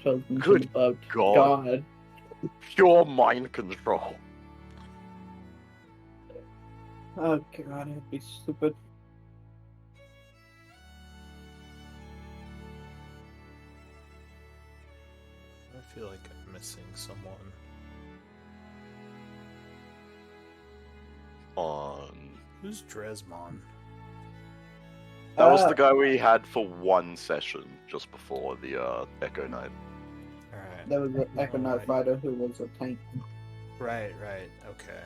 chosen to Good love God. God. Pure mind control. Oh God, it'd be stupid. I feel like I'm missing someone. Who's Dresmon? That was the guy we had for one session just before the Echo Knight. Alright. That was the Echo Knight Alright. fighter who was a tank. Right, okay.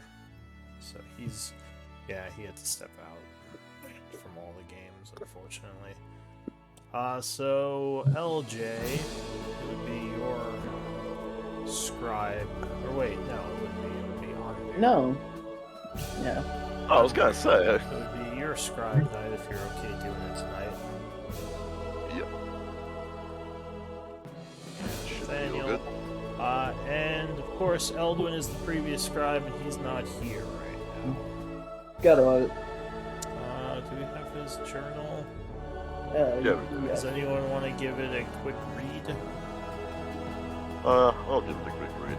So he had to step out from all the games, unfortunately. So LJ would be your scribe. Or wait, no, it would be on. No. Yeah. Oh, I was gonna say. It would be your scribe night if you're okay doing it tonight. Yep. Should be all Daniel. good. And of course, Eldwin is the previous scribe, and he's not here right now. Got it. Do we have his journal? Yeah. Does anyone want to give it a quick read? I'll give it a quick read.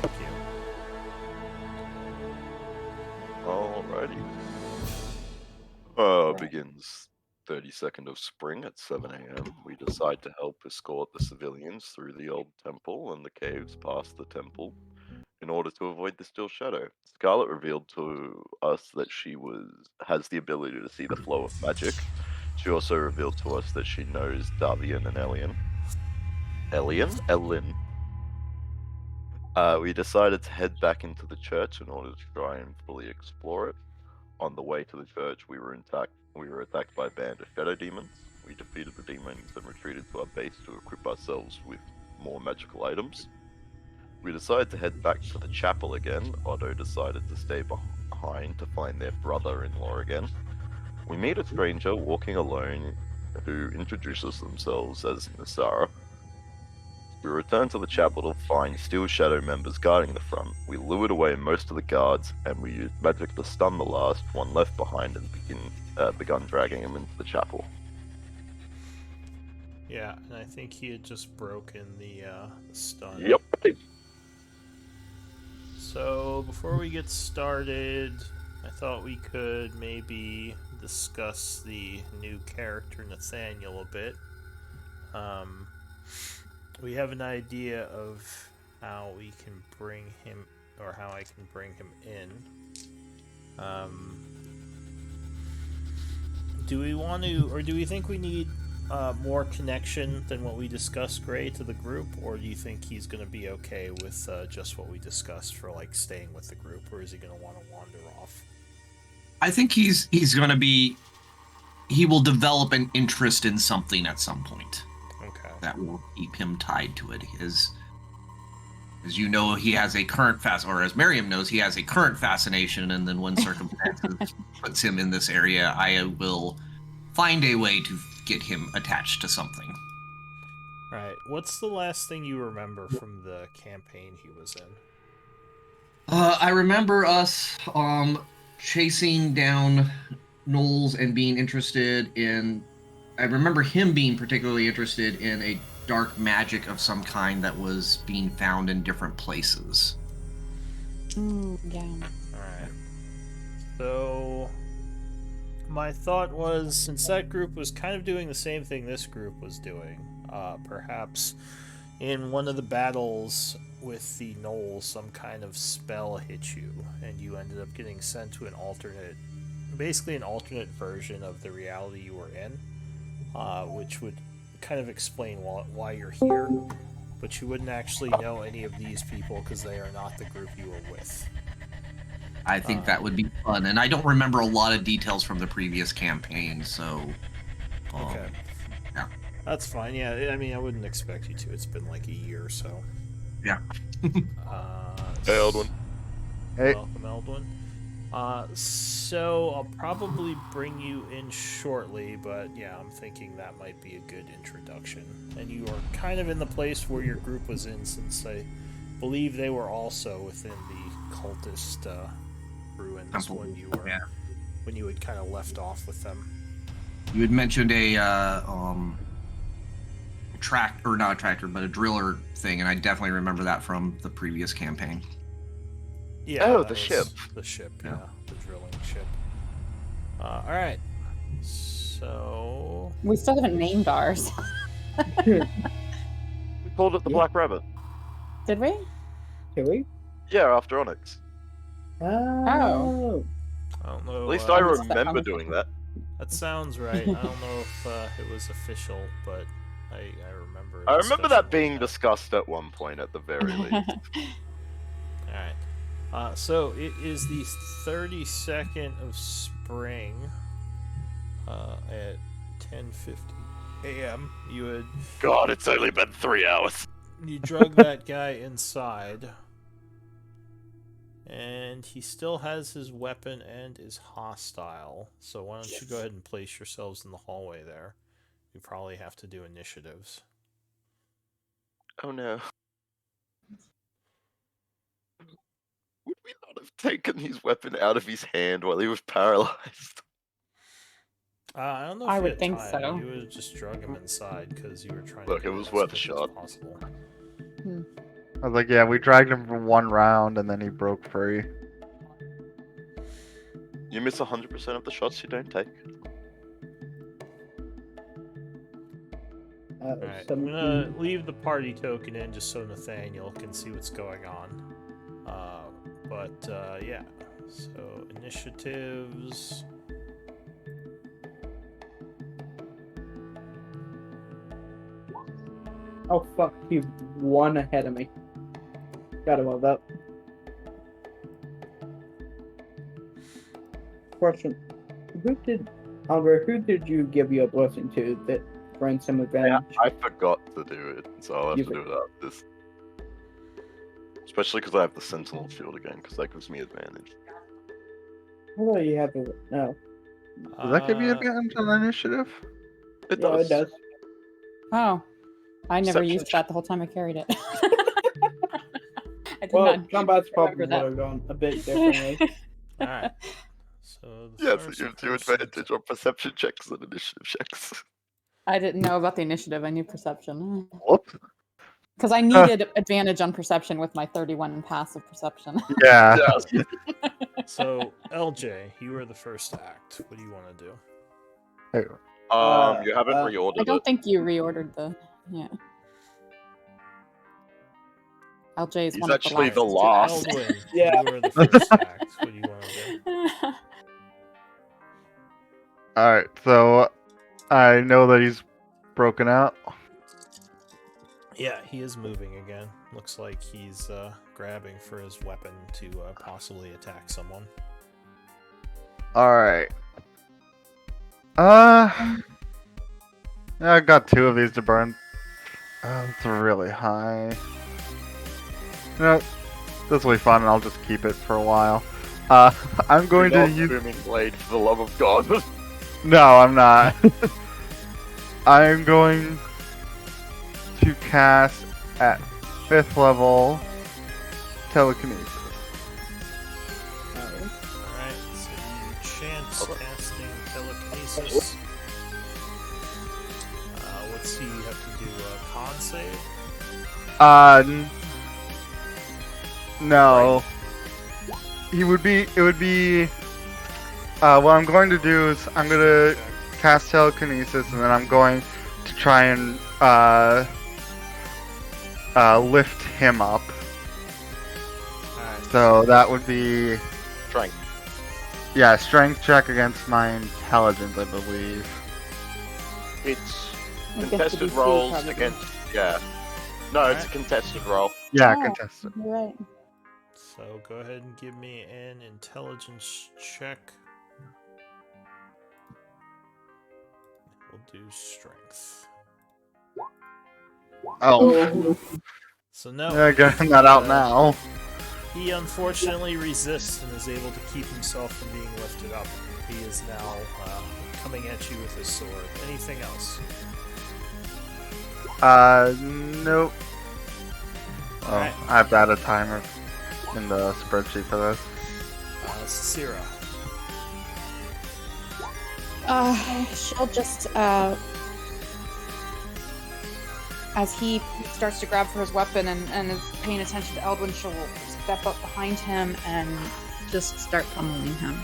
Thank you. Alrighty. Begins 32nd of spring at 7 a.m. We decide to help escort the civilians through the old temple and the caves past the temple in order to avoid the Still Shadow. Scarlet revealed to us that she has the ability to see the flow of magic. She also revealed to us that she knows Davian and Elian. Elin. We decided to head back into the church in order to try and fully explore it. On the way to the church, we were attacked by a band of shadow demons. We defeated the demons and retreated to our base to equip ourselves with more magical items. We decided to head back to the chapel again. Otto decided to stay behind to find their brother-in-law again. We meet a stranger walking alone who introduces themselves as Nisara. We return to the chapel to find Steel Shadow members guarding the front. We lured away most of the guards, and we used magic to stun the last one left behind and begun dragging him into the chapel. Yeah, and I think he had just broken the stun. Yep. So before we get started, I thought we could maybe discuss the new character Nathaniel a bit. We have an idea of how we can bring him, or how I can bring him in. Do we want to, or do we think we need more connection than what we discussed, Gray, to the group, or do you think he's going to be okay with just what we discussed for like staying with the group, or is he going to want to wander off? I think he's going to be. He will develop an interest in something at some point. Okay. That will keep him tied to it. As you know, he has a current or as Miriam knows, he has a current fascination, and then when circumstances puts him in this area, I will find a way to get him attached to something. Right. What's the last thing you remember from the campaign he was in? I remember us chasing down Knowles and being interested in. I remember him being particularly interested in a dark magic of some kind that was being found in different places. Yeah. Alright. So, my thought was, since that group was kind of doing the same thing this group was doing, perhaps in one of the battles with the Knolls, some kind of spell hit you, and you ended up getting sent to an alternate version of the reality you were in. Which would kind of explain why you're here, but you wouldn't actually know any of these people because they are not the group you were with. I think that would be fun, and I don't remember a lot of details from the previous campaign, so... Okay. Yeah. That's fine, yeah, I mean, I wouldn't expect you to. It's been like a year or so. Yeah. Hey, Eldwin. Hey. Welcome, Eldwin. So I'll probably bring you in shortly, but yeah, I'm thinking that might be a good introduction. And you are kind of in the place where your group was in, since I believe they were also within the cultist ruins when you had kind of left off with them. You had mentioned a not a tractor, but a driller thing, and I definitely remember that from the previous campaign. Yeah. Oh, that the was ship. The ship. Yeah. Yeah. The drilling ship. All right. So. We still haven't named ours. We called it the Yeah. Black Rabbit. Did we? Can we? Yeah, after Onyx. Oh. I don't know. At least uh, I missed that remember doing that. That sounds right. I don't know if it was official, but I remember. I a remember discussion that being like discussed at one point, at the very least. All right. So it is the 32nd of spring at 10:50 a.m. You God, it's only been 3 hours. drug that guy inside, and he still has his weapon and is hostile. So why don't you go ahead and place yourselves in the hallway there? You probably have to do initiatives. Oh no. Would we not have taken his weapon out of his hand while he was paralyzed? I don't know. I If you would had think time. so. You would have just drug him inside because you were trying Look, to do it was as worth a quick as shot. possible. I was like, yeah, we dragged him for one round and then he broke free. You miss 100% of the shots you don't take. Alright, I'm gonna leave the party token in just so Nathaniel can see what's going on. Yeah. So, initiatives. Oh fuck, he's one ahead of me. Gotta love that. Question. Who did you give your blessing to that grants him advantage? I forgot to do it, so I'll have You to do it after this. Especially because I have the Sentinel Shield again, because that gives me advantage. I thought you had to. No. Does that give you Uh, advantage on the initiative? It Yeah, does. it does. Oh, I never Perception used that the whole time I carried it. I did Well, not combat's probably remember would have gone a bit differently. Alright. So, the Yes, it first gives you person advantage on perception checks and initiative checks. I didn't know about the initiative. I knew perception. Whoops. Because I needed advantage on perception with my 31 passive perception. Yeah. Yes. So, LJ, you were the first to act. What do you want to do? You haven't I reordered don't it. think you reordered the. Yeah. LJ is He's one of actually the the last. to last. act. Eldwin, Yeah. you were the first to act. What do you want to do? Alright, so I know that he's broken out. Yeah, he is moving again. Looks like he's grabbing for his weapon to possibly attack someone. Alright. Yeah, I got 2 of these to burn. It's really high. You know, this will be fun, and I'll just keep it for a while. I'm going Do to not use. Booming Blade, for the love of God. No, I'm not. I'm going to cast at 5th level telekinesis. Alright, so you chant casting telekinesis. Let's see, you have to do a con save. No. It would be, what I'm going to do is I'm going to cast telekinesis and then I'm going to try and, lift him up. Alright, So that would be, Strength. yeah, strength check against my intelligence, I believe. It's Against contested the DC rolls probably. against. Yeah. No, it's a contested roll. Yeah, Oh. contested. You're right. so go ahead and give me an intelligence check. We'll do strength. Oh, So no, yeah, getting that out now. he unfortunately resists and is able to keep himself from being lifted up. He is now coming at you with his sword. Anything else? Nope. Oh, Alright. I have to add a timer in the spreadsheet for this. Syrah. She'll just as he starts to grab for his weapon and is paying attention to Eldwin, she'll step up behind him and just start pummeling him.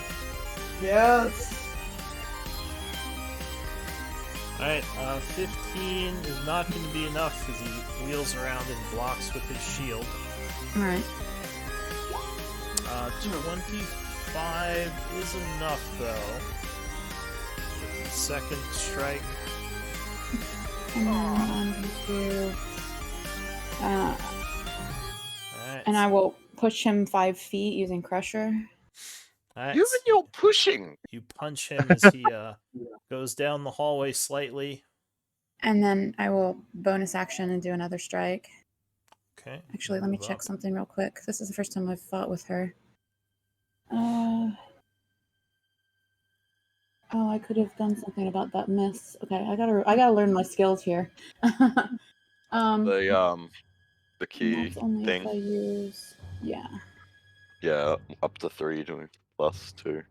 Yes. Alright, 15 is not going to be enough because he wheels around and blocks with his shield. Alright. 25 is enough, though. With the second strike. And then I'm going to do... Alright, and I will push him 5 feet using Crusher. alright, You so and your pushing. you punch him as he goes down the hallway slightly. And then I will bonus action and do another strike. Okay. Actually, let me move check up. something real quick. This is the first time I've fought with her. Oh, I could have done something about that miss. Okay, I gotta learn my skills here. The key that's only thing. if I use. Yeah. Yeah, up to 3 doing +2.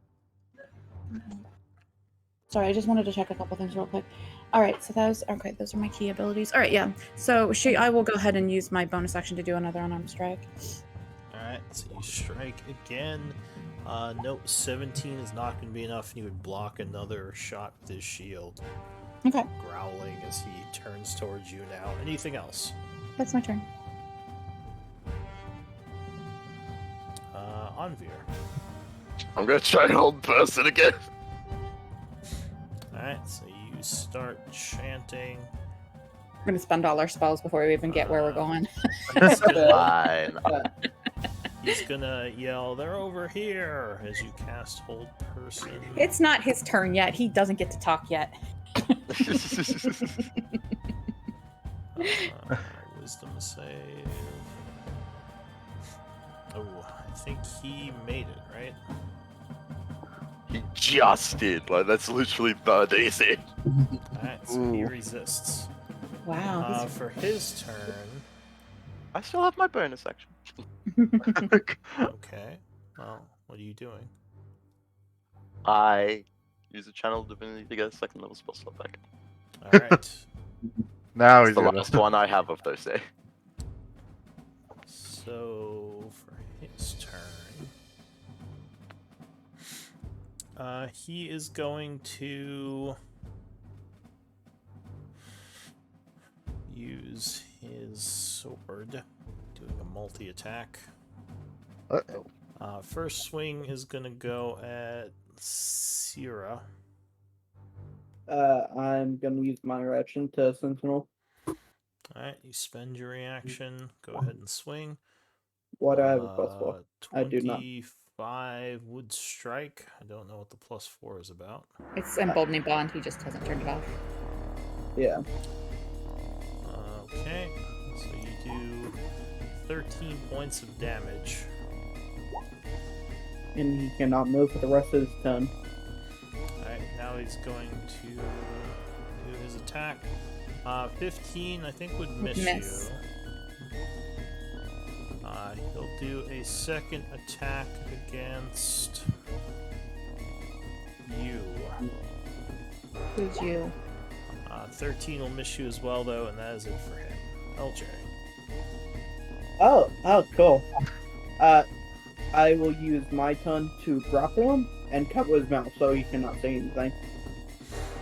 Sorry, I just wanted to check a couple things real quick. All right, so those are my key abilities. All right, yeah. So I will go ahead and use my bonus action to do another unarmed strike. Alright, so you strike again. Note 17 is not going to be enough, and you would block another shot with his shield. Okay, Growling as he turns towards you now. Anything else? that's my turn. Anvir. I'm gonna try and hold person again. Alright, so you start chanting. We're gonna spend all our spells before we even get where we're going. Fine. He's gonna yell, "They're over here!" as you cast Hold Person. It's not his turn yet. He doesn't get to talk yet. Wisdom save. Oh, I think he made it, right? He just did. Like, that's literally third easy. Alright, so he Ooh. resists. Wow. For his turn, I still have my bonus action. okay. Well, what are you doing? I use a channel divinity to get a second level spell slot back. Alright. Now It's he's the gonna. last one I have of those days. So, for his turn, he is going to use his sword, doing a multi-attack. Uh-oh. First swing is going to go at Sierra. I'm gonna use my reaction to Sentinel. Alright, you spend your reaction. Go ahead and swing. What I have a +4. I do not. 25 would strike. I don't know what the +4 is about. It's emboldening bond. He just hasn't turned it off. Yeah. Okay, so you do 13 points of damage. And he cannot move for the rest of his turn. Alright, now he's going to do his attack. 15, I think, would miss Miss. you. He'll do a second attack against you. Who's you? 13 will miss you as well, though, and that is it for him. LJ. Oh, cool. I will use my turn to grapple him and cover his mouth so he cannot say anything.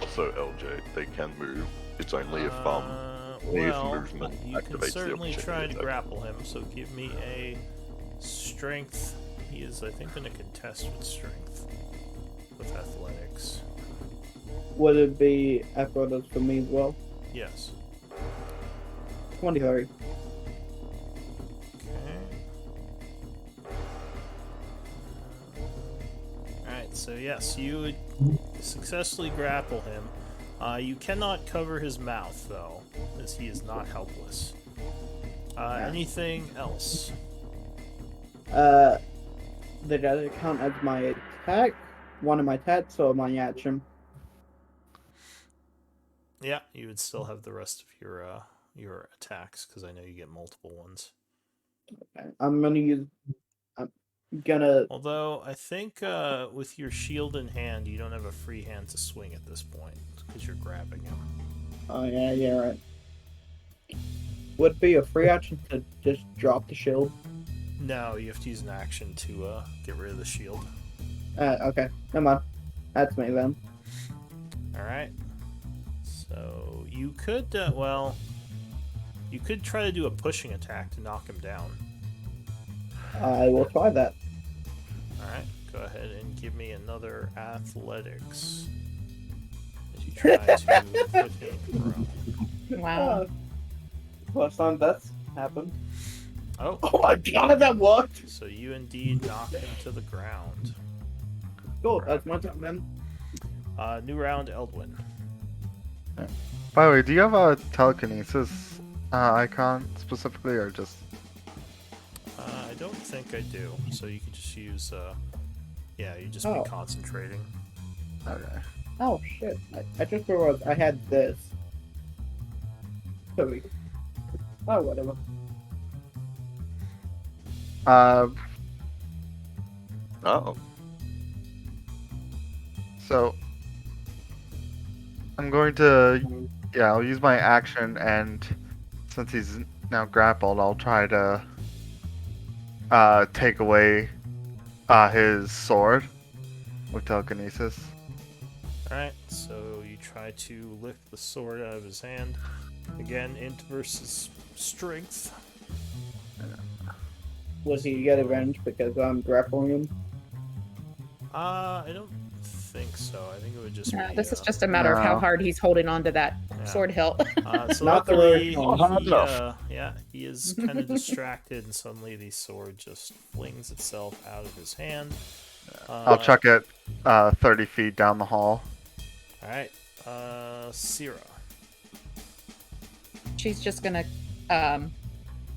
Also, LJ, they can move. It's only if Well, movement you can activates the certainly opportunity try to attack. grapple him, so give me a strength. He is, I think, going to contest with strength. With athletics. Would it be effortless for me as well? Yes. 23. Okay. Alright, so yes, you would successfully grapple him. You cannot cover his mouth, though, as he is not helpless. Anything else? Did that count as my attack? One of my attacks or my action? Yeah, you would still have the rest of your attacks, because I know you get multiple ones. Okay. I'm gonna Although, I think with your shield in hand, you don't have a free hand to swing at this point, because you're grabbing him. Oh yeah, right. Would it be a free action to just drop the shield? No, you have to use an action to get rid of the shield. Okay. Never mind. That's me then. Alright. So you could, you could try to do a pushing attack to knock him down. I will try that. Alright, go ahead and give me another athletics. As you try to put him through. Wow. Last time that's happened. Oh, Oh my god, that worked! so you indeed knock him to the ground. Cool, that's my time then. New round, Eldwin. By the way, do you have a telekinesis icon specifically, or just? I don't think I do. So you could just use, yeah, you just Oh. be concentrating. Okay. Oh shit, I just realized I had this. So oh, whatever. Oh, So I'm going to, yeah, I'll use my action, and since he's now grappled, I'll try to take away his sword with telekinesis. Alright, so you try to lift the sword out of his hand. Again, int versus strength. Was he get advantage because I'm grappling him? I don't think so. I think it would just No, be. this is just a matter of how No. hard he's holding on to that Yeah. sword hilt. So Not the luckily, word. Not he, enough. yeah, he is kind of distracted, and suddenly the sword just flings itself out of his hand. I'll chuck it 30 feet down the hall. Alright, Syrah. She's just gonna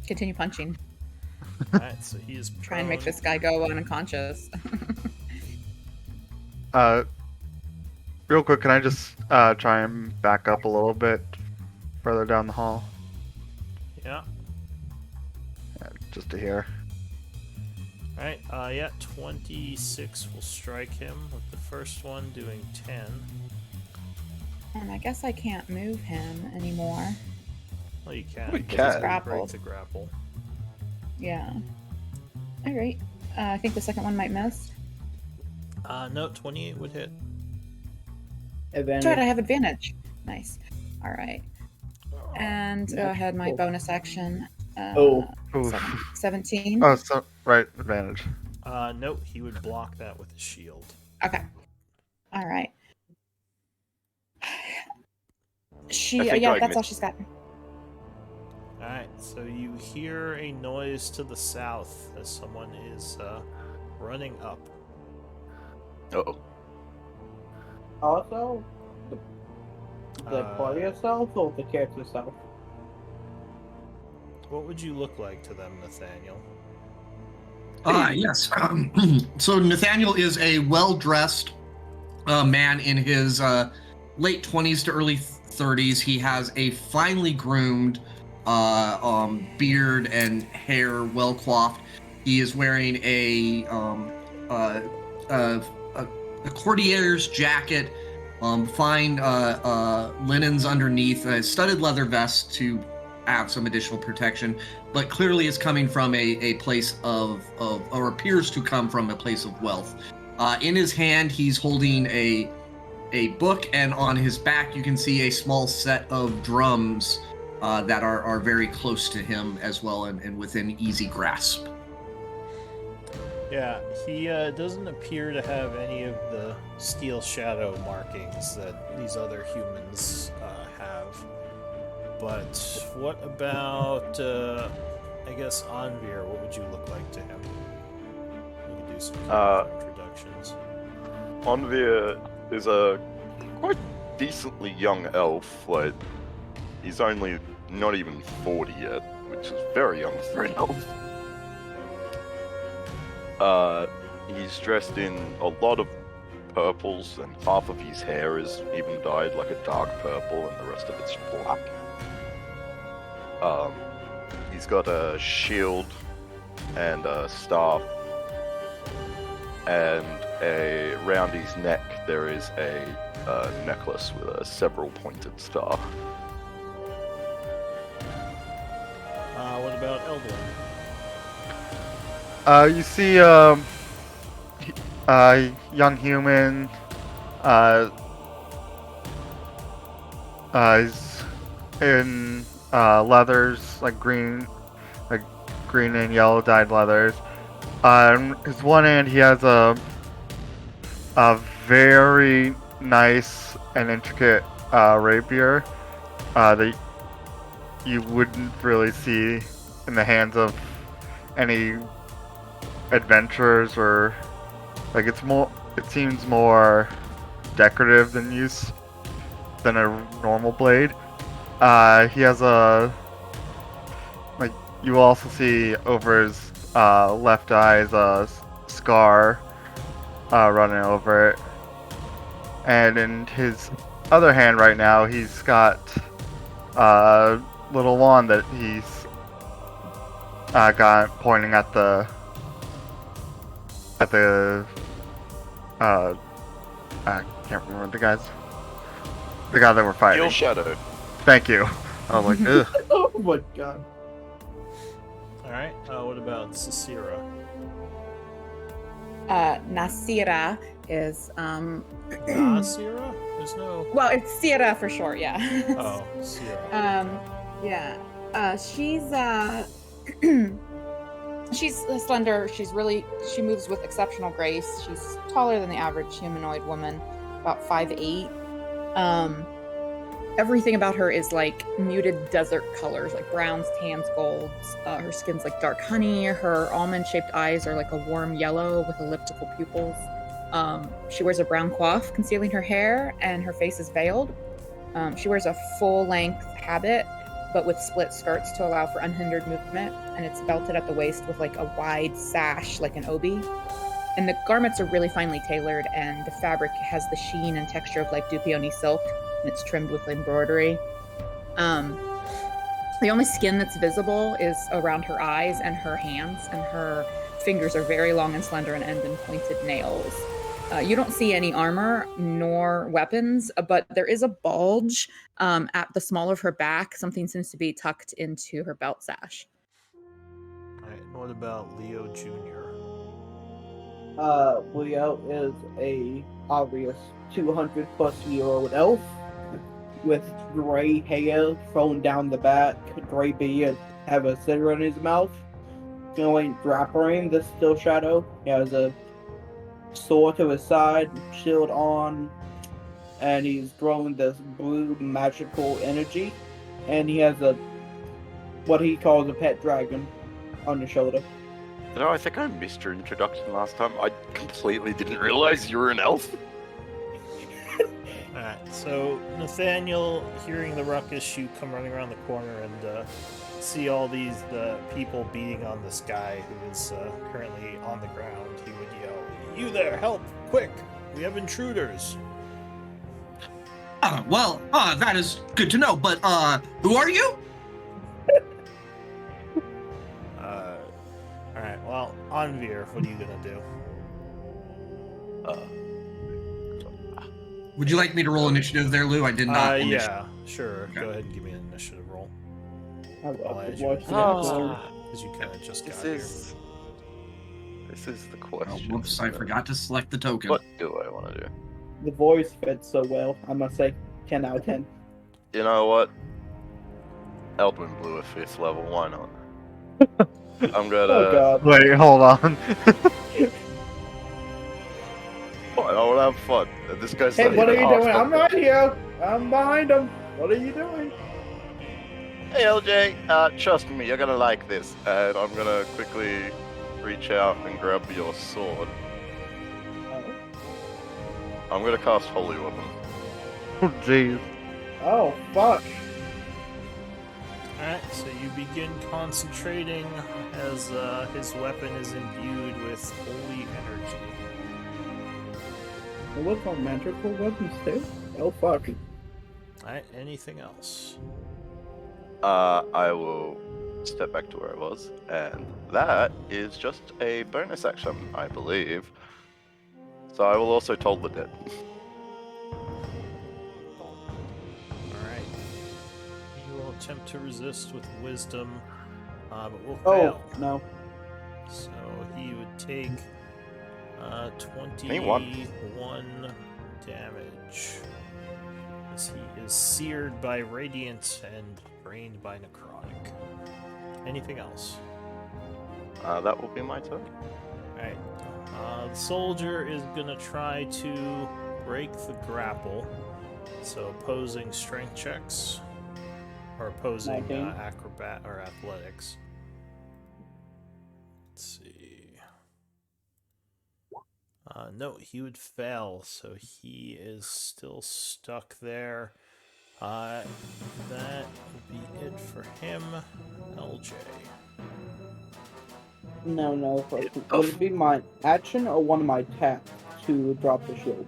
continue punching. Alright, so he is Try and make prone. this guy go unconscious. Real quick, can I just try and back up a little bit further down the hall? Yeah. Yeah, just to here. Alright, yeah, 26 will strike him with the first one doing 10. And I guess I can't move him anymore. Well, you can. We because can. it's break to grapple. Yeah. Alright. I think the second one might miss. No, 28 would hit. That's right, I Advantage. have advantage. Nice. Alright. And I had my Cool. bonus action. Oh. Oof. 17. Oh, so right, advantage. No, he would block that with his shield. Okay. Alright. I She, think yeah, I that's all missed- she's got. Alright, so you hear a noise to the south as someone is running up. oh. Also, the party Uh, itself or the character itself? What would you look like to them, Nathaniel? Yes. So Nathaniel is a well-dressed man in his late 20s to early 30s. He has a finely groomed beard and hair, well coiffed. He is wearing a courtier's jacket, fine linens underneath, a studded leather vest to have some additional protection, but clearly is coming from a place of or appears to come from a place of wealth. In his hand, he's holding a book, and on his back, you can see a small set of drums that are very close to him as well, and within easy grasp. Yeah, he doesn't appear to have any of the steel shadow markings that these other humans have. But what about, I guess, Anvir? What would you look like to him? We could do some introductions. Onvir is a quite decently young elf. Like, he's only not even 40 yet, which is very young for an elf. He's dressed in a lot of purples, and half of his hair is even dyed like a dark purple, and the rest of it's black. He's got a shield and a staff, and around his neck there is a necklace with a several pointed star. Eldwin. You see, young human, he's in, leathers, like green and yellow dyed leathers. On his one hand, he has a very nice and intricate, rapier, that you wouldn't really see in the hands of any adventurers, or like it seems more decorative than a normal blade. He has you also see over his left eye's a scar running over it, and in his other hand right now he's got a little wand that he's got pointing at the I can't remember the guy that we're fighting. Your shadow. Thank you. I was like, ugh. Oh my god. Alright, what about Cicera? Nasira is Nasira? There's no. well, it's Sierra for short, yeah. Oh, Sierra. Yeah. She's slender. She moves with exceptional grace. She's taller than the average humanoid woman, about 5'8". Everything about her is like muted desert colors, like browns, tans, golds. Her skin's like dark honey. Her almond-shaped eyes are like a warm yellow with elliptical pupils. She wears a brown coif concealing her hair, and her face is veiled. She wears a full-length habit, but with split skirts to allow for unhindered movement, and it's belted at the waist with like a wide sash, like an obi. And the garments are really finely tailored, and the fabric has the sheen and texture of like Dupioni silk, and it's trimmed with embroidery. The only skin that's visible is around her eyes and her hands, and her fingers are very long and slender and end in pointed nails. You don't see any armor nor weapons, but there is a bulge at the small of her back. Something seems to be tucked into her belt sash. Alright, what about Leo Jr.? Leo is a obvious 200-plus-year-old elf with gray hair flowing down the back, gray beard, have a cigar in his mouth. Feeling wrapping the still shadow. He has a sword to his side, shield on, and he's throwing this blue magical energy. And he has what he calls a pet dragon on his shoulder. You know, I think I missed your introduction last time. I completely didn't realize you were an elf. Alright, so Nathaniel, hearing the ruckus, you come running around the corner and see all these people beating on this guy who is currently on the ground. He would yell, "You there, help, quick! We have intruders!" That is good to know, but who are you? Alright, well, Anvir, what are you gonna do? Would you like me to roll initiative there, Lou? I did not. Yeah, sure. Okay. Go ahead and give me an initiative roll. I I'll love add to you watch as the well, episode. because you kind of just got This here. is the Oh, question. whoops, I forgot to select the token. What do I want to do? The voice fits so well. I must say, 10 out of 10. You know what? Eldwin blew a 5th level. Why not? I'm gonna. Oh god. Wait, hold on. I want to have fun. And this guy's Hey, not what are even you half doing? I'm combat. right here. I'm behind him. What are you doing? Hey LJ, trust me, you're gonna like this. And I'm gonna quickly reach out and grab your sword. I'm gonna cast Holy Weapon. Oh, jeez. Oh, fuck. Alright, so you begin concentrating as his weapon is imbued with holy energy. I look on magical weapons too. Oh, fuck. Alright, anything else? I will step back to where I was, and that is just a bonus action, I believe. So I will also toll the dead. Alright. You will attempt to resist with wisdom. but will Oh, fail. no. So he would take 21 damage. As he is seared by radiant and drained by necrotic. Anything else? That will be my turn. Alright. The soldier is gonna try to break the grapple. So opposing strength checks. Or opposing 19. acrobat or athletics. Let's see. No, he would fail, so he is still stuck there. That would be it for him. LJ. No. Question. Would it be my action or one of my attacks to drop the shield?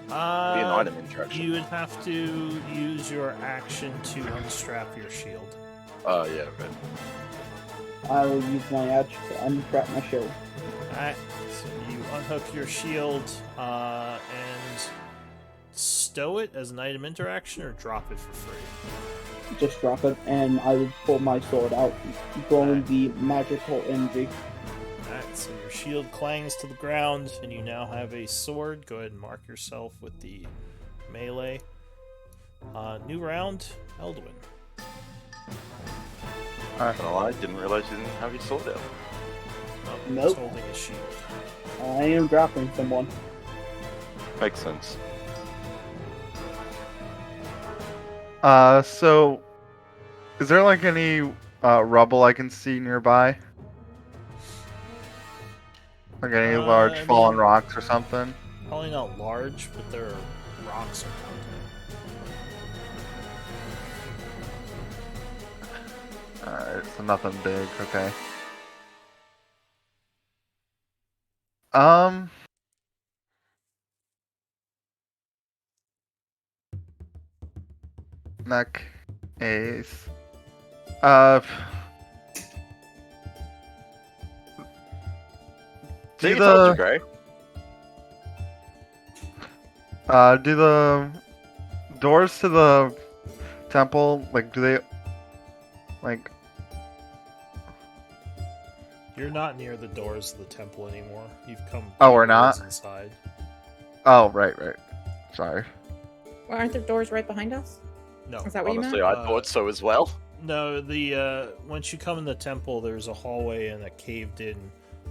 Be an item interaction. You would have to use your action to unstrap your shield. Yeah, right. I will use my action to unstrap my shield. Alright, so you unhook your shield and stow it as an item interaction or drop it for free? Just drop it, and I would pull my sword out, drawing the magical energy. Alright, so your shield clangs to the ground, and you now have a sword. Go ahead and mark yourself with the melee. New round, Eldwin. I didn't realize you didn't have your sword out. Oh, Nope. He's holding his shield. I am dropping someone. Makes sense. So, is there like any rubble I can see nearby? Like any large I fallen mean- rocks or something? Probably not large, but there are rocks around it. Alright, so nothing big, okay. Neck ace. See, Do you told you, the Gray. do the doors to the temple, like, do they like? You're not near the doors of the temple anymore. You've come. Oh, we're towards not? inside. Oh, right. Sorry. Well, aren't there doors right behind us? No. Is that what Honestly, you meant? I thought so as well. No, the once you come in the temple, there's a hallway and a caved-in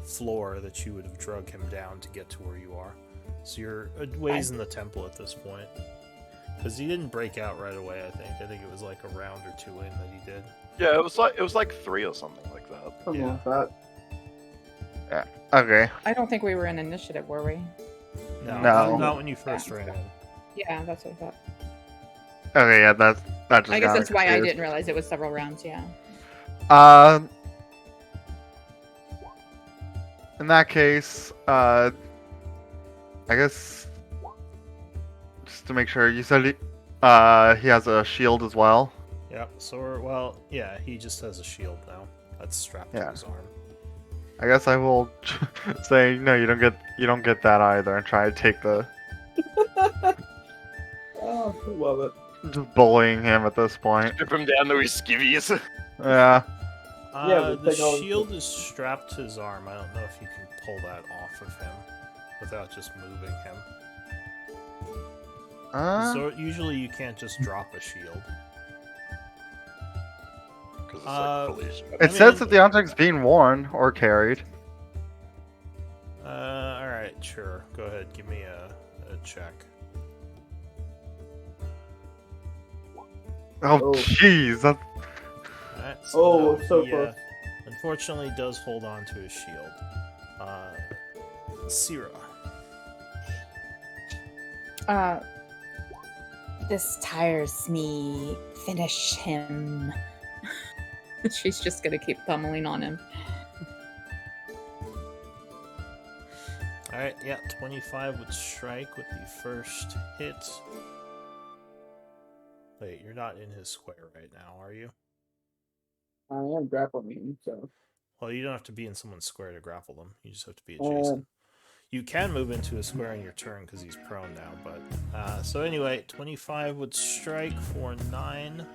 floor that you would have drug him down to get to where you are. So you're a ways in the temple at this point. Because he didn't break out right away. I think it was like a round or two in that he did. Yeah, it was like 3 or something like that. Something Yeah. like that. Okay. I don't think we were in initiative, were we? No, No. not when you first ran in. Yeah, that's what I thought. Okay, yeah, that just I guess got that's why I confused. didn't realize it was several rounds, yeah. In that case, I guess just to make sure, you said he has a shield as well. Yep. So yeah, he just has a shield now. That's strapped to Yeah. his arm. I guess I will say no. You don't get that either, and try to take the Oh, I love it. just bullying him at this point. Strip him down to his skivvies. Yeah. Yeah, but The take all- shield is strapped to his arm. I don't know if you can pull that off of him without just moving him. So usually you can't just drop a shield. Because it's like fully strapped. It says that the object's being worn or carried. Alright, sure. Go ahead, give me a check. Oh, Oh. jeez. That's... Alright, Oh, no, so he, close. unfortunately does hold on to his shield. Syrah. This tires me. Finish him. She's just gonna keep pummeling on him. Alright, yeah, 25 would strike with the first hit. Wait, you're not in his square right now, are you? I am grappling him, so. Well, you don't have to be in someone's square to grapple them. You just have to be adjacent. You can move into a square in your turn because he's prone now, but... so anyway, 25 would strike for 9.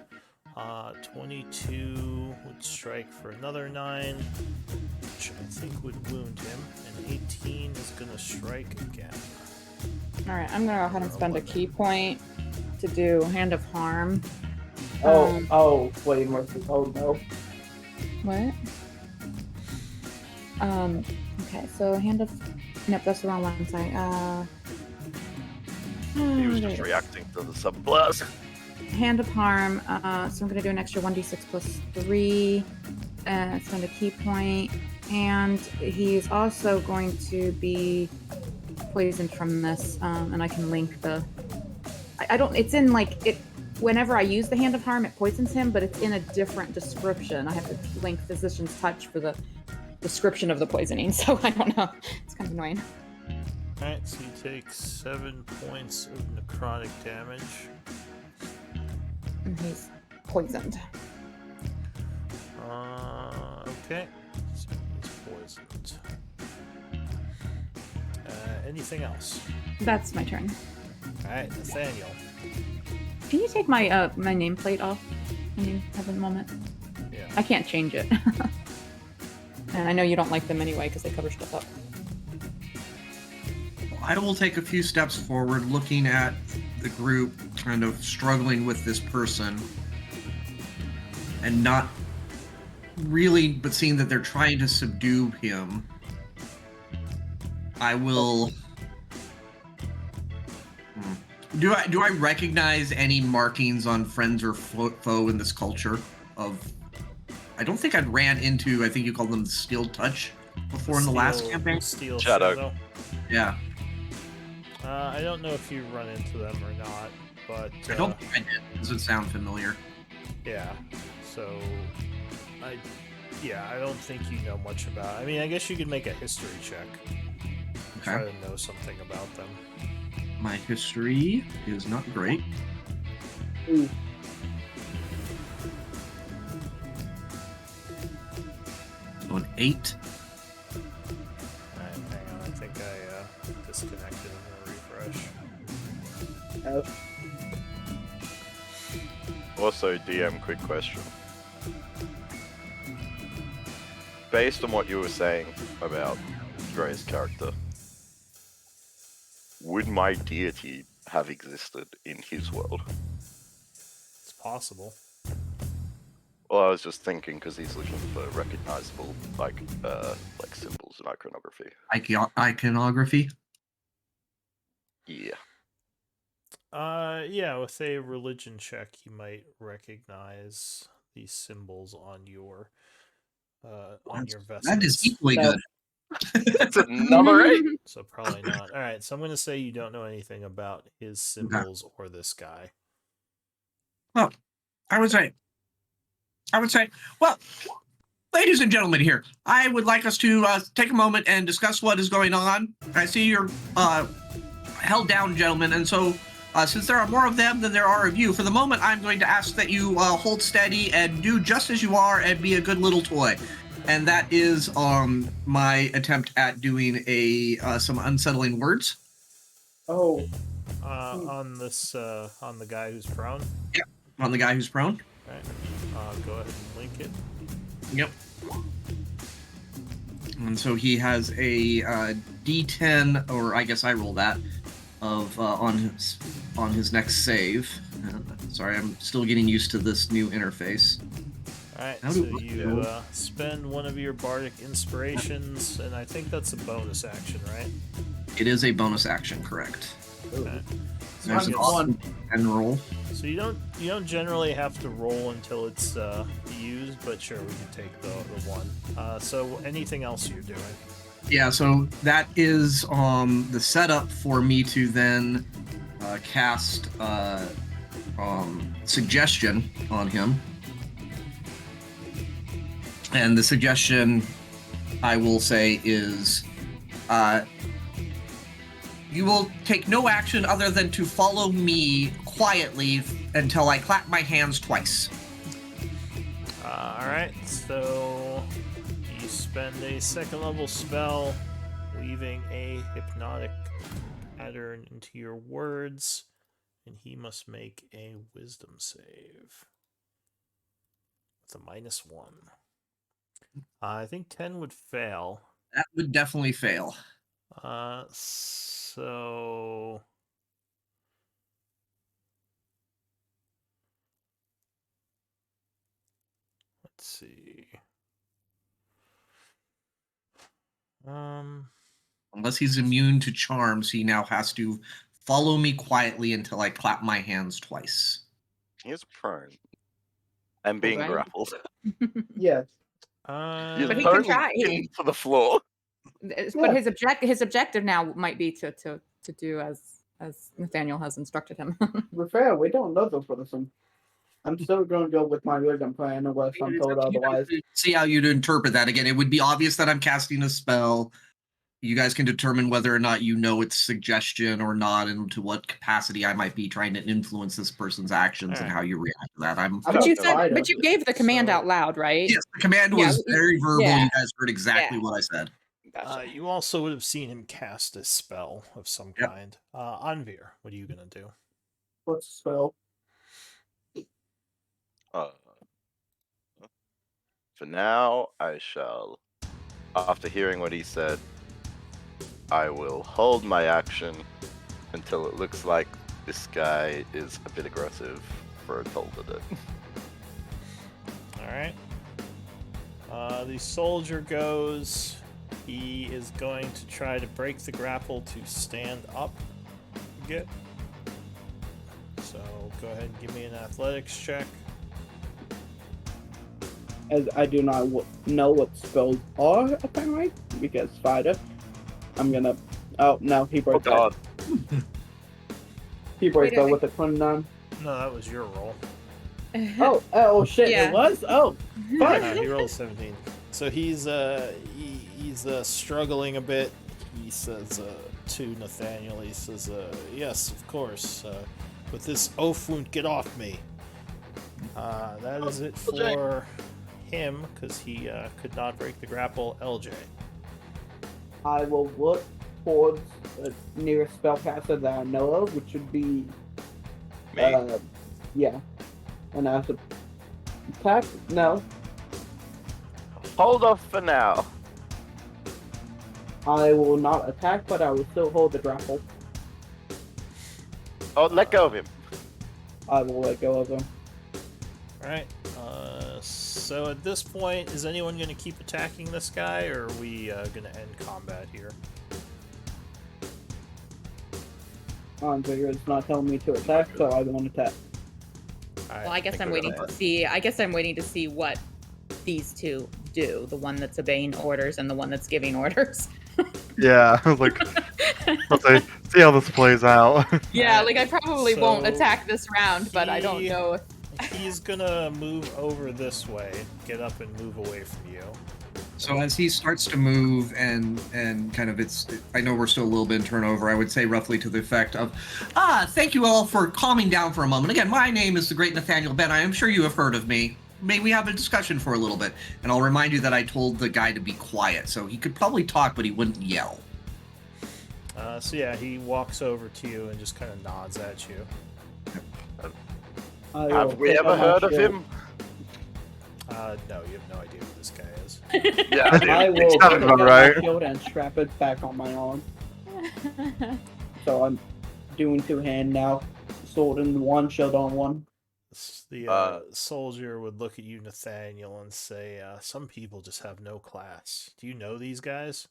22 would strike for another 9, which I think would wound him, and 18 is gonna strike again. Alright, I'm gonna go ahead and spend a key point to do Hand of Harm. Wait, Mercy. Oh no. What? Okay, so Hand of... Nope, that's the wrong one, sorry. He was there just it is. reacting to the sub blast. Hand of Harm, so I'm gonna do an extra 1d6 plus 3, spend a key point, and he's also going to be poisoned from this, and I can link the... I don't... It's in, like, it... Whenever I use the Hand of Harm, it poisons him, but it's in a different description. I have to link Physician's Touch for the description of the poisoning, so I don't know. It's kind of annoying. Alright, so you take 7 points of necrotic damage. And he's poisoned. Okay. So he's poisoned. Anything else? That's my turn. Alright, Nathaniel. Can you take my my nameplate off when you have a moment? Yeah. I can't change it. And I know you don't like them anyway because they cover stuff up. I will take a few steps forward, looking at the group kind of struggling with this person, and not really, but seeing that they're trying to subdue him. I will... Do I recognize any markings on friends or foe in this culture? I don't think I'd ran into, I think you called them the Steel Touch before in the last campaign. Steel Shadow. Shadow. Yeah. I don't know if you run into them or not, but I don't think I did. Does it sound familiar? yeah. So I don't think you know much about. I mean, I guess you could make a history check. Try Okay. to know something about them. My history is not great. Ooh. So an 8. Alright, hang on. I think I disconnected. I'm gonna refresh. Oh. Also, DM, quick question. Based on what you were saying about Dre's character, would my deity have existed in his world? It's possible. Well, I was just thinking because he's looking for recognizable, like symbols in iconography. Iconography. Yeah. Yeah, with a religion check, you might recognize these symbols on your vessels. That is equally No. good. That's another 8. So probably not. All right, so I'm going to say you don't know anything about his symbols or this guy. Well, I would say, well, ladies and gentlemen here, I would like us to take a moment and discuss what is going on. I see you're held down, gentlemen, and so since there are more of them than there are of you, for the moment, I'm going to ask that you hold steady and do just as you are and be a good little toy. And that is my attempt at doing some unsettling words. Oh. On the guy who's prone. On the guy who's prone. Right. Go ahead and link it. Yep. And so he has a D10, or I guess I roll that, of on his next save. Sorry, I'm still getting used to this new interface. Alright, How so do I you go? spend one of your bardic inspirations, and I think that's a bonus action, right? It is a bonus action, correct? Okay. So There's you an get- awesome and roll. So you don't generally have to roll until it's used, but sure, we can take the one. So anything else you're doing? Yeah, so that is the setup for me to then cast suggestion on him. And the suggestion, I will say, is you will take no action other than to follow me quietly until I clap my hands twice. Alright, so you spend a second level spell weaving a hypnotic pattern into your words, and he must make a wisdom save. It's a -1. I think 10 would fail. That would definitely fail. So let's see. Unless he's immune to charms, he now has to follow me quietly until I clap my hands twice. He's prone. And being Right. grappled. Yes. He's But he totally can try. pinned to the floor. But his objective now might be to do as Nathaniel has instructed him. We're fair. We don't know the person. I'm still going to go with my wisdom plan unless I'm It's told up to you otherwise. to see how you'd interpret that. Again, it would be obvious that I'm casting a spell. You guys can determine whether or not you know it's suggestion or not, and to what capacity I might be trying to influence this person's actions and Alright. how you react to that. I'm I'm But you not said, fighter. but you gave the command So- out loud, right? yes, the command Yeah, was very verbal. yeah. You guys heard exactly Yeah. what I said. Gotcha. You also would have seen him cast a spell of some Yep. kind. Anvir, what are you gonna do? What's the spell? For now, I shall, after hearing what he said, I will hold my action until it looks like this guy is a bit aggressive for a Tolded. All right. The soldier goes. He is going to try to break the grapple to stand up. Get. So go ahead and give me an athletics check. As I do not know what spells are, apparently, because fighter. I'm gonna. Oh, no, he Oh breaks that. god. He breaks Wait, that with a 29. No, that was your roll. Oh, shit, Yeah. it was? Oh, fuck. No, he rolled 17. So he's struggling a bit. He says to Nathaniel, he says, "Yes, of course. But this oaf won't get off me." That is it for him because he could not break the grapple. LJ. I will look towards the nearest spellcaster that I know of, which would be. Me. Yeah. And I have to attack? No. Hold off for now. I will not attack, but I will still hold the grapple. Oh, let go of him. I will let go of him. All right. So at this point, is anyone going to keep attacking this guy, or are we going to end combat here? Anvir is not telling me to attack, so I won't attack. All right. Well, I guess think I'm we're waiting gonna to see. I guess I'm waiting to see what these two do. The one that's obeying orders and the one that's giving orders. Yeah, I was like, let's see how this plays out. Yeah, like I probably won't So attack this round, but I don't he- know. If... He's gonna move over this way, get up and move away from you. So as he starts to move and kind of I know we're still a little bit in turnover. I would say roughly to the effect of, thank you all for calming down for a moment. Again, my name is the great Nathaniel Ben. I am sure you have heard of me. May we have a discussion for a little bit? And I'll remind you that I told the guy to be quiet, so he could probably talk, but he wouldn't yell. So yeah, he walks over to you and just kind of nods at you. I will Have we pick ever up my heard of shield. him? No, you have no idea who this guy is. Yeah, I will pick Sounds up about right. my shield and strap it back on my arm. So I'm doing two-hand now. Sword in one, shield on one. The soldier would look at you, Nathaniel, and say, "Some people just have no class. Do you know these guys?"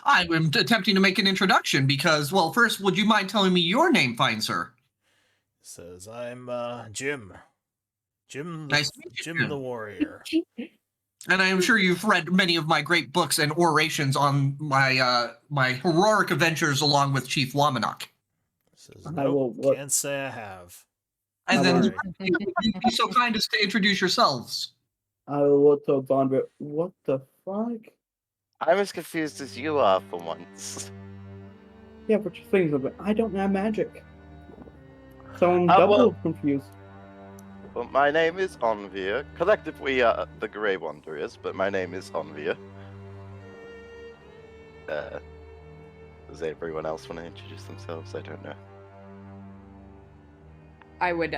I am attempting to make an introduction because, well, first, would you mind telling me your name, fine sir? He says, "I'm Jim. Jim, Nice to meet you, Jim Jim. the warrior." And I am sure you've read many of my great books and orations on my my heroic adventures along with Chief Wamanok. He says, I "Nope, will look- can't say I have." And then Sorry. you'd be so kind as to introduce yourselves. I will look towards Anvir. What the fuck? I'm as confused as you are for once. Yeah, but your things of it. I don't have magic. So I'm Oh, double well. confused. Well, my name is Anvir. Collectively, we are the Grey Wanderers, but my name is Anvir. Does everyone else want to introduce themselves? I don't know. I would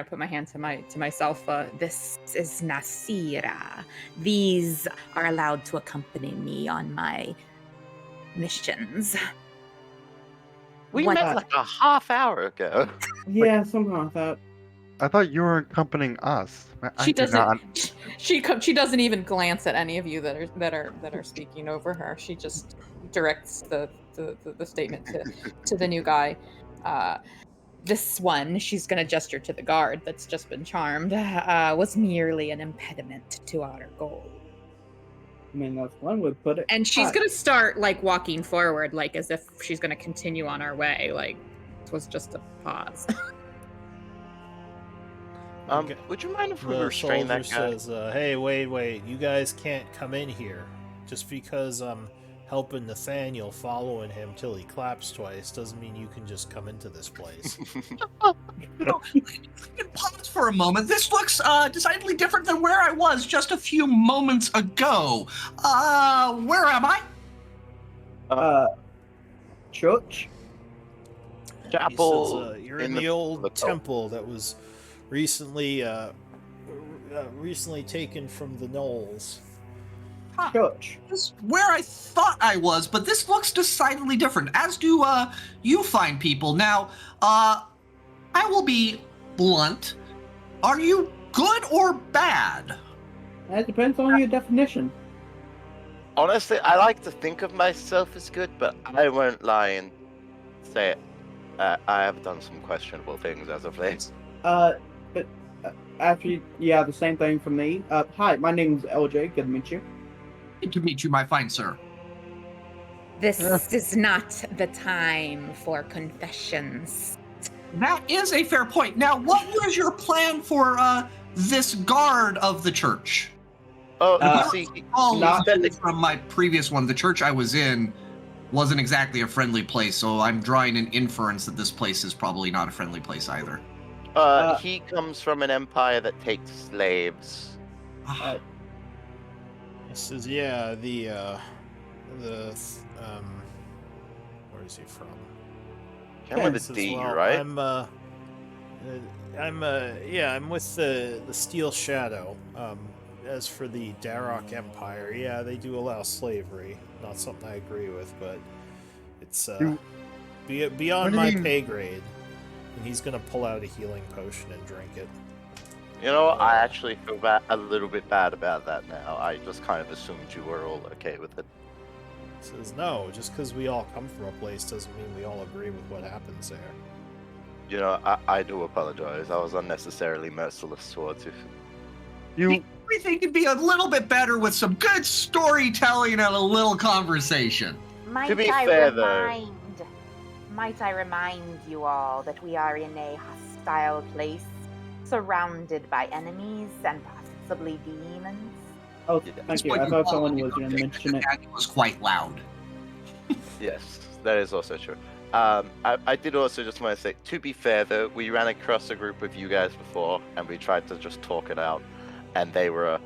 put my hand to myself. This is Nasira. These are allowed to accompany me on my missions. We What- met like a half hour ago. Yeah, something like that. I thought you were accompanying us. I She do doesn't. not- She doesn't even glance at any of you that are speaking over her. She just directs the statement to the new guy. This one, she's gonna gesture to the guard that's just been charmed, was merely an impediment to our goal. I mean, that's one would put it. And she's Hi. gonna start like walking forward, like as if she's gonna continue on our way. Like it was just a pause. Okay. Would you mind if we The restrain soldier that guy? says, "Hey, wait! You guys can't come in here. Just because I'm helping Nathaniel, following him till he claps twice, doesn't mean you can just come into this place." Pause for a moment. This looks decidedly different than where I was just a few moments ago. Where am I? Church? Chapel. He says, "You're in in the the old temple." temple that was recently taken from the Knolls." Church. This is where I thought I was, but this looks decidedly different, as do you fine people. Now, I will be blunt. Are you good or bad? That depends on your definition. Honestly, I like to think of myself as good, but I won't lie and say it. I have done some questionable things as of late. But actually, yeah, the same thing for me. Hi, my name's LJ. Good to meet you. Good to meet you, my fine sir. This is not the time for confessions. That is a fair point. Now, what was your plan for this guard of the church? Oh, Uh, see, not- From my previous one, the church I was in wasn't exactly a friendly place, so I'm drawing an inference that this place is probably not a friendly place either. he comes from an empire that takes slaves. He says, "Yeah, where is he from?" Came with He a says, D, "Well, right? I'm with the Steel Shadow. As for the Darrock Empire, yeah, they do allow slavery. Not something I agree with, but it's beyond What do my you mean? pay grade." And he's gonna pull out a healing potion and drink it. You know, I actually feel a little bit bad about that now. I just kind of assumed you were all okay with it. He says, "No, just because we all come from a place doesn't mean we all agree with what happens there." You know, I do apologize. I was unnecessarily merciless towards you. You Everything could be a little bit better with some good storytelling and a little conversation. To be fair, though- Might I remind you all that we are in a hostile place, surrounded by enemies and possibly demons? Oh, thank you. I thought someone was going to mention it. It was quite loud. Yes, that is also true. I did also just want to say, to be fair though, we ran across a group of you guys before, and we tried to just talk it out, and they were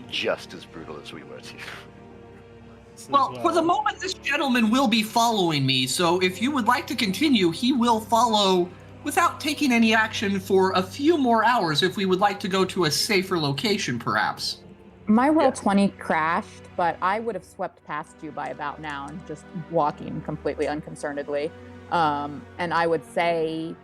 just as brutal as we were too. He says, Well, for the moment, this gentleman will be following me, so if you would like to continue, he will follow without taking any action for a few more hours if we would like to go to a safer location, perhaps. My roll Yes. 20 crashed, but I would have swept past you by about now and just walking completely unconcernedly. And I would say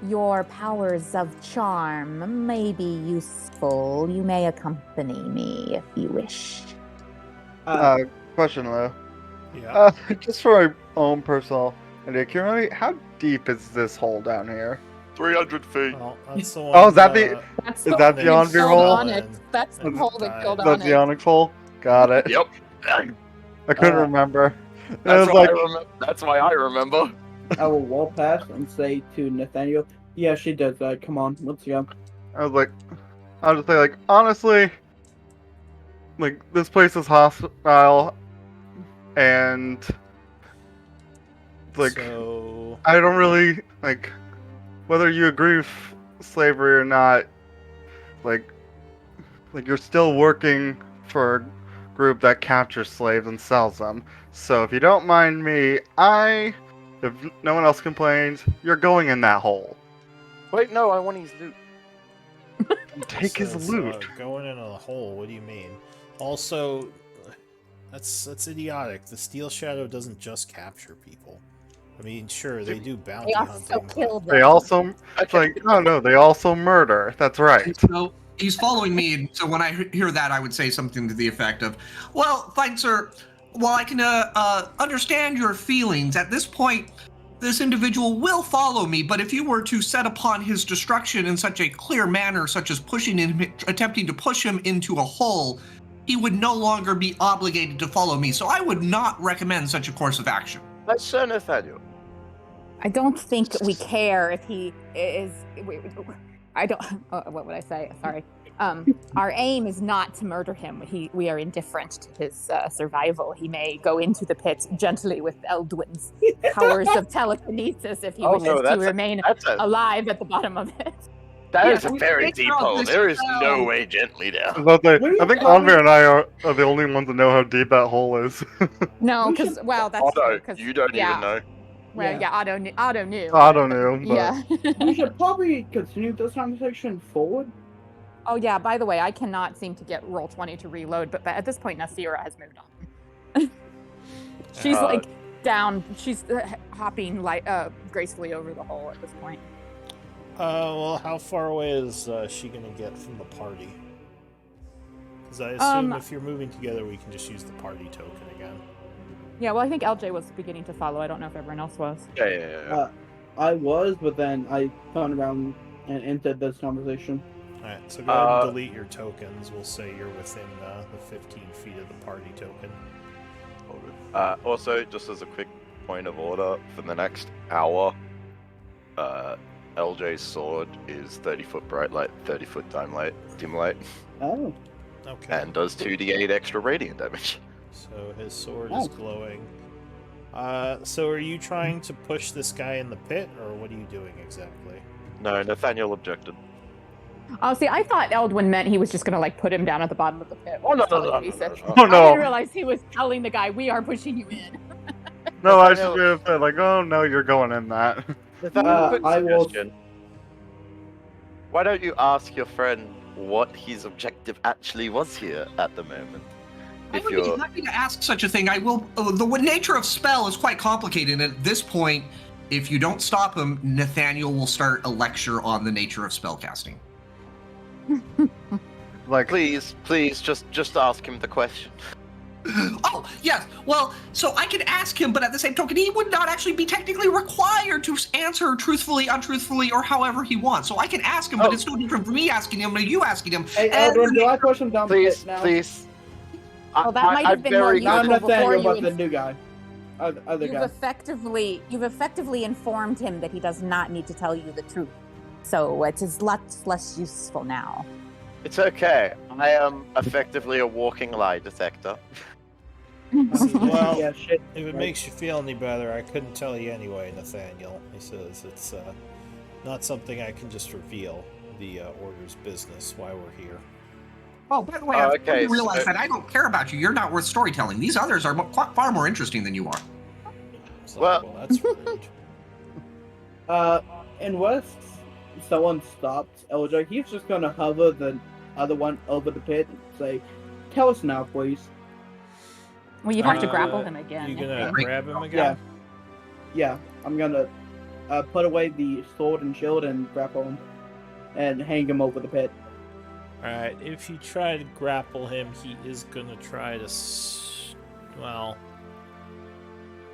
your powers of charm may be useful. You may accompany me if you wish. question though. Yeah. Just for my own personal idea, can you remind me how deep is this hole down here? 300 feet. Well, that's the one, Oh, is that the- That's Is the that one the that Envy killed roll? Onyx. That's the And hole that died. killed That's Onyx. the Onyx hole? Got it. Yep. I couldn't Uh, remember. It That's was why, like, that's why I remember. I will walk past and say to Nathaniel, "Yeah, she does that. Come on, let's go." I was like, I'll just say like, honestly, like this place is hostile, and like So I don't really like whether you agree with slavery or not. Like you're still working for a group that captures slaves and sells them. So if you don't mind me, if no one else complains, you're going in that hole. Wait, no, I want his loot. Take his Says, loot. Going in a hole. What do you mean? Also, that's idiotic. The Steel Shadow doesn't just capture people. I mean, sure, they do bounty They also hunting. kill them. They also, it's like, oh no, they also murder. That's right. So he's following me, and so when I hear that, I would say something to the effect of, "Well, fine, sir. While I can understand your feelings, at this point, this individual will follow me. But if you were to set upon his destruction in such a clear manner, such as attempting to push him into a hole, he would no longer be obligated to follow me. So I would not recommend such a course of action." That's Sir Nathaniel. I don't think we care if he is. I don't. What would I say? Sorry. Our aim is not to murder him. We are indifferent to his survival. He may go into the pit gently with Eldwin's powers of telekinesis if he Oh, wishes no, to that's a- remain That's a alive at the bottom of it. that Yeah, is a we very figure deep out hole. this There is spell. no way gently down. I think Andre and I are the only ones that know how deep that hole is. No, We because should- well, that's Otto, true. 'Cause, you don't yeah, even know. Well, Yeah. yeah, Otto knew. Otto knew. Otto knew, but- Yeah. We should probably continue this conversation forward. Oh yeah. By the way, I cannot seem to get Roll20 to reload, but at this point, Nasira has moved on. She's like down. She's hopping gracefully over the hole at this point. Well, how far away is she gonna get from the party? Because I assume if you're moving together, we can just use the party token again. Yeah. Well, I think LJ was beginning to follow. I don't know if everyone else was. Yeah. I was, but then I turned around and entered this conversation. Alright, so go ahead and delete your tokens. We'll say you're within the 15 feet of the party token. Also, just as a quick point of order, for the next hour, LJ's sword is 30-foot bright light, 30-foot dim light, Oh. Okay. and does 2d8 extra radiant damage. So his sword Oh. is glowing. So are you trying to push this guy in the pit, or what are you doing exactly? No, Nathaniel objected. Oh, see, I thought Eldwin meant he was just gonna put him down at the bottom of the pit. Oh, no, with no, no, telekinesis. no, no, no. Oh I no! didn't realize he was telling the guy, "We are pushing you in." No, I Nathaniel- should have said like, oh no, you're going in that. Nathaniel, quick I will- suggestion. Why don't you ask your friend what his objective actually was here at the moment? I If would you're be happy to ask such a thing. I will. The nature of spell is quite complicated, and at this point, if you don't stop him, Nathaniel will start a lecture on the nature of spellcasting. Like, please, just ask him the question. Oh, yes. Well, so I can ask him, but at the same token, he would not actually be technically required to answer truthfully, untruthfully, or however he wants. So I can ask him, but it's no different from me asking him or you asking him. Hey, And- Eldrin, do I push him down the Please, pit now? please. Well, that might have been more very useful. Not before Nathaniel, you but the ins- new guy. Other guy. You've effectively informed him that he does not need to tell you the truth. So it is lots less useful now. It's okay. I am effectively a walking lie detector. Well, yeah, shit. if it right. makes you feel any better, I couldn't tell you anyway, Nathaniel. He says it's not something I can just reveal. The order's business, why we're here. Oh, by the way, Oh, I okay, realize so- that I don't care about you. You're not worth storytelling. These others are far more interesting than you are. It's like, Well- that's rude. Unless someone stops LJ, he's just gonna hover the other one over the pit and say, "Tell us now, please." Well, you'd have to Uh, grapple him again. You I gonna think. grab him Yeah. again? Yeah, I'm gonna put away the sword and shield and grapple him and hang him over the pit. Alright, if you try to grapple him, he is gonna try to. Well.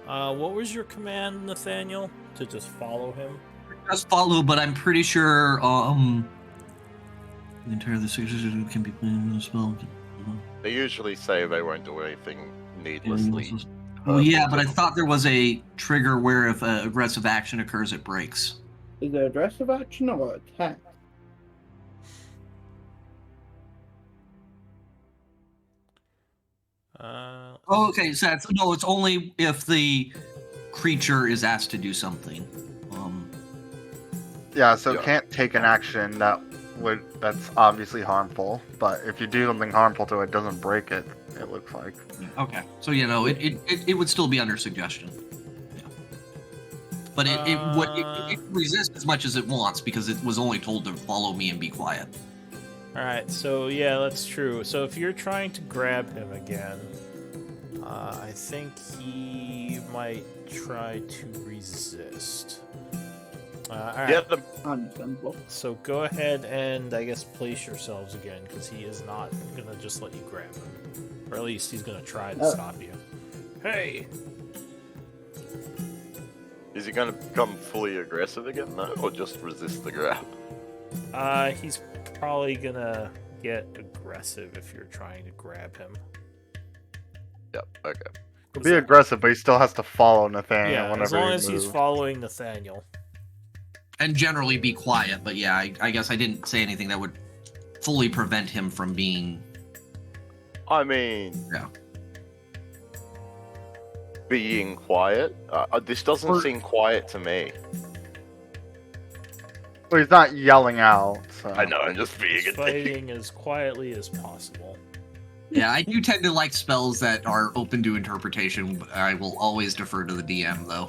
What was your command, Nathaniel? To just follow him? Just follow, but I'm pretty sure the entire the signature can be played in the spell. They usually say they won't do anything needlessly. Well, yeah, but I thought there was a trigger where if aggressive action occurs, it breaks. Is it aggressive action or attack? Oh, okay, so it's only if the creature is asked to do something. yeah, so it Yeah. can't take an action that's obviously harmful. But if you do something harmful to it, it doesn't break it. It looks like. Okay, so it would still be under suggestion. But it can resist as much as it wants because it was only told to follow me and be quiet. Alright, so yeah, that's true. So if you're trying to grab him again, I think he might try to resist. Alright, Get them. Understandable. so go ahead and I guess place yourselves again, because he is not gonna just let you grab him. Or at least he's gonna try to stop you. Hey! Is he going to become fully aggressive again, though, or just resist the grab? He's probably gonna get aggressive if you're trying to grab him. Yep, okay. He'll be aggressive, but he still has to follow Nathaniel Yeah, whenever as long he as moves. he's following Nathaniel. And generally be quiet, but yeah, I guess I didn't say anything that would fully prevent him from being... I mean... Yeah. Being quiet? This doesn't seem quiet to me. Well, he's not yelling out. So. I know, I'm just being He's a dick. fighting as quietly as possible. Yeah, I do tend to like spells that are open to interpretation. But I will always defer to the DM, though.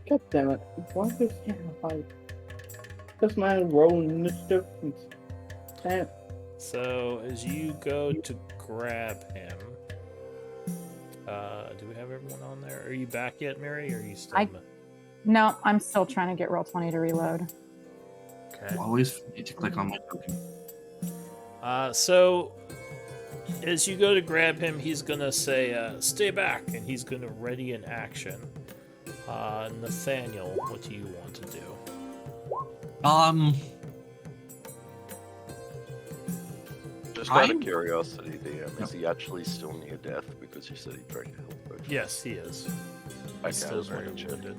God damn it. Why is this fight? This man rolling initiative. Damn. So as you go to grab him, do we have everyone on there? Are you back yet, Mary? Or are you still? No, I'm still trying to get roll 20 to reload. Okay. Always need to click on my token. So as you go to grab him, he's gonna say, "Stay back," and he's gonna ready an action. Nathaniel, what do you want to do? Just out I'm- of curiosity, DM, is he actually still near death? Because you said he drank a health potion. Yes, he is. Okay, He's I still was very wounded. interested.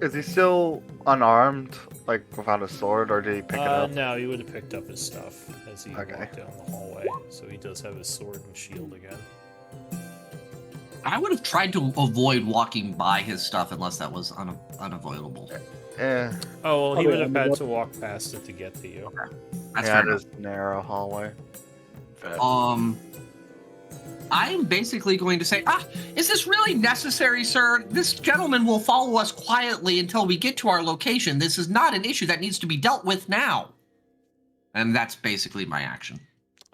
Is he still unarmed, like without a sword, or did he pick it up? No, he would have picked up his stuff as he Okay. walked down the hallway. So he does have his sword and shield again. I would have tried to avoid walking by his stuff unless that was unavoidable. Eh, Oh, well, he Okay, would have I'm had look- to walk past it to get to you. That's yeah, fair it enough. is narrow hallway. Fair. I'm basically going to say, is this really necessary, sir? This gentleman will follow us quietly until we get to our location. This is not an issue that needs to be dealt with now. And that's basically my action.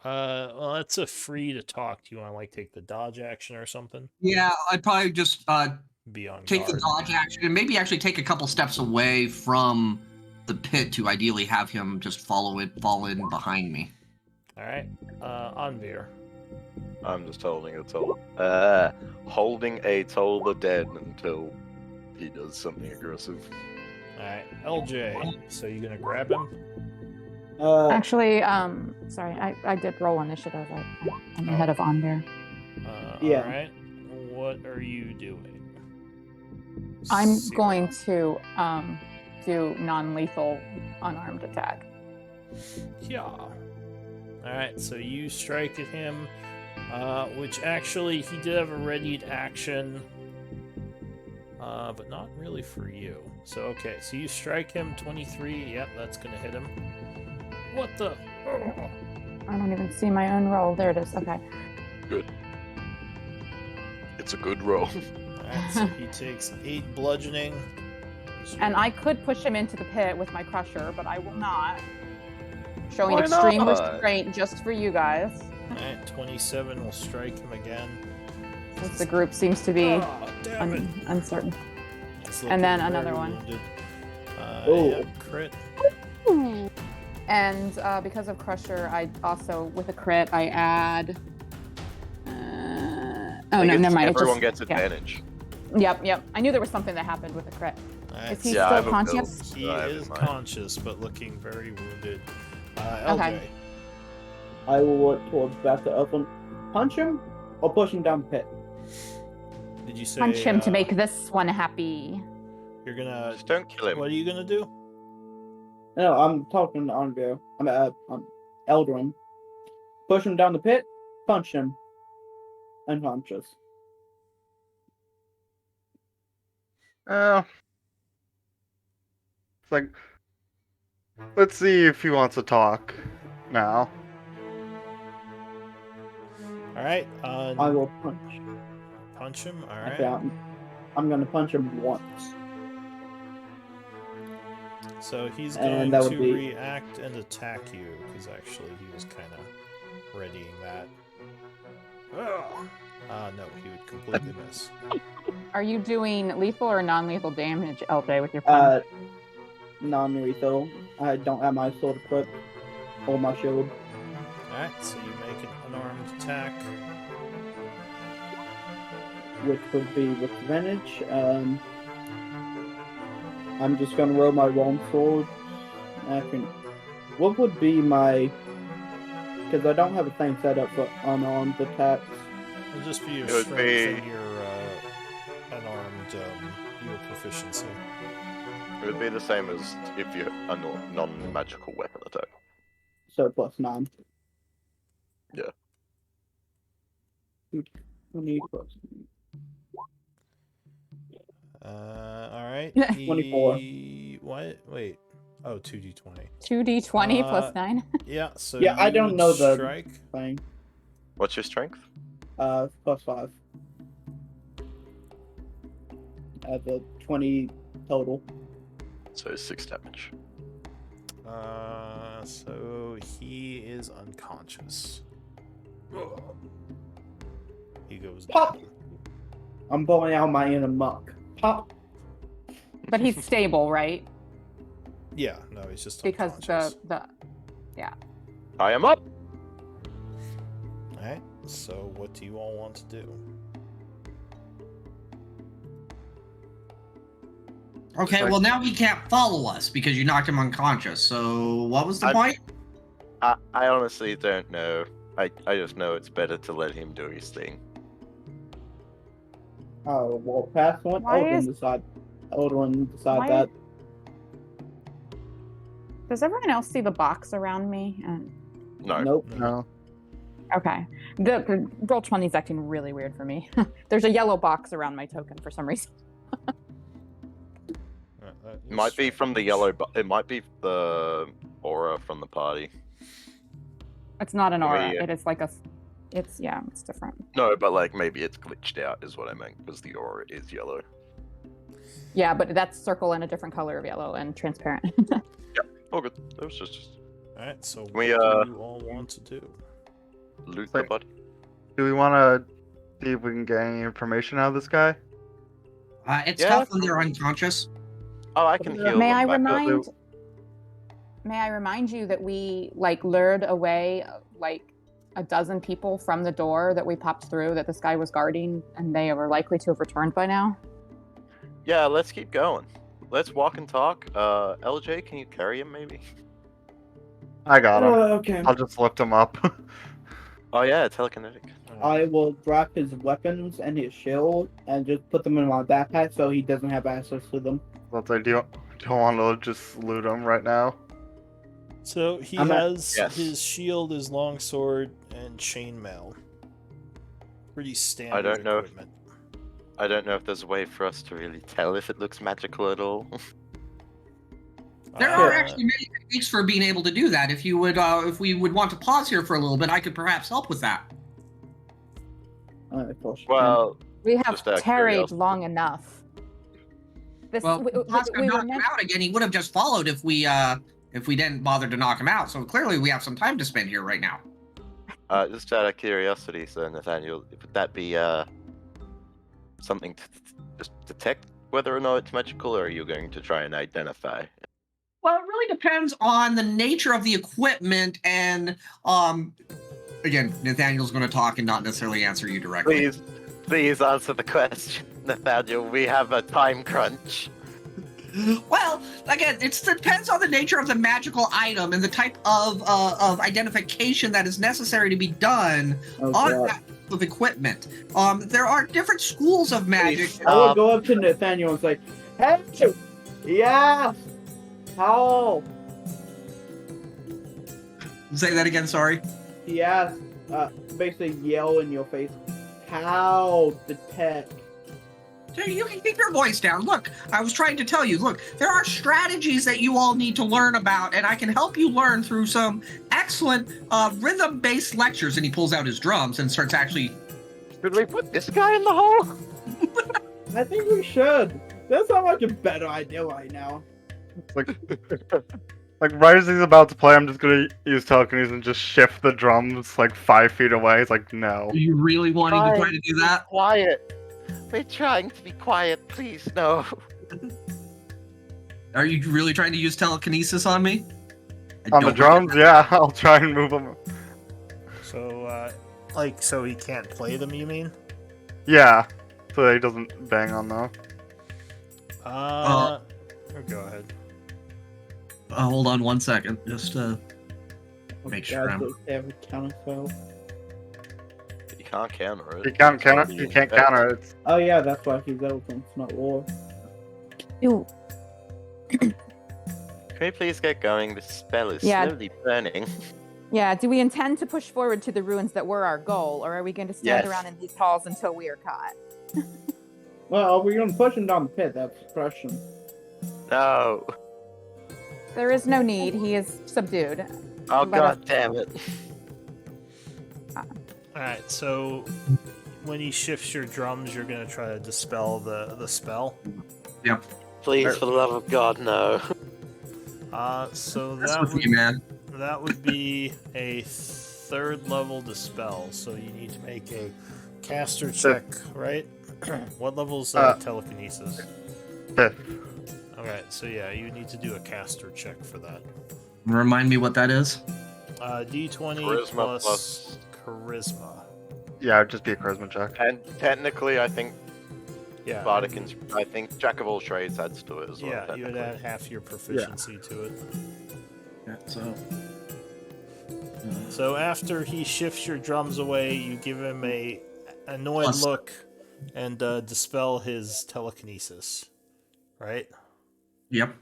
Well, that's a free to talk. Do you want to like take the dodge action or something? Yeah, I'd probably just Be on take the guard. dodge action and maybe actually take a couple steps away from the pit to ideally have him just fall in behind me. All right, Anvir. I'm just holding a toll the dead until he does something aggressive. All right, LJ. So you gonna grab him? Actually, sorry, I did roll initiative. I'm ahead of Onbear. Yeah. All right. What are you doing? I'm Zero. going to do non-lethal unarmed attack. Yeah. All right. So you strike at him, which actually he did have a readied action, but not really for you. So okay. So you strike him 23. Yep, that's gonna hit him. What the? Oh. I don't even see my own roll. There it is. Okay. Good. It's a good roll. Alright, so he takes 8 bludgeoning. And I could push him into the pit with my crusher, but I will not. Showing Why extreme not? restraint just for you guys. Alright, 27 will strike him again. Since the group seems to be Oh, damn it. uncertain. He's And then looking another very one. wounded. Oh. Yeah, crit. And because of crusher, I also, with a crit, I add... oh, no, never mind. It Everyone just, gets advantage. Yep. I knew there was something that happened with the crit. Alright, Is he Yeah, I have still a conscious? he I have is in mind. conscious, but looking very wounded. LJ. Okay. I will work towards back to up and punch him or push him down the pit. Did you say Punch him to make this one happy. you're gonna? Just don't kill him. What are you gonna do? No, I'm talking to Onvio. I'm Eldrin. Push him down the pit, punch him. Unconscious. It's like, let's see if he wants to talk now. All right. I will punch. Punch him. All Okay, right. I'm gonna punch him once. So he's And going that to would be- react and attack you, because actually he was kind of readying that. No, he would completely miss. Are you doing lethal or non-lethal damage, LJ, with your punch? Non-lethal. I don't have my sword equipped or my shield. Alright, so you make an unarmed attack. Which would be with advantage. I'm just gonna roll my long sword. What would be my? Because I don't have a thing set up for unarmed attacks. It'll just be your It would strength be- and your unarmed, your proficiency. It would be the same as if you a non-magical weapon attack. So +9. Yeah. 20 plus. Alright. 24. What? Wait. Oh, 2d20. 2d20 plus Uh, 9. Yeah, so Yeah, I you don't would know the- strike. Thing. What's your strength? +5. I have a 20 total. So 6 damage. So he is unconscious. He goes Pop! down. I'm blowing out my inner muck. Pop. But he's stable, right? Yeah, no, he's just Because unconscious. the I am up! Alright, so what do you all want to do? Okay, well now he can't follow us because you knocked him unconscious. So what was the point? I honestly don't know. I just know it's better to let him do his thing. Oh, well, pass one. Why Eldrin is- decide. Eldrin decide Why- that. Does everyone else see the box around me? No. Nope. No. Okay. The roll 20 is acting really weird for me. There's a yellow box around my token for some reason. It might be from the yellow, but it might be the aura from the party. It's not an I aura. mean, It is like a. It's it's different. No, but like maybe it's glitched out is what I meant, because the aura is yellow. Yeah, but that's circle in a different color of yellow and transparent. Oh good. That was just Alright, so what We, do you all want to do? loot the Wait. body. Do we want to see if we can get any information out of this guy? It's Yeah. tough when they're unconscious. Oh, I can heal May them I back up. remind? May I remind you that we lured away a dozen people from the door that we popped through that this guy was guarding, and they were likely to have returned by now. Yeah, let's keep going. Let's walk and talk. LJ, can you carry him maybe? I got him. Okay. I'll just lift him up. Oh yeah, telekinetic. I will drop his weapons and his shield and just put them in my backpack so he doesn't have access to them. Let's say, do you want to just loot him right now? So he I'm not- has Yes. his shield, his longsword, and chainmail. Pretty standard know if- equipment. I don't know if there's a way for us to really tell if it looks magical at all. There are Uh, actually many techniques for being able to do that. If you would, if we would want to pause here for a little bit, I could perhaps help with that. Of course. Well, We have Just out of tarried curiosity. long enough. This Well, we Tosca were knocked him meant- out again. He would have just followed if we didn't bother to knock him out. So clearly, we have some time to spend here right now. just out of curiosity, so Nathaniel, would that be something to just detect whether or not it's magical, or are you going to try and identify? Well, it really depends on the nature of the equipment, and again, Nathaniel's going to talk and not necessarily answer you directly. Please answer the question, Nathaniel. We have a time crunch. Well, again, it depends on the nature of the magical item and the type of identification that is necessary to be done Oh, on God. that type of equipment. There are different schools of magic. Please. I will go up to Nathaniel and say, "Hey, yes, how?" Say that again. Sorry. Yes, basically yell in your face, "How detect?" Hey, you can keep your voice down. Look, I was trying to tell you. Look, there are strategies that you all need to learn about, and I can help you learn through some excellent rhythm-based lectures. And he pulls out his drums and starts actually. Should we put this guy in the hole? I think we should. That sounds like a better idea right now. Like, like right as he's about to play, I'm just gonna use telekinesis and just shift the drums like 5 feet away. He's like, no. Are you really wanting to try to do that? Quiet. We're trying to be quiet, please, no. Are you really trying to use telekinesis on me? On the drums, yeah, I'll try and move them. So, so he can't play them, you mean? Yeah, so that he doesn't bang on them. Go ahead. Hold on 1 second, just to make sure I'm... They have a counterspell. You can't counter it. You can't counter. You can't counter it. Oh yeah, that's why he's Eldritch, not war. Ew. Can we please get going? The spell is Yeah. slowly burning. Yeah, do we intend to push forward to the ruins that were our goal, or are we going to stand Yes. around in these halls until we are caught? Well, are we gonna push him down the pit? That's the question. No. There is no need. He is subdued. Oh Let god us- damn it. Alright, so when he shifts your drums, you're gonna try to dispel the spell. Please, for the love of God, no. So That's that with would, you, man. that would be a 3rd level dispel, so you need to make a caster check, right? What level is telekinesis? 5th. Alright, so yeah, you need to do a caster check for that. Remind me what that is? D20 Charisma plus charisma. Yeah, it'd just be a charisma check. And technically, I think Yeah. Bardic I think Jack of all trades adds to it as well. Yeah, you would technically. add half your proficiency to it. Yeah, so... So after he shifts your drums away, you give him a annoyed Plus- look and dispel his telekinesis. Right? Yep.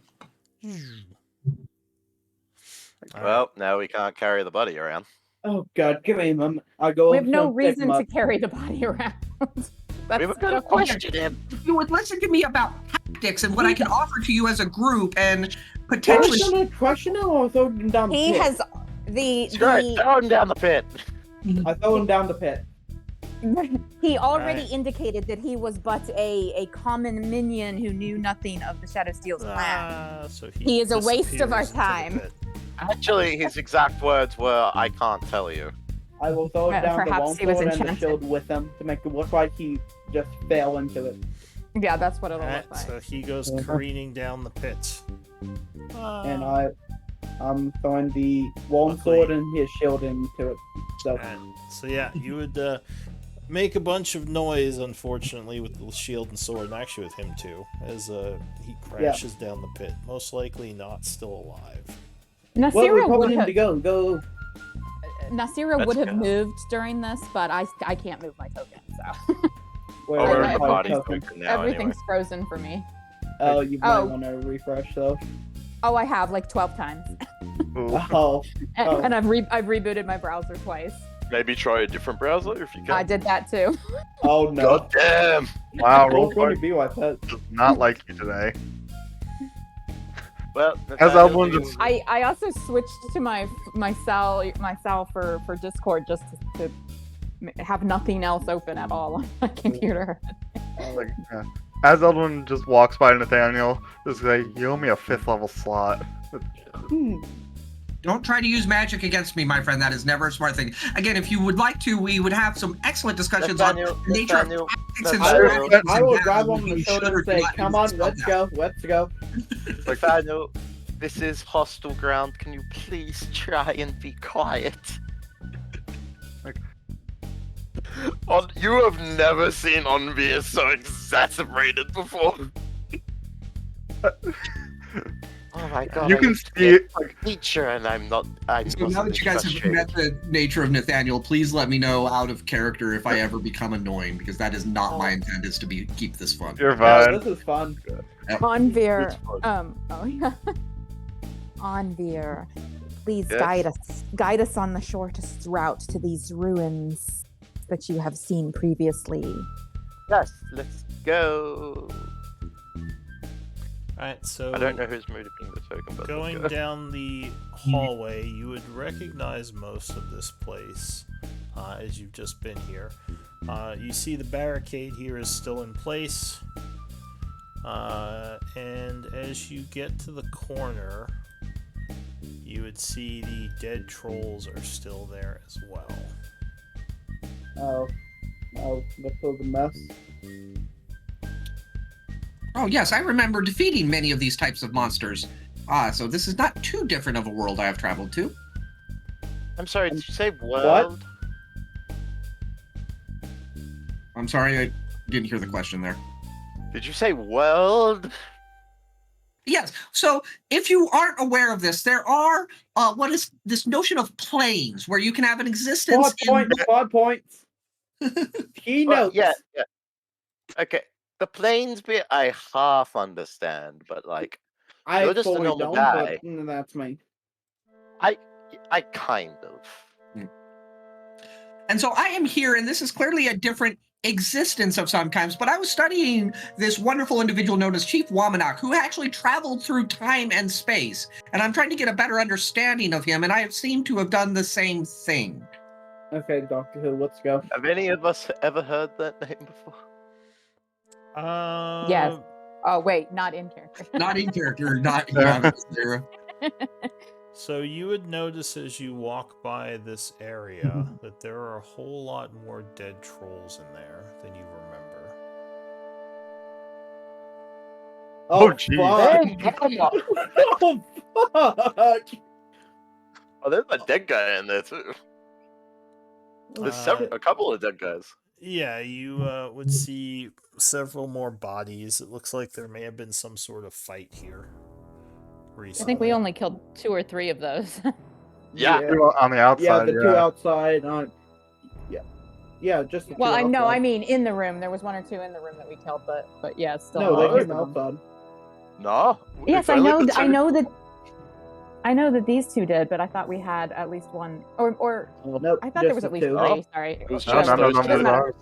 Well, now we can't carry the body around. Oh god, give me a moment. I go. We have no upstairs, pick reason him to up. carry the body around. That's We were gonna the point. question him. You would listen to me about tactics and what I can offer to you as a group, and potentially... Are we gonna question him or throw him down the He pit? has the Screw it, throw him down the pit. I throw him down the pit. he already Right. indicated that he was but a common minion who knew nothing of the Shadow Steel's plan. So He is a waste of our disappears into the time. pit. Actually, his exact words were, "I can't tell you." I will throw Well, down the perhaps he was longsword and the enchanted. shield with him to make it look like he just fell into it. Yeah, that's what it'll Alright, look like. so he goes careening down the pit. And I'm throwing the longsword and his shield into it. So So yeah, you would make a bunch of noise, unfortunately, with the shield and sword, and actually with him too, as he crashes down the pit. Most likely not still alive. well, we Nasira probably would need have to go. Nasira Let's would have go. moved during this, but I can't move my token, so Where Oh, we're we're in in the body token. token now everything's anyway. frozen for me. Oh, you might Oh. want to refresh though. Oh, I have like 12 times, Ooh. Oh, and, Oh. and I've rebooted my browser twice. Maybe try a different browser if you can. I did that too. oh no. God damn! Wow, What's going Rollboy to be like that? does not like you today. Well, Has Nathaniel, Evelyn do you- just- I also switched to my cell for Discord just to have nothing else open at all on my computer. Like, as Eldwin just walks by Nathaniel, just like, you owe me a 5th level slot. Don't try to use magic against me, my friend. That is never a smart thing. Again, if you would like to, we would have some excellent discussions Nathaniel, on the nature of Nathaniel, tactics and Nathaniel. strategies. I will and grab battles him on the you shoulder should or and do say, not "Come use on, this let's spell go, let's go." Nathaniel, this is hostile ground. Can you please try and be quiet? You have never seen Onvir so exasperated before. Oh my god! You I can used to see be it, like, a teacher, and I'm not. I'm now. So now that you guys have met the nature of Nathaniel, please let me know out of character if I ever become annoying, because that is not my intent. Is to keep this fun. you're Yeah, fine. this is fun. Onvir, oh yeah, Onvir, please Yes? guide us on the shortest route to these ruins that you have seen previously. Yes, let's go. Alright, so I don't know who's moving the token, but going let's go. down the hallway, you would recognize most of this place. as you've just been here. You see the barricade here is still in place. And as you get to the corner, you would see the dead trolls are still there as well. Oh, that was a mess. Oh yes, I remember defeating many of these types of monsters. So this is not too different of a world I have traveled to. I'm sorry, did you say world? I'm sorry, I didn't hear the question there. Did you say world? Yes. So if you aren't aware of this, there are what is this notion of planes where you can have an existence. 5 points. Keynotes. Yeah. Okay, the planes bit I half understand, but like I you're just a fully normal don't, guy. but that's me. I kind of. And so I am here, and this is clearly a different existence of some kinds, but I was studying this wonderful individual known as Chief Wamanak, who actually traveled through time and space, and I'm trying to get a better understanding of him, and I have seemed to have done the same thing. Okay, Doctor Who, let's go. Have any of us ever heard that name before? Yes. Oh wait, not in character. Not in character, not Sarah. So you would notice as you walk by this area that there are a whole lot more dead trolls in there than you remember. Oh, geez. Fuck. Oh, fuck. Oh, there's a dead guy in there too. There's a couple of dead guys. Yeah, you would see several more bodies. It looks like there may have been some sort of fight here recently. I think we only killed 2 or 3 of those. Yeah. Two on the outside. Yeah, the two outside. Yeah, just the two well, I know. outside. I mean, in the room, there was 1 or 2 in the room that we killed, but yeah, still. No, they most came of them. outside. No. Yes, it's I only know. the two- I know that these 2 did, but I thought we had at least 1, or Nope, I thought there just was the at least 3. two. Oh. Sorry. It was No, just no, those no, two. Doesn't matter.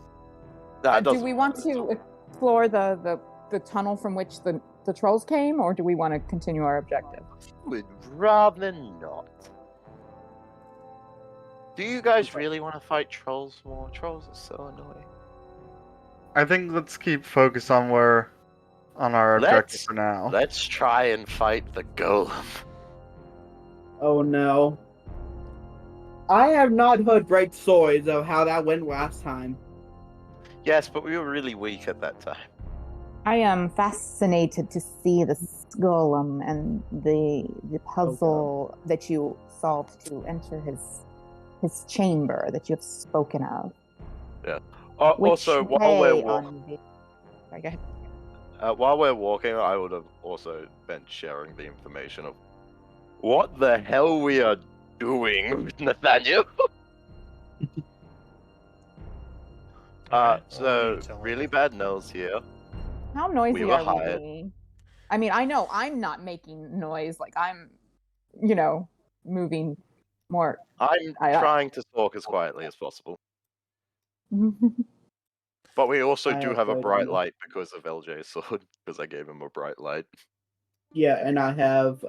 Nah, it Do doesn't we want matter. to explore the tunnel from which the trolls came, or do we want to continue our objective? Would rather not. Do you guys really want to fight trolls more? Trolls are so annoying. I think let's keep focused on our objective for now. Let's try and fight the golem. Oh no. I have not heard great stories of how that went last time. Yes, but we were really weak at that time. I am fascinated to see the golem and the puzzle that you solved to enter his chamber that you have spoken of. Yeah. Which Also, while we're way walking, on the... Sorry, go ahead. while we're walking, I would have also been sharing the information of what the hell we are doing with Nathaniel. Alright, what are So you telling really me? bad nose here. How noisy We were are hired. we being? I mean, I know I'm not making noise. Like I'm, moving more. I'm I- trying to talk as quietly as possible. But we also I do have have a played bright on the- light because of LJ's sword, because I gave him a bright light. Yeah, and I have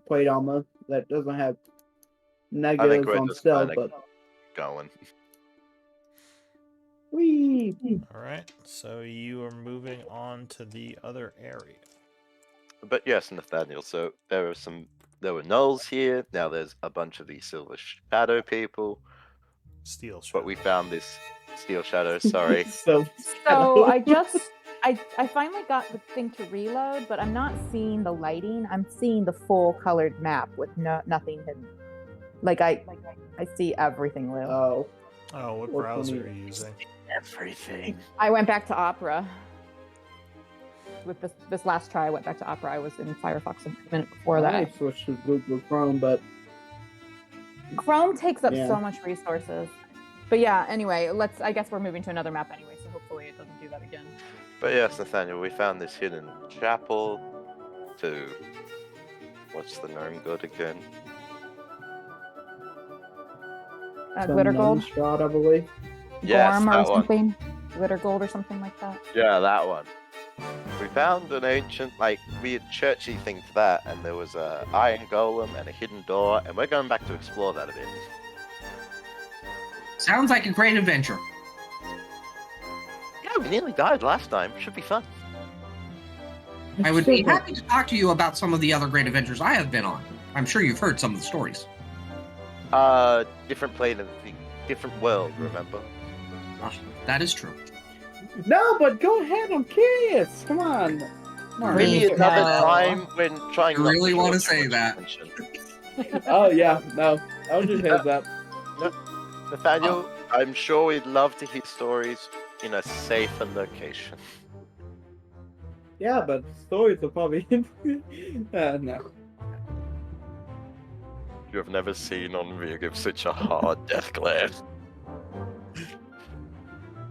plate armor that doesn't have I think negatives we're on just stealth, kinda but going. whee! Alright, so you are moving on to the other area. But yes, Nathaniel, so there were gnolls here, now there's a bunch of these silver shadow people, Steel but we found this steel shadow, sorry. So So I finally got the thing to reload, but I'm not seeing the lighting. I'm seeing the full colored map with nothing hidden. Like I see everything, Lou. Oh, Oh, what What browser one are you using? Everything. I went back to Opera. With this last try, I went back to Opera. I was in Firefox a minute before that. I switched to Google Chrome, but Chrome takes up Yeah. so much resources. But yeah, anyway, I guess we're moving to another map anyway, so hopefully it doesn't do that again. But yes, Nathaniel, we found this hidden chapel to... What's the gnome good again? Glitter some gold, shot, I believe. Yes, Gorm or that one. something. Glitter gold or something like that. Yeah, that one. We found an ancient, weird churchy thing to that, and there was a iron golem and a hidden door, and we're going back to explore that a bit. Sounds like a great adventure. Yeah, we nearly died last time. Should be fun. I would be happy to talk to you about some of the other great adventures I have been on. I'm sure you've heard some of the stories. Different plane of the different world, remember? That is true. No, but go ahead. I'm curious. Come on. Come on. Maybe Please, another no. time when trying You not really to wanna show too say much that. attention. Oh yeah, no. I'll just hit that. Nathaniel, I'm sure we'd love to hear stories in a safer location. Yeah, but stories are probably. No. You have never seen Envy give such a hard death glare.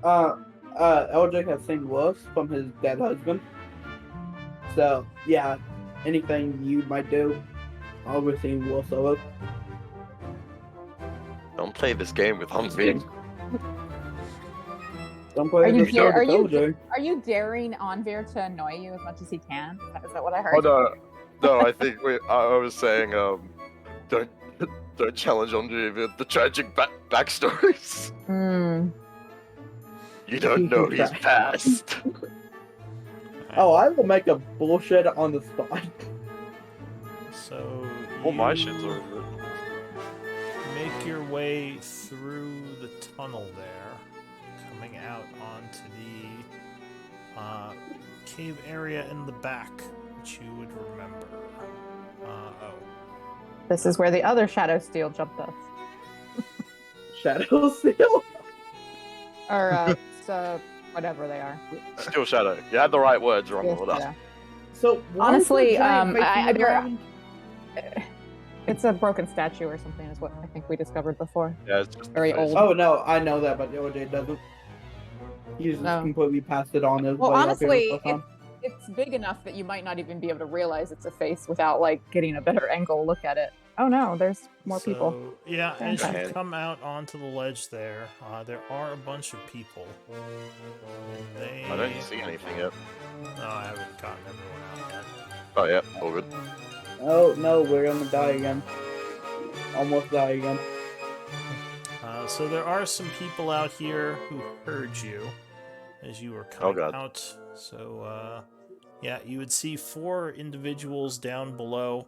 Eldrick has seen worse from his dead husband. So yeah, anything you might do, I'll be seeing worse of it. Don't play this game with Envy. Don't play Are you this show are with you Eldrick. are you daring Anvir to annoy you as much as he can? Is that what I heard? No, I think I was saying, don't challenge Envy with the tragic backstories. Hmm. You don't know his past. Oh, I will make a bullshit on the spot. So All my you shit's over. make your way through the tunnel there, coming out onto the cave area in the back, which you would remember. This is where the other Shadow Steel jumped us. Shadow Seal. Or, whatever they are. Still Shadow. You had the right words wrong Yes, with us. Shadow. So why is Honestly, the giant facing they're- around? It's a broken statue or something, is what I think we discovered before. Yeah, it's just Very the face. old. Oh no, I know that, but OJ doesn't. He just No. completely passed it on. His Well, way up honestly, here the first time. it's big enough that you might not even be able to realize it's a face without like getting a better angle look at it. Oh no, there's more people. So, yeah, as you Okay. come out onto the ledge there are a bunch of people. And they... I don't see anything yet. No, I haven't gotten everyone out yet. Oh yeah, all good. Oh no, we're gonna die again. Almost die again. So there are some people out here who heard you as you were coming God. out. So, yeah, you would see 4 individuals down below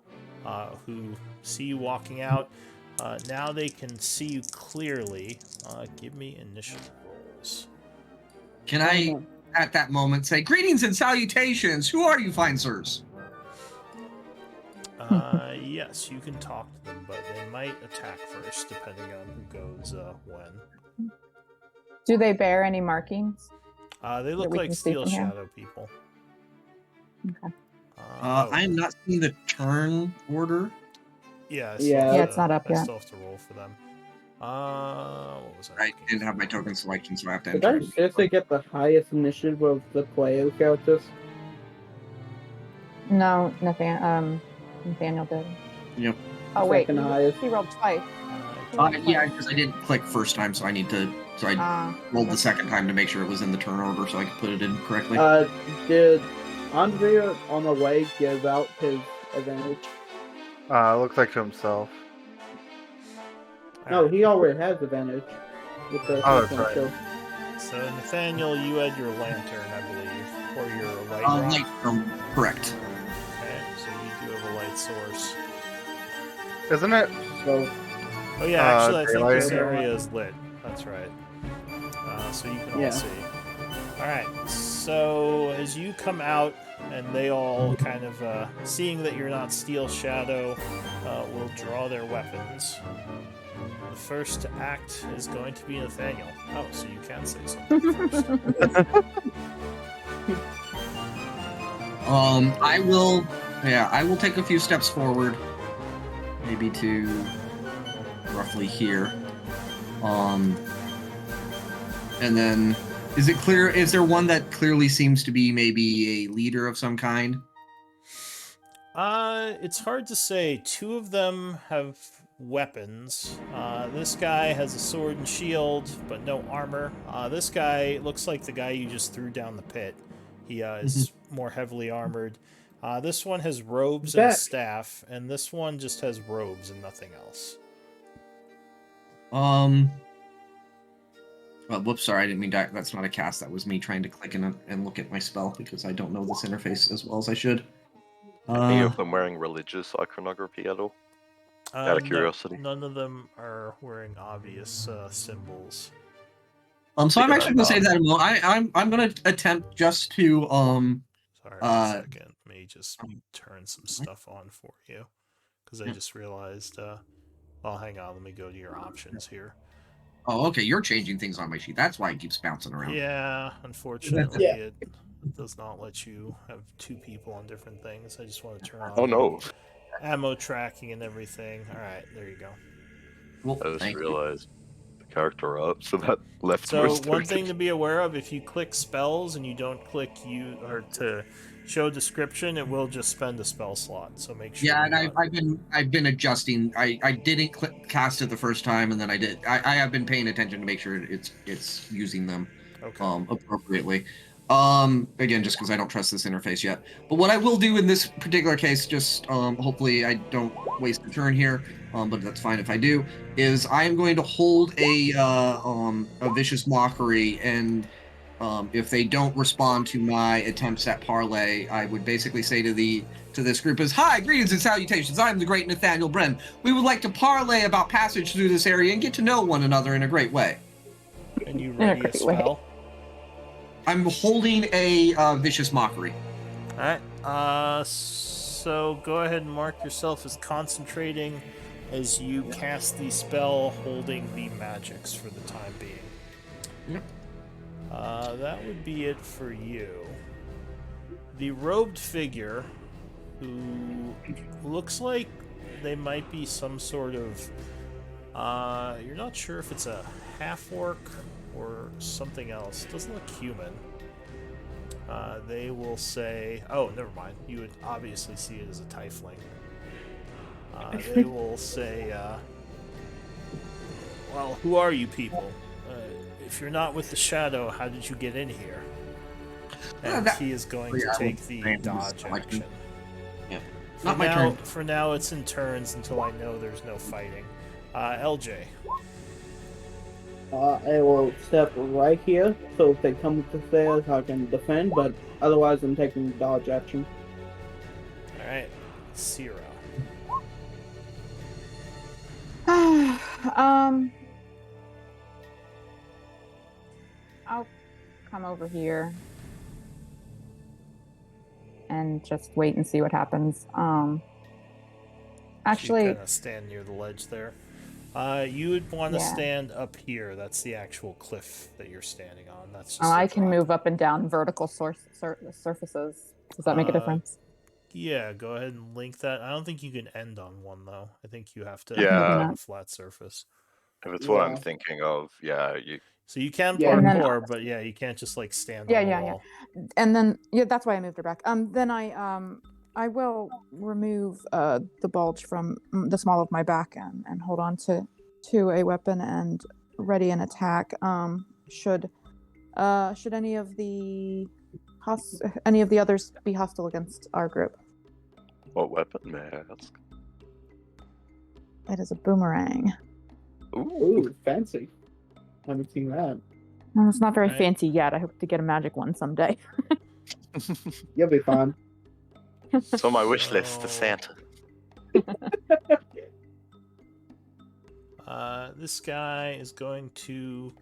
who see you walking out. Now they can see you clearly. Give me initiative rolls. Can I, at that moment, say, "Greetings and salutations! Who are you, fine sirs?" Yes, you can talk to them, but they might attack first, depending on who goes when. Do they bear any markings? They look we like can see Steel from here? Shadow people. Okay. I am not seeing the turn order. Yeah, I Yeah. still have Yeah, to- it's not up I yet. still have to roll for them. What was I? I looking didn't have for? my token selection, so I have to Did I enter. seriously get the highest initiative of the player characters? No, nothing. Nathaniel did. Yep. Oh wait, Second highest. he rolled twice. Yeah, because I didn't click first time, so I need to. So I rolled the second time to make sure it was in the turn order, so I could put it in correctly. Did Andrea on the way give out his advantage? Looks like to himself. No, he already has advantage. With the Oh, that's second right. kill. So Nathaniel, you had your lantern, I believe, or your light rod. Light from correct. Okay, so you do have a light source. Isn't it? So Oh yeah, actually, I think daylight. this area is lit. That's right. So you can all Yeah. see. All right. So as you come out, and they all kind of seeing that you're not Steel Shadow, will draw their weapons. The first to act is going to be Nathaniel. Oh, so you can say something first. I will. Yeah, I will take a few steps forward, maybe to roughly here. And then, is it clear? Is there one that clearly seems to be maybe a leader of some kind? It's hard to say. 2 of them have weapons. This guy has a sword and shield, but no armor. This guy looks like the guy you just threw down the pit. He is more heavily armored. This one has robes and a Back. staff, and this one just has robes and nothing else. Whoops, sorry, I didn't mean that. That's not a cast. That was me trying to click and look at my spell because I don't know this interface as well as I should. Any of them wearing religious iconography at all? Out of No, curiosity. none of them are wearing obvious symbols. So I'm Figure actually out, gonna save that a moment. I'm gonna attempt just to Sorry, one second. Let me just turn some stuff on for you. Because I just realized, well, hang on, let me go to your options here. Oh, okay, you're changing things on my sheet. That's why it keeps bouncing around. Yeah, unfortunately, Yeah. it does not let you have two people on different things. I just want to turn on Oh no! ammo tracking and everything. Alright, there you go. Well, I just thank you. realized the character up, so that leftmost. So one token- thing to be aware of, if you click spells and you don't click you or to show description, it will just spend a spell slot. So make sure. Yeah, you're and not- I've been adjusting. I didn't cast it the first time, and then I did. I have been paying attention to make sure it's using them Okay. appropriately. Again, just because I don't trust this interface yet. But what I will do in this particular case, just hopefully I don't waste a turn here, but that's fine if I do, is I am going to hold a vicious mockery, and if they don't respond to my attempts at parlay, I would basically say to this group is, "Hi, greetings and salutations. I'm the great Nathaniel Bren. We would like to parlay about passage through this area and get to know one another in a great way." And you a ready a great way. spell? I'm holding a vicious mockery. Alright. So go ahead and mark yourself as concentrating as you cast the spell holding the magics for the time being. Yep. That would be it for you. The robed figure, who looks like they might be some sort of... you're not sure if it's a half-orc or something else. Doesn't look human. They will say... Oh, never mind. You would obviously see it as a tiefling. They will say, well, who are you people? If you're not with the shadow, how did you get in here? And he is going to take the dodge action. Yeah. For Not my now, turn. For now, it's in turns until I know there's no fighting. LJ. I will step right here, so if they come to stairs, I can defend, but otherwise I'm taking dodge action. Alright. Sierra. I'll come over here and just wait and see what happens. Actually, You kind of stand near the ledge there. You would want to Yeah. stand up here. That's the actual cliff that you're standing on. That's just I a can drop. move up and down vertical surfaces. Does that make a difference? Yeah, go ahead and link that. I don't think you can end on one though. I think you have to Yeah. end on Maybe a flat surface. If it's what I'm Yeah. thinking of, yeah, you. So you can Yeah, and then- parkour, but yeah, you can't just like stand Yeah, on the yeah, yeah. wall. And then that's why I moved her back. Then I will remove the bulge from the small of my back and hold on to a weapon and ready an attack. Should any of the others be hostile against our group? What weapon, may I ask? It is a boomerang. Ooh, fancy. Haven't seen that. Well, it's not very Right. fancy yet. I hope to get a magic one someday. You'll be fine. It's on my wish list for So- Santa. This guy is going to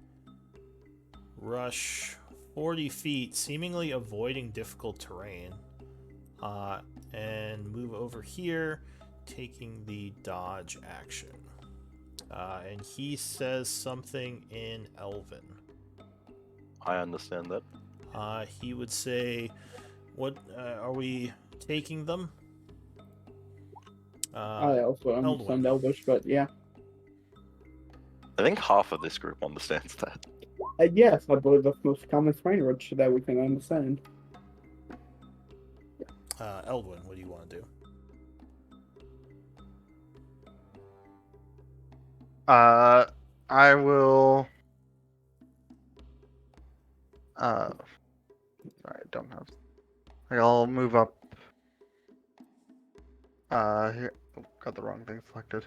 rush 40 feet, seemingly avoiding difficult terrain, and move over here, taking the dodge action. And he says something in Elven. I understand that. He would say, "What are we taking them?" I also Eldwin. understand Elvish, but yeah. I think half of this group understands that. Yes, I believe that's the most common language that we can understand. Eldwin, what do you want to do? I will. Sorry, I don't have. I'll move up. Here. Oh, got the wrong thing selected.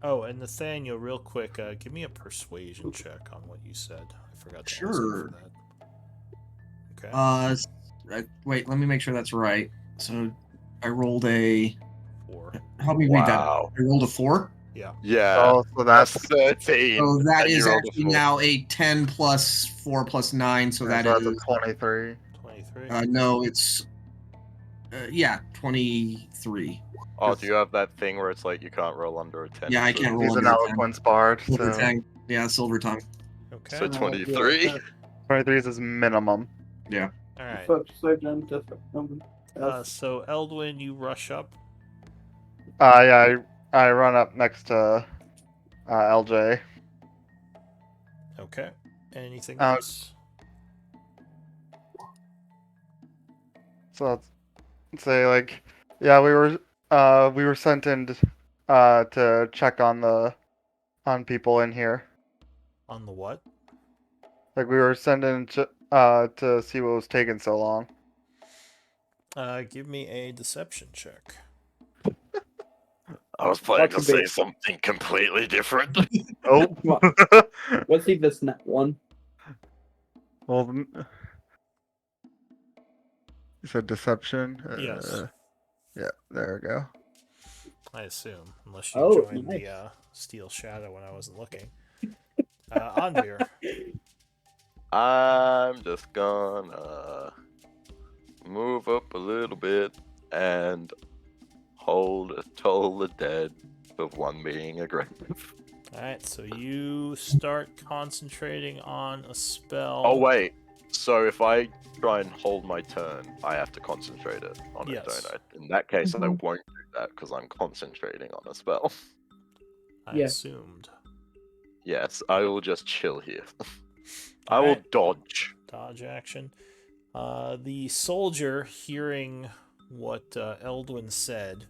Oh, and Nathaniel, real quick, give me a persuasion check on what you said. I forgot to ask you Sure. for that. Okay. Wait, let me make sure that's right. So I rolled a. 4. Help me read that. Wow. I rolled a 4. Yeah. Yeah. Oh, so That's that's 13. So that and you is rolled a actually 4. now a 10 plus 4 plus 9. So that that's is. a 23. 23. No, it's. Yeah, 23. Oh, do you have that thing where it's like you can't roll under a 10? Yeah, I It's a- can't roll He's an under a 10. eloquence bard, Silver so tongue. Yeah, silver tongue. Okay. So 23. 23 is his minimum. All right. So Eldwin, you rush up. Yeah, I run up next to LJ. Okay. Anything Uh, else? So let's say like, yeah, we were sent in to check on people in here. On the what? Like we were sent in to see what was taking so long. Give me a deception check. I was planning Watch to a say bit. something completely different. Oh. Let's see this net one. Well, you said deception. Yes. Yeah, there we go. I assume, unless you Oh, joined nice. the Steel Shadow when I wasn't looking. Anvir. I'm just gonna move up a little bit and hold a toll the dead of one being aggressive. Alright, so you start concentrating on a spell. Oh wait, so if I try and hold my turn, I have to concentrate it on Yes. it, don't I? In that case, I Mhm. won't do that because I'm concentrating on a spell. I Yeah. assumed. Yes, I will just chill here. I will Alright. dodge. Dodge action. The soldier, hearing what Eldwin said,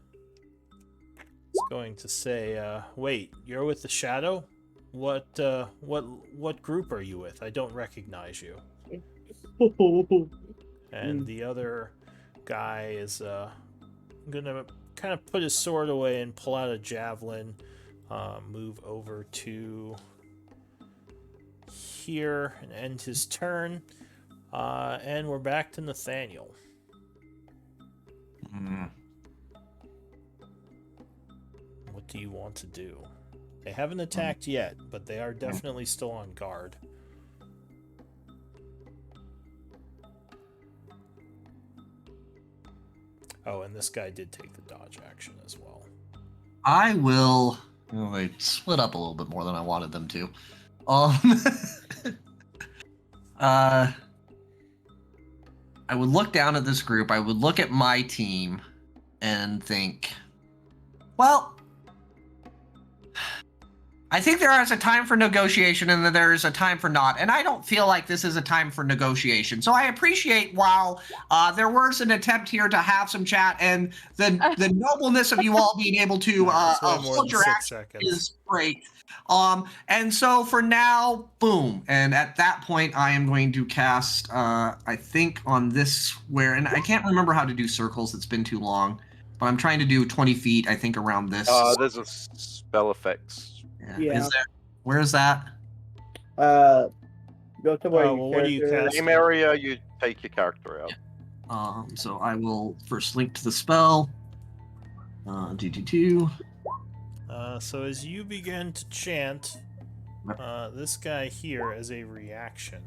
is going to say, "Wait, you're with the Shadow? What group are you with? I don't recognize you." And the other guy is gonna kind of put his sword away and pull out a javelin, move over to here and end his turn. And we're back to Nathaniel. What do you want to do? They haven't attacked yet, but they are definitely still on guard. Oh, and this guy did take the dodge action as well. I will. Oh, they split up a little bit more than I wanted them to. I would look down at this group. I would look at my team and think, well, I think there is a time for negotiation and that there is a time for not. And I don't feel like this is a time for negotiation. So I appreciate while there was an attempt here to have some chat and the nobleness of you all being able to That's way more hold than your 6 action seconds. is great. And so for now, boom. And at that point, I am going to cast, I think on this where, and I can't remember how to do circles. It's been too long, but I'm trying to do 20 feet, I think, around this. There's a spell effects. Yeah. Is there? Where is that? Go to where Oh, your well, what do you character is. cast? Same area, you take your character out. So I will first link to the spell. Do. So as you begin to chant, this guy here, as a reaction,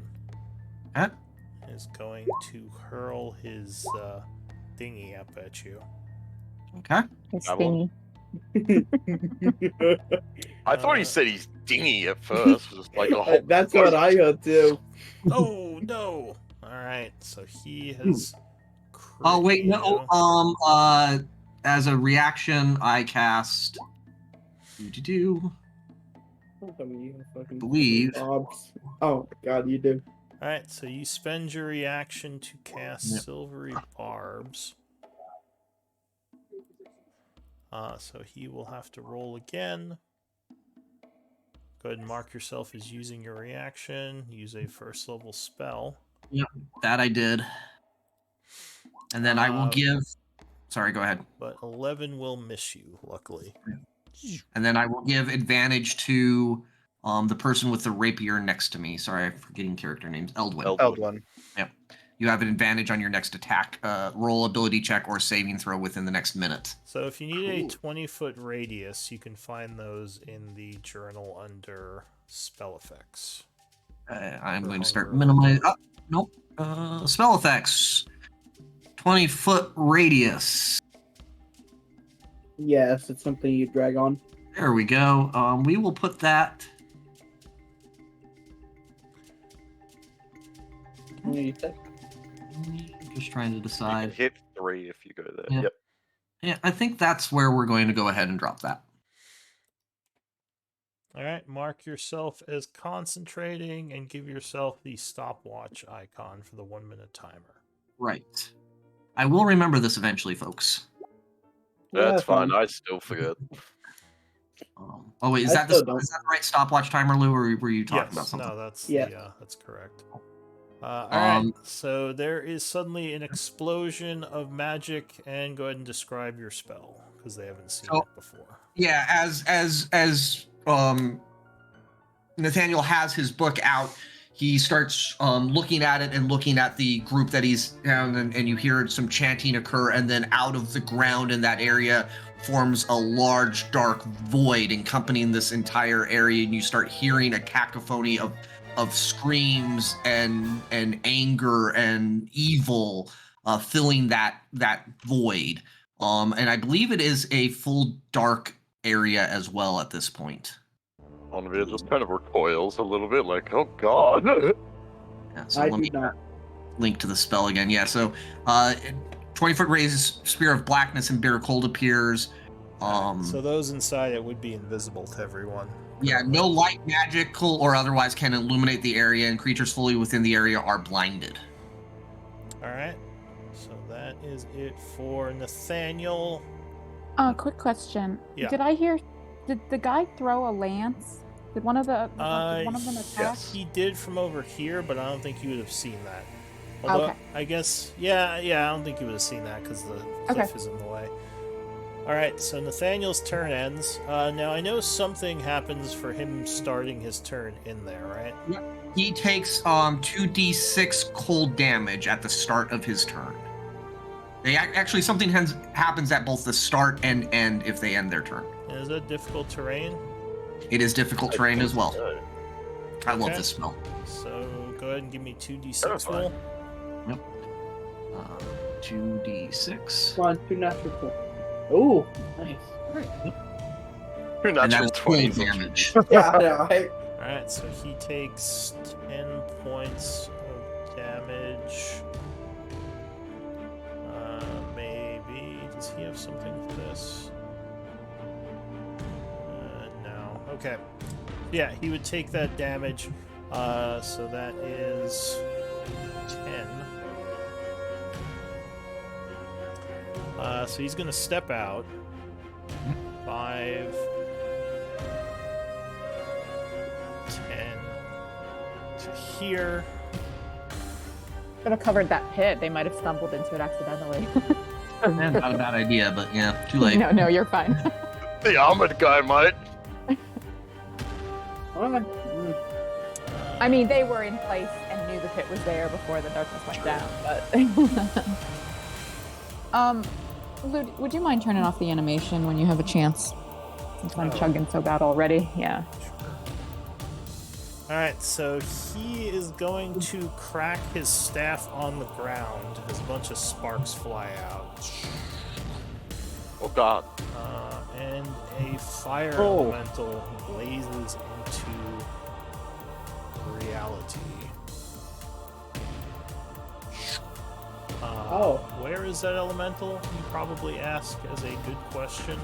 is going to hurl his thingy up at you. Okay. It's I will- stingy. I thought he said he's dingy at first. Just like a whole. That's what I heard too. Oh no! All right, so he has. Oh wait, crit no. As a reaction, I cast. Do. Believe. Oh my god, you do. All right, so you spend your reaction to cast Yep. Silvery Barbs. So he will have to roll again. Go ahead and mark yourself as using your reaction. Use a first level spell. That I did. And then I will give Sorry, go ahead. but 11 will miss you, luckily. And then I will give advantage to the person with the rapier next to me. Sorry, I'm forgetting character names. Eldwin. Eldwin. Yep. You have an advantage on your next attack roll, ability check, or saving throw within the next minute. So if you need a 20-foot radius, you can find those in the journal under spell effects. I'm going to start minimizing. Oh, nope. Spell effects. 20-foot radius. Yes, it's something you drag on. There we go. We will put that. What do you think? Just trying to You can decide. hit 3 if you go there. Yeah. Yep. Yeah, I think that's where we're going to go ahead and drop that. All right, mark yourself as concentrating and give yourself the stopwatch icon for the 1-minute timer. Right. I will remember this eventually, folks. That's Yeah, fine. I still forget. Oh wait, is I that the still don't. right stopwatch timer, Lou, or were you talking about Yes, something? no, that's Yeah. that's correct. All right, Um, so there is suddenly an explosion of magic, and go ahead and describe your spell because they haven't seen So- it before. Yeah, as Nathaniel has his book out, he starts looking at it and looking at the group that he's down, and you hear some chanting occur, and then out of the ground in that area forms a large dark void accompanying this entire area, and you start hearing a cacophony of screams and anger and evil filling that void. And I believe it is a full dark area as well at this point. Onvia just kind of recoils a little bit, like, oh god. Yeah, so I let do me not. link to the spell again. Yeah, so 20-foot raise, Spear of Blackness and Bitter Cold appears. So those inside it would be invisible to everyone. Yeah, no light, magical, or otherwise can illuminate the area, and creatures fully within the area are blinded. All right, so that is it for Nathaniel. Quick question. Yeah. Did the guy throw a lance? Did one of them attack? Yes. He did from over here, but I don't think you would have seen that. Although, Okay. I guess, yeah, I don't think you would have seen that because the cliff is in the way. All right, so Nathaniel's turn ends. Now, I know something happens for him starting his turn in there, right? He takes 2d6 cold damage at the start of his turn. Actually, something happens at both the start and end if they end their turn. Is that difficult terrain? It is difficult terrain as well. No. I love Okay. this spell. So go ahead and give me 2d6 Terrifying. roll. 2d6. Come on, 2 natural 4. Ooh, nice. Two And that natural is cold 20s. damage. Yeah, I know, right? All right, so he takes 10 points of damage. Maybe. Does he have something for this? No. Okay. Yeah, he would take that damage. So that is 10. So he's going to step out. 5, 10 to here. Should have covered that pit. They might have stumbled into it accidentally. Not a bad idea, but yeah, too late. No, you're fine. The armored guy might. Alright. I mean, they were in place and knew the pit was there before the darkness went down, but... Lud, would you mind turning off the animation when you have a chance? Since I'm chugging so bad already. Yeah. Alright, so he is going to crack his staff on the ground as a bunch of sparks fly out. Oh god. And a fire Oh. elemental blazes into reality. Where is that elemental? You probably ask as a good question.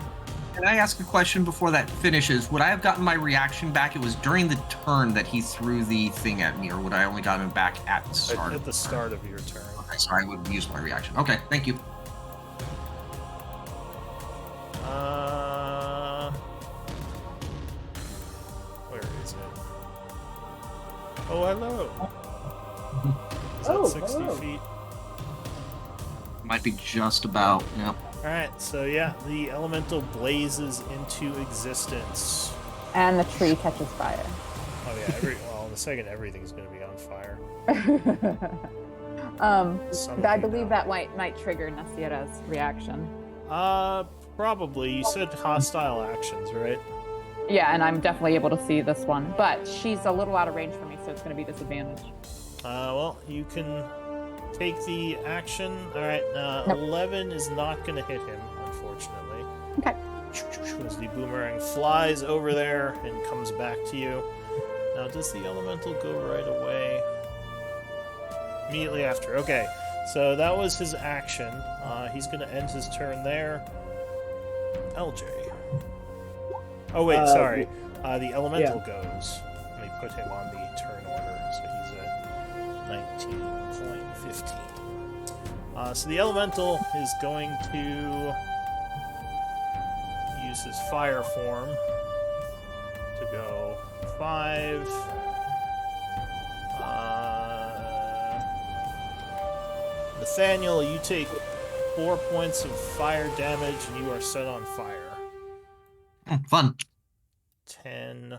Can I ask a question before that finishes? Would I have gotten my reaction back? It was during the turn that he threw the thing at me, or would I only gotten it back at the start? At the start of your turn. Okay, so I would use my reaction. Okay, thank you. Where is it? Oh, hello. Is that Oh, 60 hello. feet? My be just about. Yeah. Alright, so yeah, the elemental blazes into existence. And the tree catches fire. Oh yeah, in a second everything's gonna be on fire. Some of I you believe know. that might trigger Nasiera's reaction. Probably. You said hostile actions, right? Yeah, and I'm definitely able to see this one, but she's a little out of range for me, so it's going to be disadvantage. Well, you can take the action. Alright, Nope. 11 is not gonna hit him, unfortunately. Okay. As the boomerang flies over there and comes back to you. Now, does the elemental go right away? Immediately after. Okay, so that was his action. He's going to end his turn there. LJ. Oh, wait, sorry. The elemental goes. Let me put him on the turn order, so he's at 19.15. So the elemental is going to use his fire form to go 5. Nathaniel, you take 4 points of fire damage and you are set on fire. Fun. 10.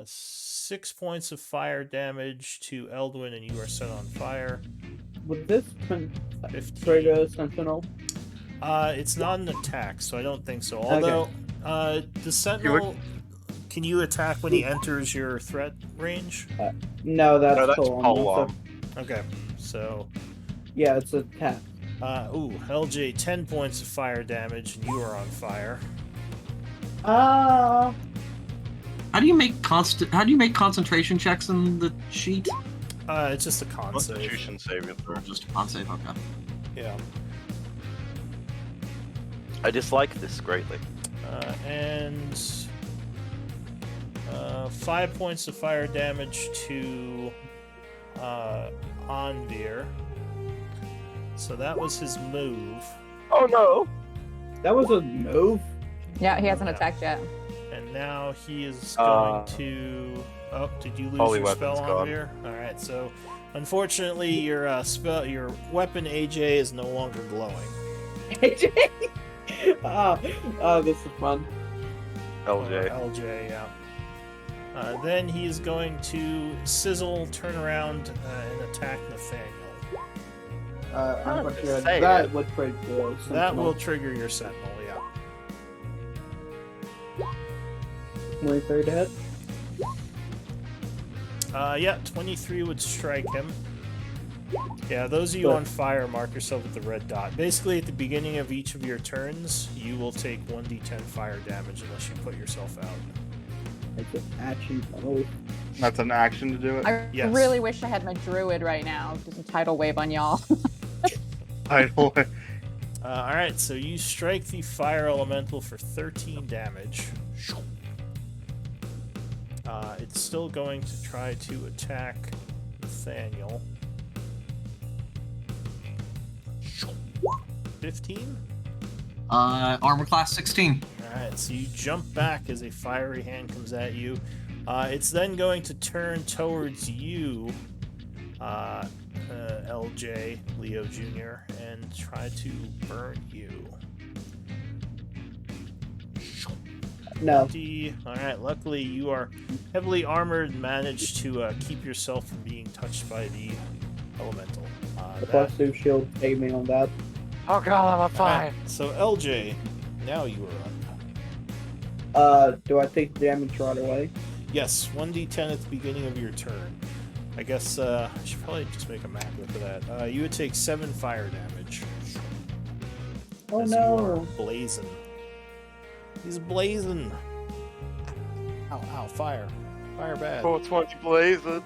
6 points of fire damage to Eldwin and you are set on fire. Would this 15. trigger Sentinel? It's not an attack, so I don't think so. Although, the Sentinel, can you attack when he enters your threat range? No, that's Pole Polearm. Arm. Okay, so, Yeah, it's a tap. LJ, 10 points of fire damage, and you are on fire. How do you make concentration checks in the sheet? It's just a con save. Constitution saving throw. Just a con save. Okay. Yeah. I dislike this greatly. And 5 points of fire damage to Anvir. So that was his move. Oh no! That was a move. Yeah, he hasn't attacked yet. And now he is going to. Oh, did you lose Holy your spell, weapon's gone. Anvir? All right. So, unfortunately, your your weapon AJ is no longer glowing. AJ. This is fun. LJ. LJ, yeah. Then he is going to sizzle, turn around, and attack Nathaniel. I'm not sure Say that it. would trigger Sentinel. That will trigger your sentinel, yeah. 23 to hit. Yeah, 23 would strike him. Yeah, those of you But- on fire, mark yourself with the red dot. Basically, at the beginning of each of your turns, you will take 1d10 fire damage unless you put yourself out. It's an action move. That's an action to do it. I Yes. really wish I had my druid right now. Just a tidal wave on y'all. Alright, so you strike the fire elemental for 13 damage. It's still going to try to attack Nathaniel. 15? Armor class 16. Alright, so you jump back as a fiery hand comes at you. It's then going to turn towards you, LJ, Leo Jr., and try to burn you. No. Alright, luckily you are heavily armored and managed to keep yourself from being touched by the elemental. The plus 2 shield saved me on that. Oh god, I'm on fire! Alright, so LJ, now you are up. Do I take damage right away? Yes, 1d10 at the beginning of your turn. I guess I should probably just make a macro for that. You would take 7 fire damage. Oh as you are no. blazing. He's blazing. Ow, ow, fire. Fire bad. 420 blazing.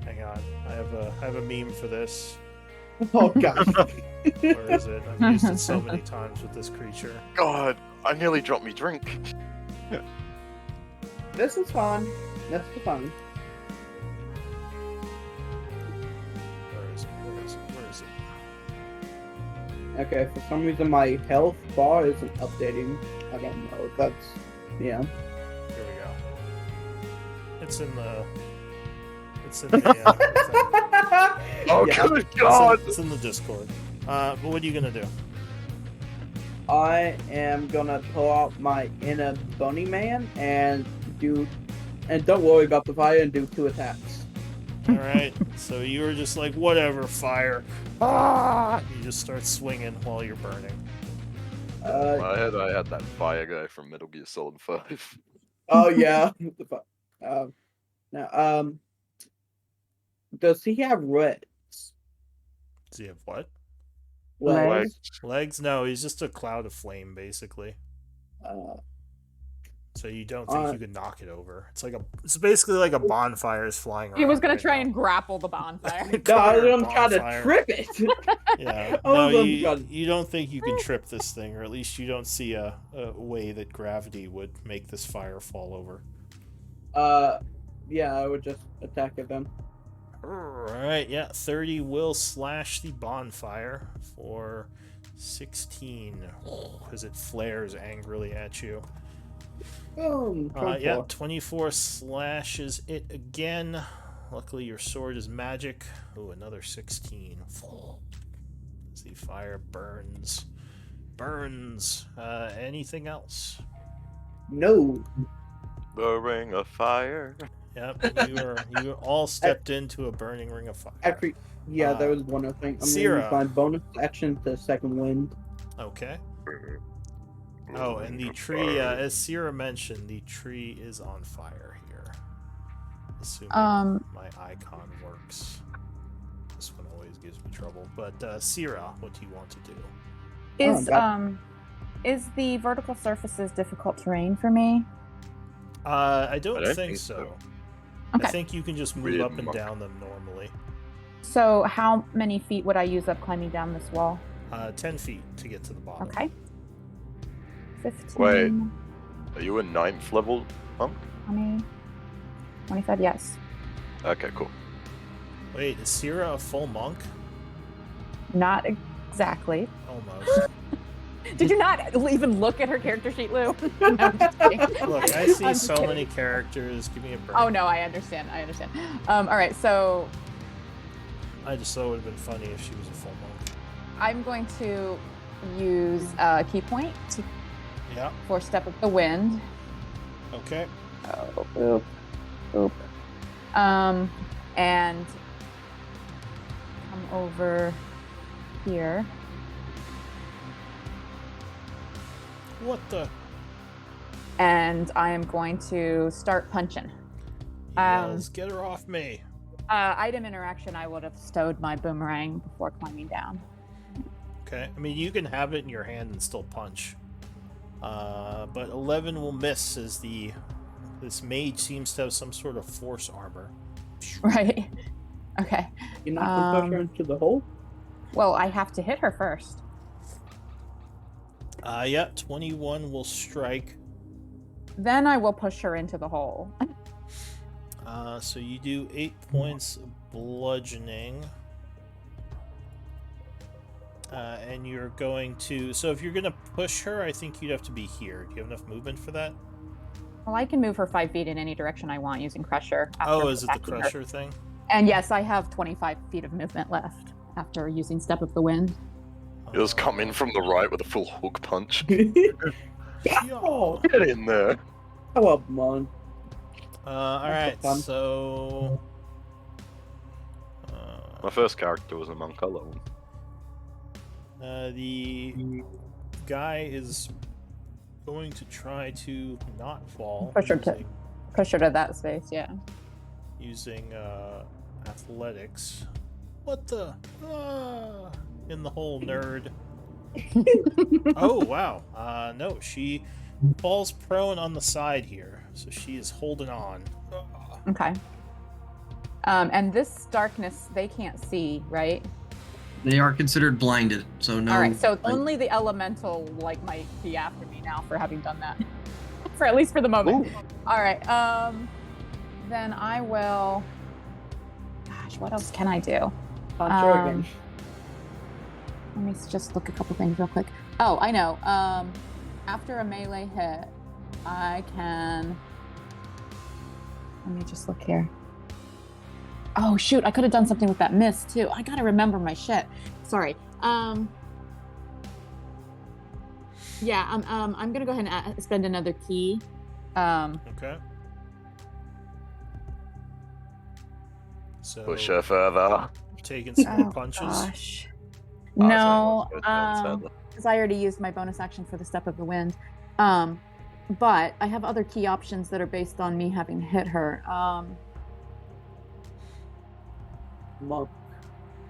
Hang on. I have a meme for this. Oh god. Where is it? I've used it so many times with this creature. God, I nearly dropped me drink. This is fun. This is fun. Where is it? Where is it? Where is it? Okay, for some reason my health bar isn't updating. I don't know. That's yeah. Here we go. It's in the. It's in the. Thing. Oh, Yeah. good God! It's in the Discord. But what are you gonna do? I am gonna pull out my inner bunny man and don't worry about the fire and do 2 attacks. All right. So you were just like, whatever, fire. Ah! You just start swinging while you're burning. In my head, I had that fire guy from Metal Gear Solid 5. Oh yeah. Now, does he have legs? Does he have what? Legs. Legs? No, he's just a cloud of flame, basically. So you don't think you could knock it over? It's basically like a bonfire is flying around. He was gonna right try now. and grapple the bonfire. No, I'm trying to Bonfire. trip it. Yeah. Oh, No, I'm gonna- you don't think you can trip this thing, or at least you don't see a way that gravity would make this fire fall over. Yeah, I would just attack it then. Alright, yeah, 30 will slash the bonfire for 16 as it flares angrily at you. Oh, Yeah, 24 slashes it again. Luckily, your sword is magic. Ooh, another 16. As the fire burns. Anything else? No. The Ring of Fire. Yep, you all stepped into a burning ring of fire. Actually, yeah, there was one other thing. I'm gonna use my bonus action to second wind. Okay. Oh, and the tree, as Sierra mentioned, the tree is on fire here. Assuming my icon works. This one always gives me trouble. But Sierra, what do you want to do? Is the vertical surfaces difficult terrain for me? I don't think so. Okay. I think you can just move Weird up and monk. down them normally. So how many feet would I use up climbing down this wall? 10 feet to get to the bottom. Okay. 15. Wait. Are you a 9th level monk? 20. 25, yes. Okay, cool. Wait, is Sierra a full monk? Not exactly. Almost. Did you not even look at her character sheet, Lou? No, I'm just kidding. Look, I see I'm just so kidding. many characters. Give me a break. Oh no, I understand. All right, so I just thought it would have been funny if she was a full monk. I'm going to use key point Yeah. for Step of the Wind. Okay. Oh, oop. And come over here. What the? And I am going to start punching. Yells, get her off me. Item interaction, I would have stowed my boomerang before climbing down. Okay. I mean, you can have it in your hand and still punch. But 11 will miss as this mage seems to have some sort of force armor. Right. Okay. You're not gonna push her into the hole? Well, I have to hit her first. Yeah, 21 will strike. Then I will push her into the hole. So you do 8 points of bludgeoning. And you're going to... So if you're going to push her, I think you'd have to be here. Do you have enough movement for that? Well, I can move her 5 feet in any direction I want using Crusher. Oh, is it the attacking her. Crusher thing? And yes, I have 25 feet of movement left after using Step of the Wind. You just come in from the right with a full hook punch. Oh, Get in there. how up, man? Alright, fun. so... My first character was a monk. I love him. The guy is going to try to not fall. Push her to that space, yeah. Using athletics. What the? In the hole, nerd. Oh, wow. No, she falls prone on the side here. So she is holding on. Okay. And this darkness, they can't see, right? They are considered blinded, so no. All right, so like- only the elemental might be after me now for having done that. For at least for the moment. Ooh. All right. Then I will. Gosh, what else can I do? Punch her again. Let me just look a couple things real quick. Oh, I know. After a melee hit, I can. Let me just look here. Oh shoot! I could have done something with that mist too. I gotta remember my shit. Sorry. Yeah. I'm gonna go ahead and spend another key. Okay. So Push her further. taking some more Oh punches. gosh. Oh, No. sorry, sadly. Because I already used my bonus action for the Step of the Wind. But I have other key options that are based on me having hit her. Monk.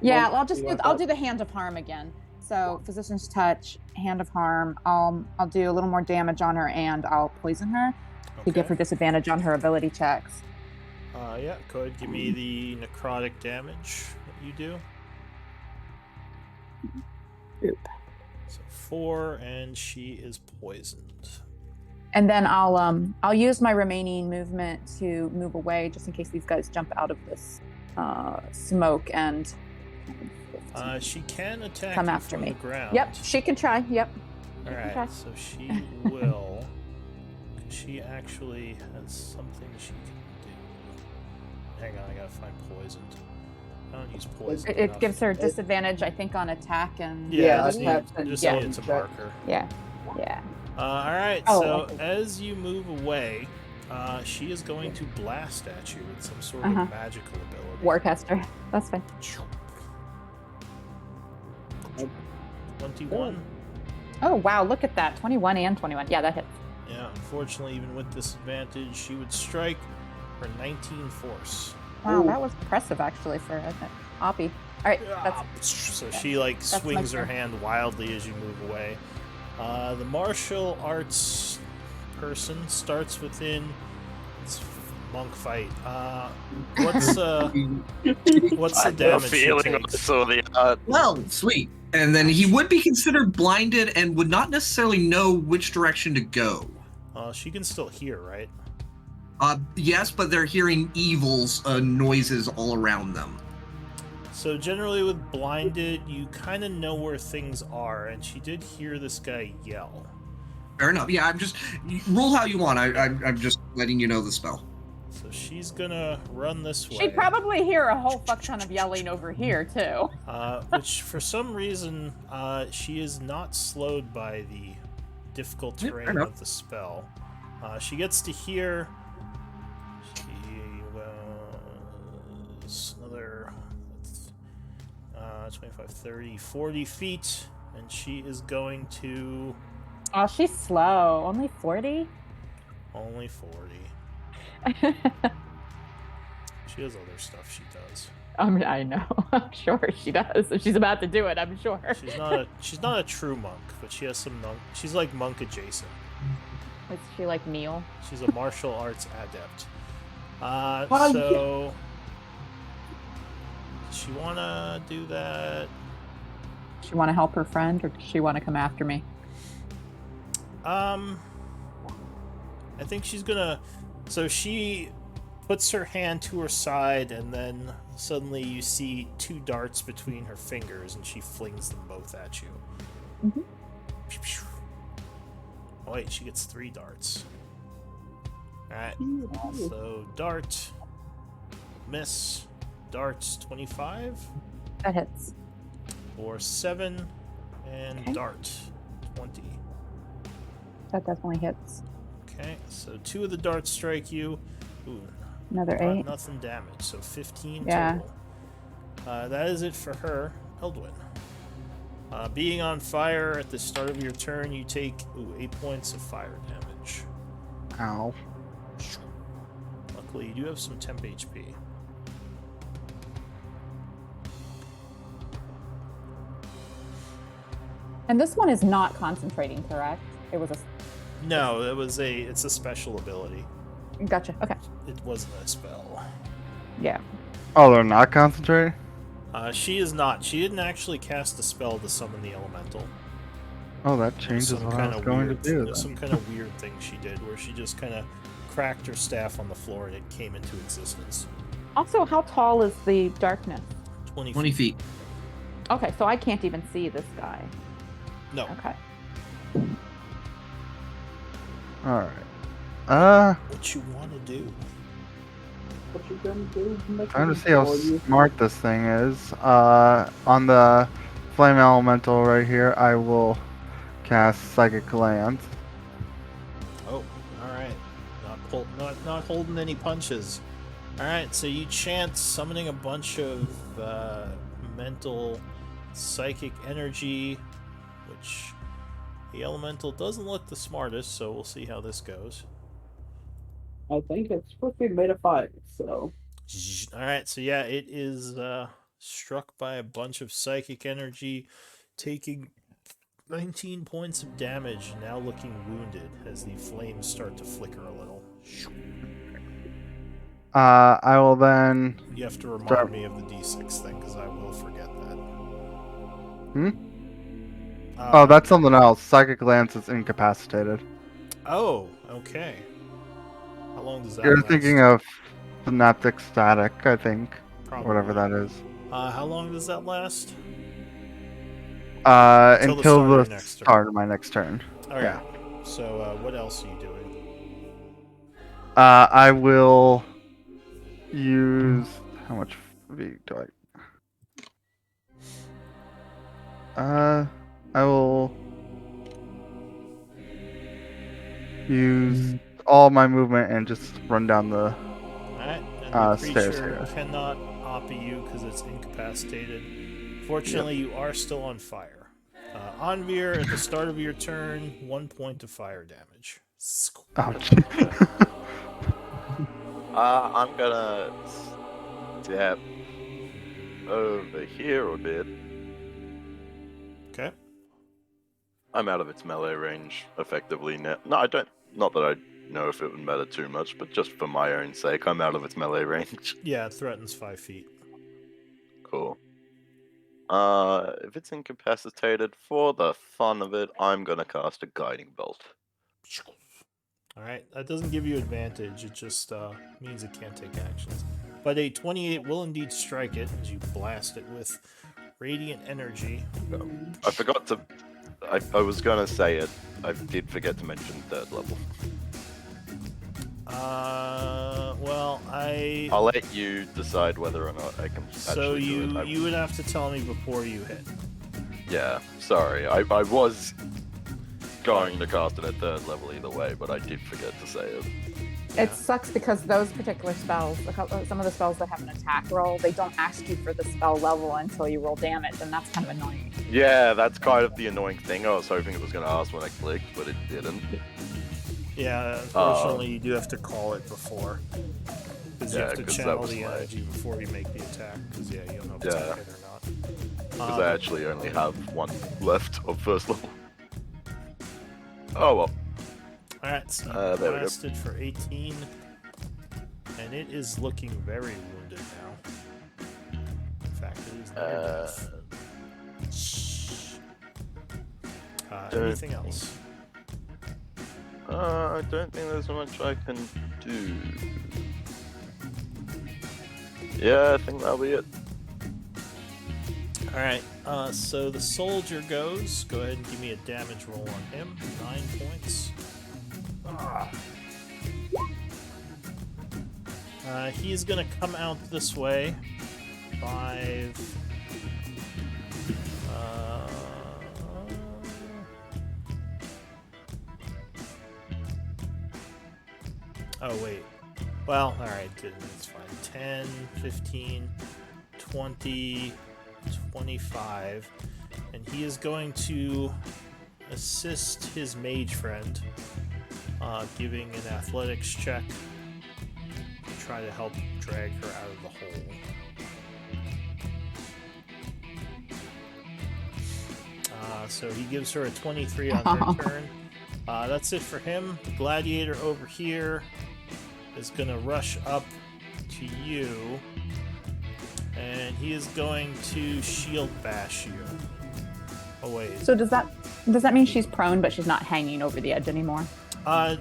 Yeah, Monk, I'll just you do. want I'll that? do the Hand of Harm again. So Physician's Touch, Hand of Harm. I'll do a little more damage on her, and I'll poison her to give her disadvantage on her ability checks. Yeah, go ahead. Give me the necrotic damage that you do. Oop. So 4, and she is poisoned. And then I'll use my remaining movement to move away, just in case these guys jump out of this smoke and. She can attack Come you after from me. the ground. Yep, she can try. Yep. All right, Okay. so she will. She actually has something she can do. Hang on, I gotta find poisoned. I don't use poison. It enough. gives her disadvantage, I think, on attack and. Yeah, Yeah, just attacks need, and just yeah. need a marker. Yeah. Yeah. All right, Oh, so okay. as you move away, she is going to blast at you with some sort Uh-huh. of magical ability. Warcaster. That's fine. 21. Oh wow! Look at that. 21 and 21. Yeah, that hits. Yeah, unfortunately, even with disadvantage, she would strike for 19 force. Wow, Ooh. that was impressive actually for an Oppie. All right, that's So she like my swings her turn. hand wildly as you move away. The martial arts person starts within its monk fight. What's what's the damage she feeling when I takes? saw the art. Well, sweet. And then he would be considered blinded and would not necessarily know which direction to go. She can still hear, right? Yes, but they're hearing evils, noises all around them. So generally with blinded, you kind of know where things are, and she did hear this guy yell. Fair enough. Yeah, I'm just roll how you want. I'm just letting you know the spell. So she's gonna run this way. She'd probably hear a whole fuck ton of yelling over here too. Which for some reason, she is not slowed by the difficult Yeah, terrain fair enough. of the spell. She gets to hear. She was another 25, 30, 40 feet, and she is going to Oh, she's slow. Only 40. only 40. She has other stuff she does. I know. I'm sure she does. If she's about to do it, I'm sure. She's not a true monk, but she has some monk. She's like monk adjacent. Is she like Neil? She's a martial arts adept. Well, So does she wanna do that? She want to help her friend, or does she want to come after me? I think she's gonna. So she puts her hand to her side, and then suddenly you see 2 darts between her fingers, and she flings them both at you. Mhm. Oh wait, she gets 3 darts. Alright, so dart, miss, darts 25, That hits. or 7, and Okay. dart 20. That definitely hits. Okay, so 2 of the darts strike you. Ooh, Another not 8. nothing damage, so 15 Yeah. total. That is it for her, Eldwin. Being on fire at the start of your turn, you take 8 points of fire damage. Ow. Luckily, you do have some temp HP. And this one is not concentrating, correct? It was a. No, it's a special ability. Gotcha. Okay. It wasn't a spell. Yeah. Oh, they're not concentrating? She is not. She didn't actually cast a spell to summon the elemental. Oh, that There's changes some what I kind was of going weird, to do. There's Then. some kind of weird thing she did where she just kind of cracked her staff on the floor and it came into existence. Also, how tall is the darkness? 20 20 feet. Okay, so I can't even see this guy. No. Okay. Alright. What you want to do? What you gonna do? Trying to see how smart this thing is. On the flame elemental right here, I will cast Psychic Glance. Oh, all right. Not holding any punches. All right, so you chant summoning a bunch of mental psychic energy, which the elemental doesn't look the smartest, so we'll see how this goes. I think it's supposed to be made of fire, so. All right, so yeah, it is struck by a bunch of psychic energy, taking 19 points of damage, now looking wounded as the flames start to flicker a little. I will then. You have to remind me of the D6 thing, because I will forget that. Oh, that's something else. Psychic Glance is incapacitated. Oh, okay. How long does that You're last? thinking of Synaptic Static, I think. Probably. Whatever that is. How long does that last? Until the next turn. start of my next turn. Okay. Yeah. So, what else are you doing? I will use. How much V do I? I will use all my movement and just run down the Alright, and the stairs creature here. cannot oppy you because it's incapacitated. Fortunately, you are still on fire. Anvir, at the start of your turn, 1 point of fire damage. Ouch. I'm gonna step over here a bit. Okay. I'm out of its melee range, effectively now. No, I don't. Not that I know if it would matter too much, but just for my own sake, I'm out of its melee range. Yeah, it threatens 5 feet. Cool. If it's incapacitated, for the fun of it, I'm gonna cast a Guiding Bolt. Alright, that doesn't give you advantage, it just means it can't take actions. But a 28 will indeed strike it as you blast it with radiant energy. I forgot to. I was gonna say it. I did forget to mention 3rd level. Well, I'll let you decide whether or not I can So actually do it. you would have to tell me before you hit. Yeah, sorry. I was going to cast it at 3rd level either way, but I did forget to say it. It sucks because those particular spells, some of the spells that have an attack roll, they don't ask you for the spell level until you roll damage, and that's kind of annoying. Yeah, that's kind of the annoying thing. I was hoping it was going to ask when I clicked, but it didn't. Yeah, unfortunately, you do have to call it before. Because you Yeah, have to 'cause that channel was the my- energy before you make the attack. Because, yeah, you don't know if it's Yeah. a hit or not. Because I actually only have 1 left of 1st level. Oh well. Alright, so there we go. blasted for 18. And it is looking very wounded now. In fact, it is near death. Anything else? I don't think there's much I can do. Yeah, I think that'll be it. Alright, so the soldier goes. Go ahead and give me a damage roll on him. 9 points. He's gonna come out this way. 5. Oh, wait. Well, alright, it's fine. 10, 15, 20, 25. And he is going to assist his mage friend, giving an athletics check to try to help drag her out of the hole. So he gives her a 23 on her turn. That's it for him. The gladiator over here is going to rush up to you, and he is going to shield bash you. Oh wait. So does that mean she's prone, but she's not hanging over the edge anymore?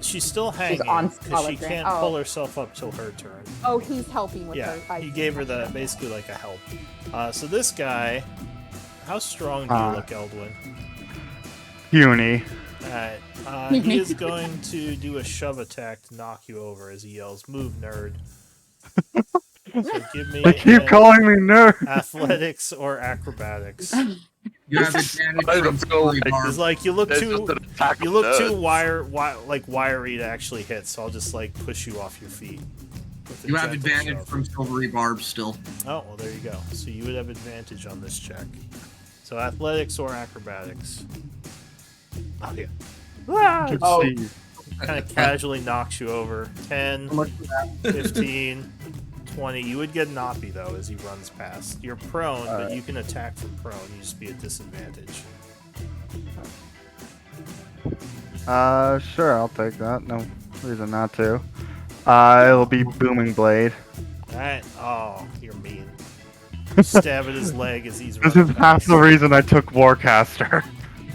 She's still hanging on because she solid ground. can't Oh. pull herself up till her turn. Oh, he's helping with Yeah, her. he gave her the basically like a help. So this guy, how strong do you look, Eldwin? Puny. Alright, he is going to do a shove attack to knock you over as he yells, "Move, nerd!" So give me They keep an calling me nerd. athletics or acrobatics. You have advantage I from don't feel silvery like barb. It's like you look There's too just an attack you of look too nerds. wiry to actually hit. So I'll just like push you off your feet. with a You have gentle advantage shove. from silvery barb still. Oh, well, there you go. So you would have advantage on this check. So athletics or acrobatics. Oh, yeah. Ah! Oh. Jeez. Kind of casually knocks you over. 10, How much for that? 15, 20. You would get an oppie, though, as he runs past. You're prone, but Alright. you can attack from prone. You just be at disadvantage. Sure, I'll take that. No reason not to. It'll be Booming Blade. Alright. Oh, you're mean. You stab at his leg as he's This running is half past. the reason I took Warcaster.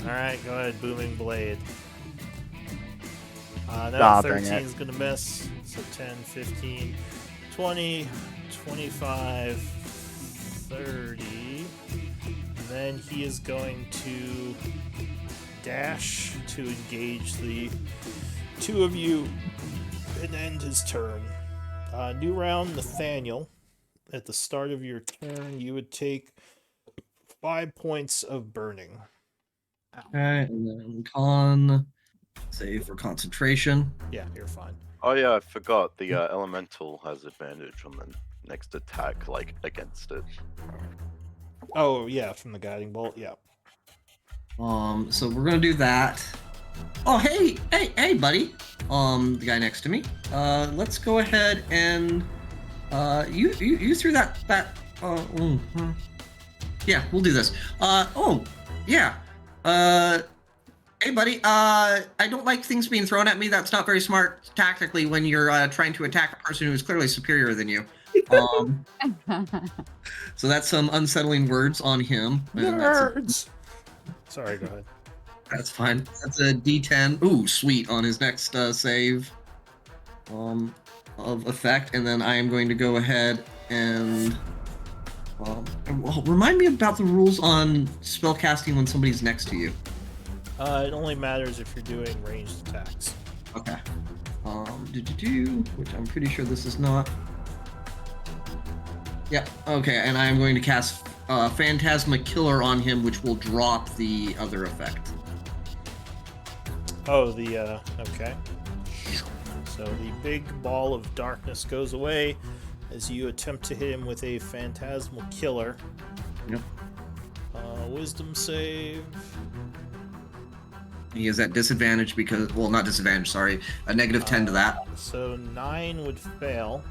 Alright, go ahead. Booming Blade. No, Ah, dang 13 it. is going to miss. So 10, 15, 20, 25, 30. And then he is going to dash to engage the two of you and end his turn. New round, Nathaniel. At the start of your turn, you would take 5 points of burning. Okay, and then con. Save for concentration. Yeah, you're fine. Oh yeah, I forgot. The elemental has advantage on the next attack, like against it. Oh, yeah, from the guiding bolt, yeah. So we're gonna do that. Oh, hey, buddy. The guy next to me. Let's go ahead and you threw that. Yeah, we'll do this. Hey, buddy. I don't like things being thrown at me. That's not very smart tactically when you're trying to attack a person who is clearly superior than you. So that's some unsettling words on him. and Nerds! Sorry, go ahead. That's fine. That's a D10. Ooh, sweet on his next save of effect, and then I am going to go ahead and remind me about the rules on spellcasting when somebody's next to you. It only matters if you're doing ranged attacks. Okay. Which I'm pretty sure this is not. Yeah. Okay, and I'm going to cast Phantasma Killer on him, which will drop the other effect. Oh, okay. So the big ball of darkness goes away as you attempt to hit him with a Phantasmal Killer. Yep. Wisdom save. He is at disadvantage because, well, not disadvantage, sorry, a negative 10 to that. So 9 would fail.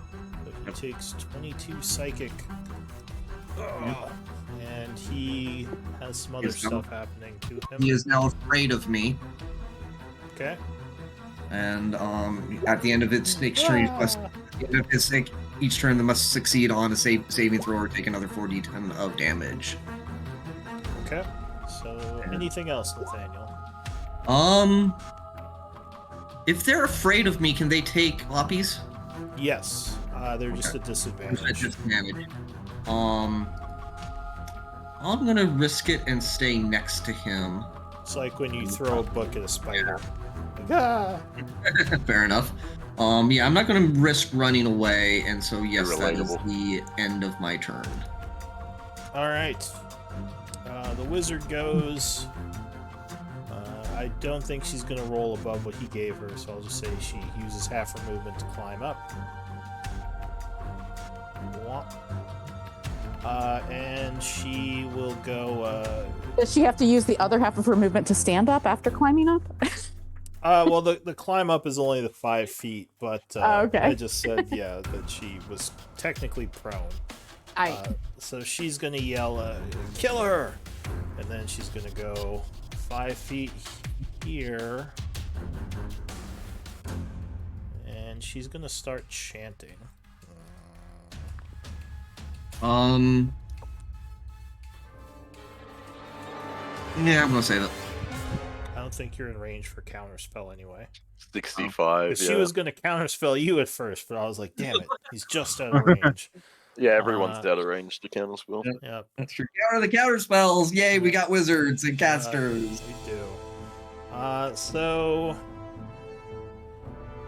But he takes 22 psychic. And he has some other Yes, stuff happening to him. He is now afraid of me, Okay. and at the end of its next turn, each turn they must succeed on a saving throw or take another 4d10 of damage. Okay. So anything else, Nathaniel? If they're afraid of me, can they take oppies? Yes. They're just Okay. at disadvantage. Disadvantage. I'm gonna risk it and stay next to him. It's like when you throw a book at a spider. Like, ah! Fair enough. Yeah, I'm not gonna risk running away, and so yes, that is Relatable. the end of my turn. All right. The wizard goes. I don't think she's going to roll above what he gave her, so I'll just say she uses half her movement to climb up. And she will go. Does she have to use the other half of her movement to stand up after climbing up? Well, the climb up is only the 5 feet, but Okay. I just said, yeah, that she was technically prone. So she's going to yell, kill her! And then she's going to go 5 feet here. And she's going to start chanting. Yeah, I'm gonna say that. I don't think you're in range for counterspell anyway. 65. 'Cause Yeah. she was going to counterspell you at first, but I was like, damn it, he's just out of range. Yeah, everyone's Uh, out of range to counterspell. Yep. That's true. Counter the counter spells! Yay, we got wizards and casters. We do. So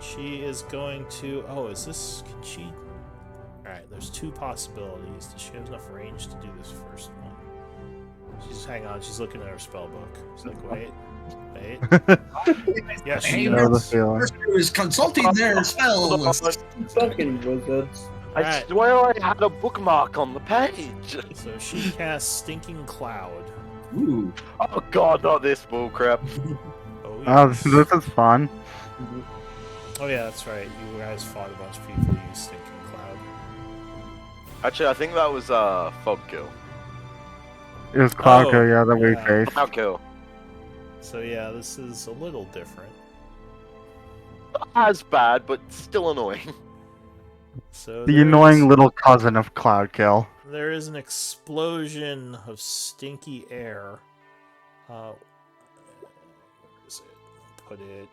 she is going to. Oh, is this? Can she? Alright, there's two possibilities. Does she have enough range to do this first one? She's hang on, she's looking at her spell book. She's like, wait. Yeah, she Hey, know the does. feeling. person who is consulting their spell list. Fucking wizards. I Alright. swear I had a bookmark on the page. So she casts Stinking Cloud. Ooh. Oh god, not this bullcrap. Oh, Oh, yes. this is fun. Oh yeah, that's right. You guys fought a bunch of people who used Stinking Cloud. Actually, I think that was Fog Kill. It was Cloud Oh, Kill, yeah, that we yeah. faced. Cloud Kill. So yeah, this is a little different. Not as bad, but still annoying. So The there annoying is- little cousin of Cloud Kill. There is an explosion of stinky air. Where is it? Put it.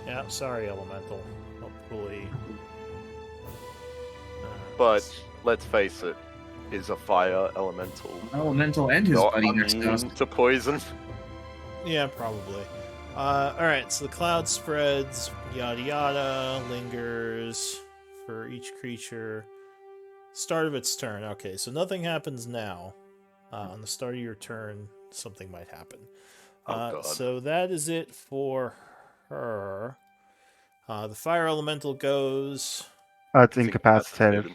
Yeah, sorry, Elemental. Hopefully. But let's face it, is a fire elemental Elemental and his not buddy next to us. immune to poison? Yeah, probably. Alright, so the cloud spreads, yada yada, lingers for each creature. Start of its turn. Okay, so nothing happens now. On the start of your turn, something might happen. Oh, God. So that is it for her. The fire elemental goes. It's incapacitated.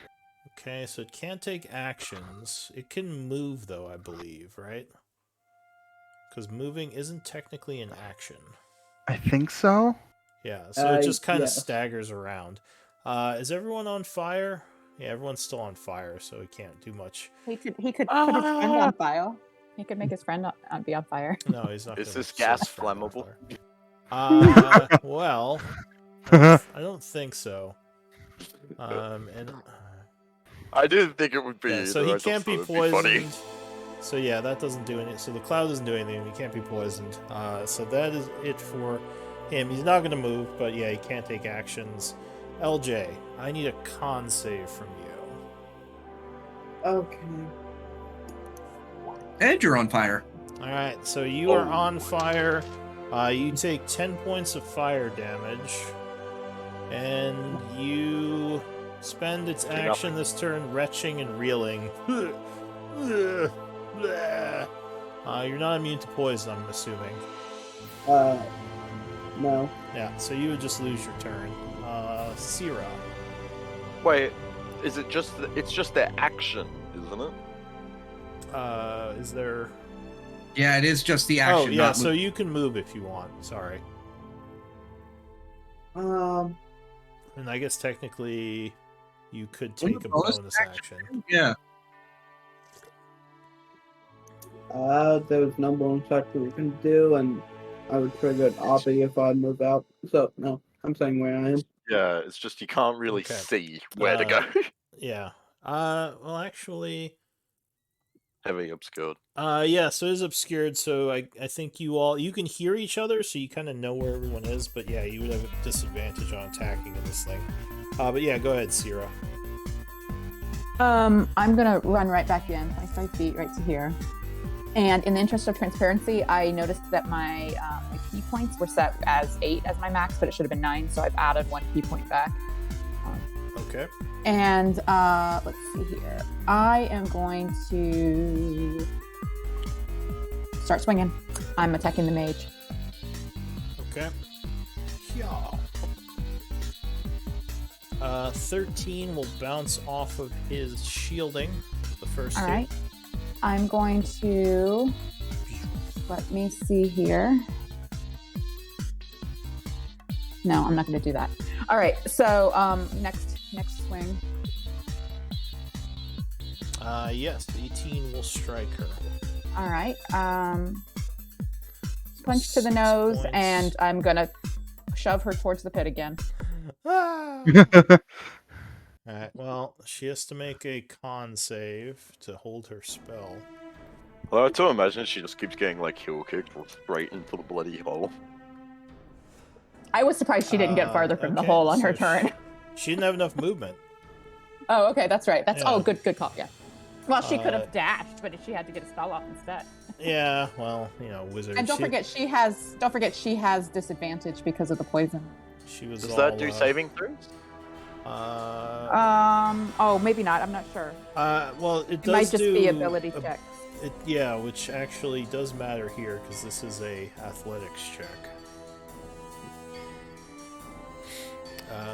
Okay, so it can't take actions. It can move, though, I believe, right? Because moving isn't technically an action. I think so. Yeah, so it just kind of yes. staggers around. Is everyone on fire? Yeah, everyone's still on fire, so he can't do much. He could put his friend on fire. He could make his friend be on fire. No, he's not. Is gonna this set gas his friend on flammable? fire. Well, I don't think so. And I didn't think it would be. yeah, so either, he I just can't be thought it'd funny. poisoned. So yeah, that doesn't do anything. So the cloud doesn't do anything. He can't be poisoned. So that is it for him. He's not going to move, but yeah, he can't take actions. LJ, I need a con save from you. Okay. And you're on fire. All right, so you are on fire. You take 10 points of fire damage, and you spend its action this turn retching and reeling. You're not immune to poison, I'm assuming. No. Yeah, so you would just lose your turn. Syrah. Wait, is it just? It's just their action, isn't it? Is there? Yeah, it is just the action. Oh yeah, not so move. you can move if you want. Sorry. Um. And I guess technically, you could Wouldn't take a a bonus bonus action. Yeah. There's no bonus action we can do, and I would trigger an obby if I move out. So no, I'm saying where I am. Yeah, it's just you can't really Okay. see where to go. Yeah. Well, actually, Heavily obscured. yeah. So it is obscured. So I think you can hear each other, so you kind of know where everyone is. But yeah, you would have a disadvantage on attacking in this thing. But yeah, go ahead, Syrah. I'm gonna run right back in, 25 feet, right to here. And in the interest of transparency, I noticed that my key points were set as 8 as my max, but it should have been 9, so I've added 1 key point back. Okay. And let's see here. I am going to start swinging. I'm attacking the mage. Okay. Yeah. 13 will bounce off of his shielding. The first All hit. right. I'm going to let me see here. No, I'm not going to do that. All right. So next swing. Yes, 18 will strike her. All right. Punch to the nose, points. and I'm gonna shove her towards the pit again. Alright, well, she has to make a con save to hold her spell. Although to imagine she just keeps getting like heel kicked straight into the bloody hole. I was surprised she didn't get farther from the okay, hole on her so turn. She didn't have enough movement. Oh, okay, that's right. That's Yeah. good call. Yeah. Well, she could Uh, have dashed, but she had to get a spell off instead. Yeah, well, wizard. And don't forget she has disadvantage because of the poison. She was Does all, that do saving throws? Oh, maybe not. I'm not sure. Well, it It does might just do be ability checks. Yeah, which actually does matter here because this is a athletics check.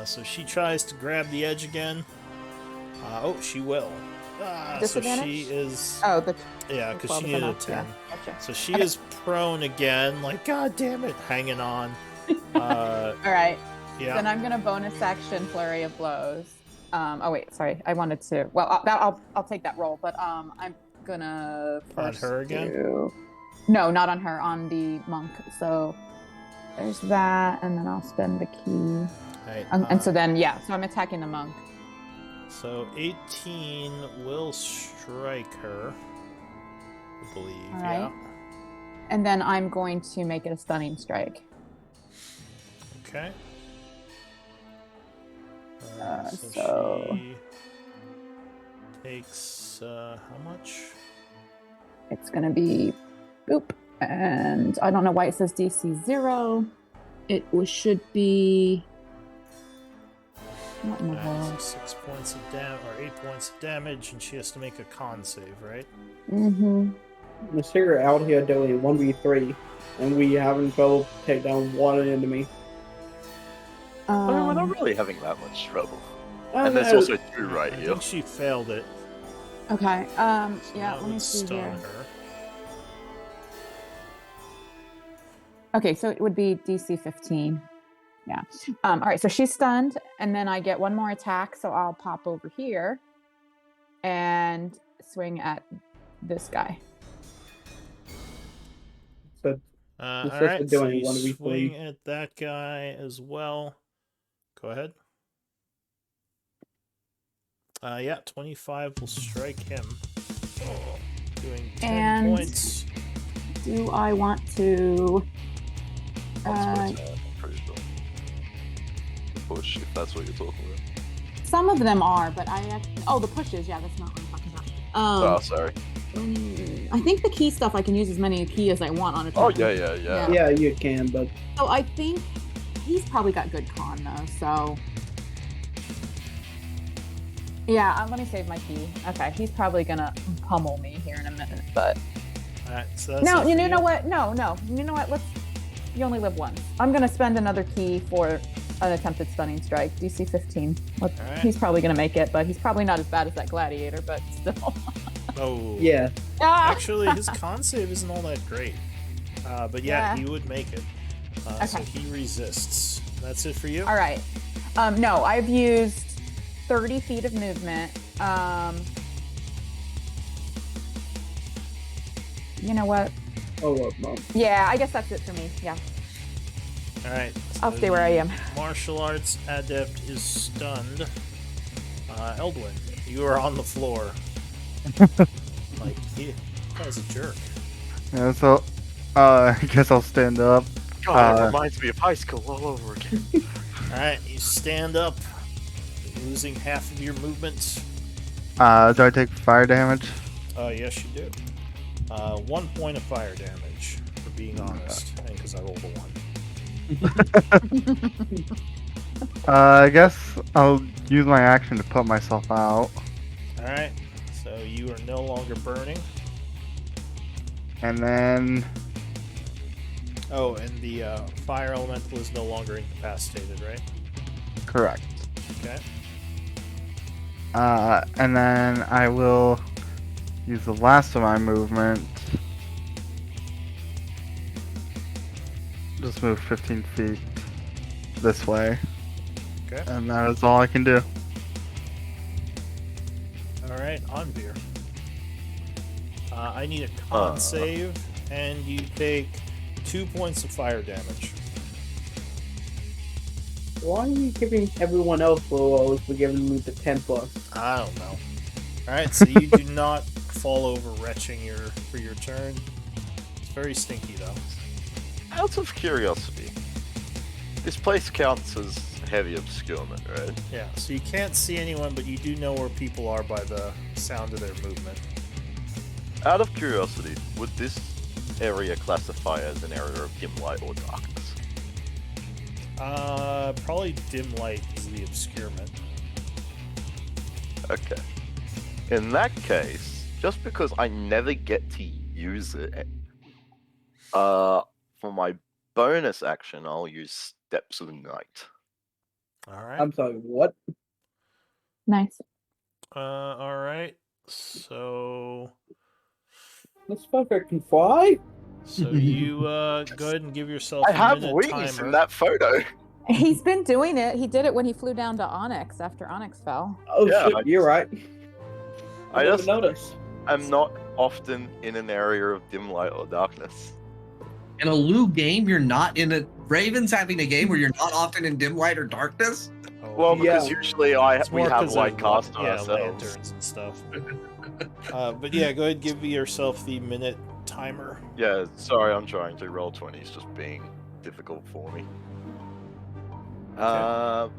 So she tries to grab the edge again. Oh, she will. So Disadvantage? she is. Oh, the Yeah, because she 12 needed a enough, 10. yeah, gotcha. So she Okay. is prone again, like, god damn it, hanging on. All right. Yeah. Then I'm gonna bonus action flurry of blows. Oh wait, sorry. I wanted to. Well, I'll take that roll, but I'm gonna On first her again? No, not on her. On the monk. So there's that, and then I'll spend the key. Right, And so then so I'm attacking the monk. So 18 will strike her, I believe. All Yeah. right. And then I'm going to make it a stunning strike. Okay. So- she takes how much? It's gonna be boop, and I don't know why it says DC 0. Should be. What in the Alright, world? so 6 points of damage, or 8 points of damage, and she has to make a con save, right? Mm-hmm. Let's figure out here doing 1v3, and we haven't both take down one enemy. I mean, we're not really having that much trouble. Oh, And there's no. also two right I here. think she failed it. Okay. So Yeah. that Let me would see stun here. her. Okay, so it would be DC 15. Yeah. All right. So she's stunned, and then I get one more attack. So I'll pop over here and swing at this guy. So All It's right, just so doing you 1v3. swing at that guy as well. Go ahead. Yeah, 25 will strike him. Doing 10 And- points. Do I want to? I'm pretty sure. Push, if that's what you're talking about. Some of them are, but I actually. Oh, the pushes. Yeah, that's not what I'm talking about. Oh, sorry. I think the key stuff I can use as many key as I want on a turn. Oh, yeah. yeah, you can, but So I think he's probably got good con though. So yeah, let me save my key. Okay, he's probably gonna pummel me here in a minute, but Alright, so that's no, it you for know what? No, you know what? You only live once. I'm gonna spend another key for an attempted stunning strike. DC 15. Alright. He's probably gonna make it, but he's probably not as bad as that gladiator. But still. Oh. yeah. Ah! Actually, his con save isn't all that great. But yeah, Yeah. he would make it. So Okay. he resists. That's it for you? All right. No, I've used 30 feet of movement. You know what? Oh, well, no. Yeah, I guess that's it for me. Yeah. Alright. I'll stay where I am. Martial arts adept is stunned. Eldwin, you are on the floor. Like, he guy's a jerk. Yeah, so I guess I'll stand up. God, it reminds me of high school all over again. Alright, you stand up, losing half of your movement. Do I take fire damage? Yes, you do. 1 point of fire damage, for being honest, and because I rolled a 1. I guess I'll use my action to put myself out, Alright, so you are no longer burning. and then Oh, and the fire elemental is no longer incapacitated, right? correct. Okay. And then I will use the last of my movement. Just move 15 feet this way, Okay. and that is all I can do. Alright, Anvir. I need a con save, and you take 2 points of fire damage. Why are you giving everyone else rolls for giving me the 10 plus? I don't know. Alright, so you do not fall over retching for your turn. It's very stinky, though. Out of curiosity, this place counts as heavy obscurement, right? Yeah, so you can't see anyone, but you do know where people are by the sound of their movement. Out of curiosity, would this area classify as an area of dim light or darkness? Probably dim light is the obscurement. Okay. In that case, just because I never get to use it, for my bonus action, I'll use Steps of the Night. All right. I'm sorry, what? Nice. All right. So This fucker can fly? you go ahead and give yourself I a have minute wings timer. in that photo. He's been doing it. He did it when he flew down to Onyx after Onyx fell. Oh Yeah, shit, you're right. I never just noticed. I'm not often in an area of dim light or darkness. In a Lou game, you're not in a Raven's having a game where you're not often in dim light or darkness. Oh, Well, because Yeah. usually it's we more have 'cause light of, cast on ourselves. lanterns and stuff. But yeah, go ahead and give yourself the minute timer. Yeah, sorry, I'm trying to. Roll 20 is just being difficult for me. And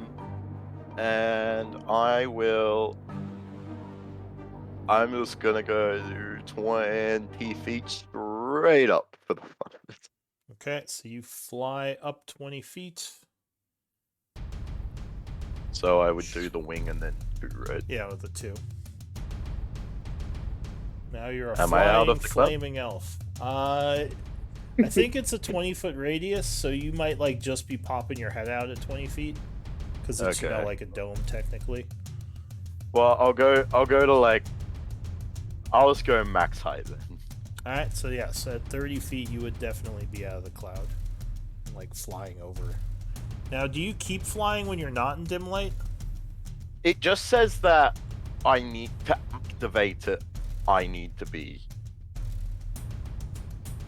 I'm just gonna go to 20 feet straight up for the fun of it. Okay, so you fly up 20 feet. So I would do the wing and then 2, right? Yeah, with the 2. Now you're a Am I out flying, of the club? flaming elf. I think it's a 20-foot radius, so you might like just be popping your head out at 20 feet, because it's Okay. like a dome technically. Well, I'll go to like. I'll just go max height then. All right, so yeah, so at 30 feet you would definitely be out of the cloud, like flying over. Now, do you keep flying when you're not in dim light? It just says that I need to activate it. I need to be.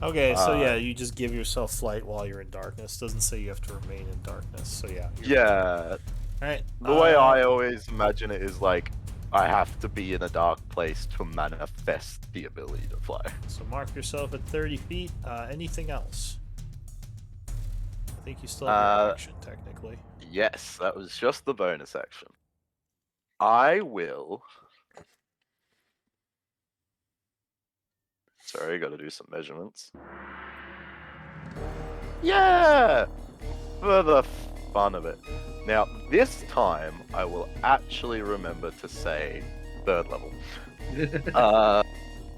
Okay, so yeah, you just give yourself flight while you're in darkness. Doesn't say you have to remain in darkness. So yeah. Yeah. All right. The way I always imagine it is like I have to be in a dark place to manifest the ability to fly. So mark yourself at 30 feet. Anything else? I think you still have your action technically. Yes, that was just the bonus action. I will. Sorry, got to do some measurements. Yeah! For the fun of it. Now, this time, I will actually remember to say 3rd level.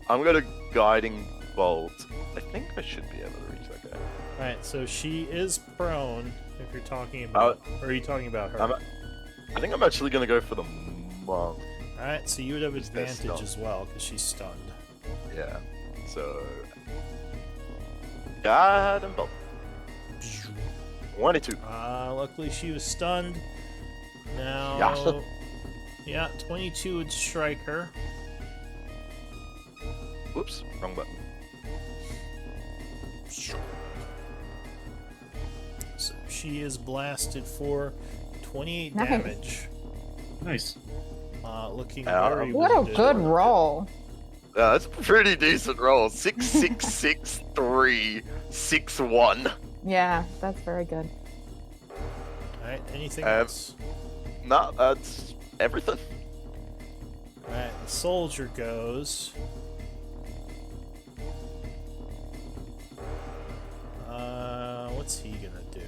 I'm going to Guiding Bolt. I think I should be able to reach that guy. Alright, so she is prone, if you're talking about... or are you talking about her? I think I'm actually going to go for the monk. Alright, so you would have They're advantage stunned. as well, because she's stunned. Yeah. So... Guiding Bolt. 22. Luckily she was stunned. Now... Yeah. Yeah, 22 would strike her. Whoops, wrong button. So she is blasted for 28 Nice. damage. Nice. Looking Yeah, very What a wounded. good roll. That's a pretty decent roll. 6, 6, 6, 3, 6, 1. Yeah, that's very good. Alright, anything else? No, that's everything. Alright, the soldier goes. What's he gonna do?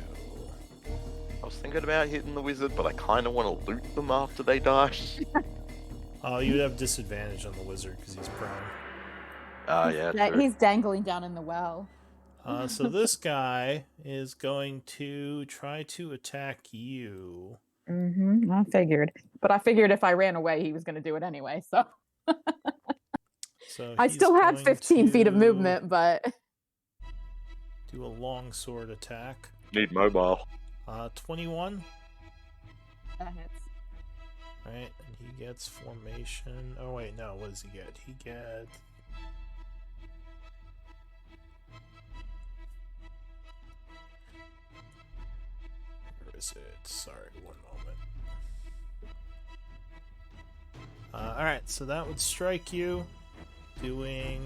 I was thinking about hitting the wizard, but I kind of want to loot them after they die. Oh, you would have disadvantage on the wizard because he's prone. Yeah, true. He's dangling down in the well. So this guy is going to try to attack you. I figured. But I figured if I ran away, he was going to do it anyway. So So I he's still had going 15 feet of to movement, but Do a long sword attack. Need mobile. 21. that hits. Right, and he gets formation. Oh wait, no, what does he get? He gets... Where is it? Sorry, one moment. Alright, so that would strike you, doing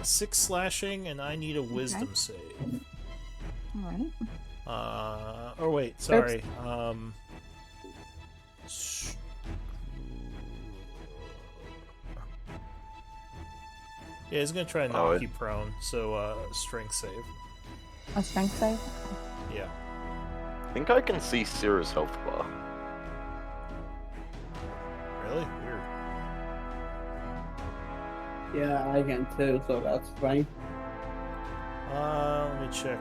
6 slashing, and I need a wisdom save. All right. Oh wait, sorry. Yeah, he's gonna try to knock you prone, so strength save. A strength save? Yeah. I think I can see Syrah's health bar. Yeah, I can too, so that's fine. Let me check.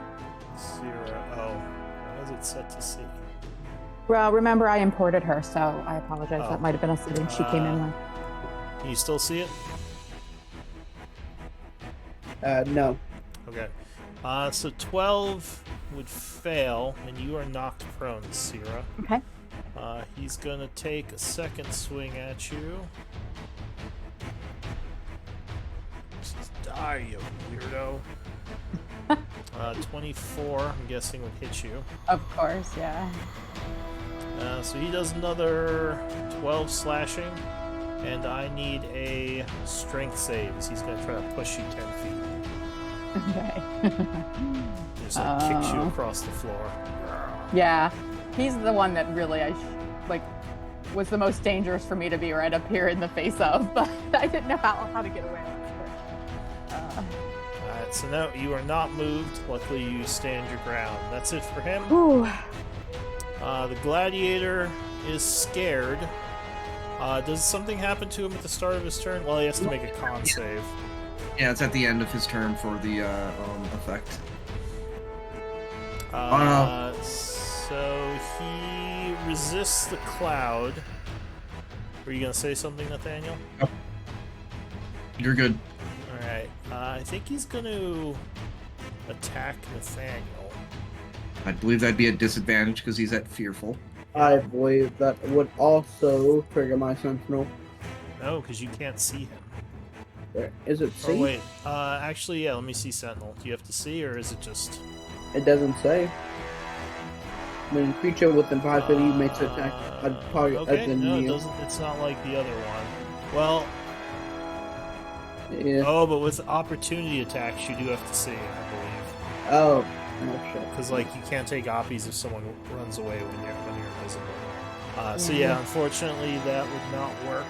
0. Oh, why is it set to C? Well, remember I imported her, so I apologize. Oh. That might have been a setting she came in with. Can you still see it? No. Okay. So 12 would fail, and you are knocked prone, Sierra. Okay. He's gonna take a second swing at you. Just die, you weirdo. 24, I'm guessing, would hit you. Of course, yeah. So he does another 12 slashing, and I need a strength save. He's gonna try to push you 10 feet. Okay. Just kicks you across the floor. Yeah, he's the one that really was the most dangerous for me to be right up here in the face of, but I didn't know how to get away. Alright, so now you are not moved. Luckily, you stand your ground. That's it for him. Ooh. The gladiator is scared. Does something happen to him at the start of his turn? Well, he has to make a con save. Yeah, it's at the end of his turn for the effect. So he resists the cloud. Were you gonna say something, Nathaniel? You're good. Alright. I think he's gonna attack Nathaniel. I believe that'd be a disadvantage because he's at fearful. I believe that would also trigger my sentinel. No, because you can't see him. There. Is it Oh C? wait. Actually, yeah. Let me see Sentinel. Do you have to see, or is it just? It doesn't say. When a creature within 5 feet makes an attack, I'd probably Okay. No, it doesn't. It's not like the other one. Well. Yeah. Oh, but with opportunity attacks, you do have to see, I believe. Oh. Oh shit. Because like you can't take oppies if someone runs away when you're invisible. So yeah, unfortunately that would not work.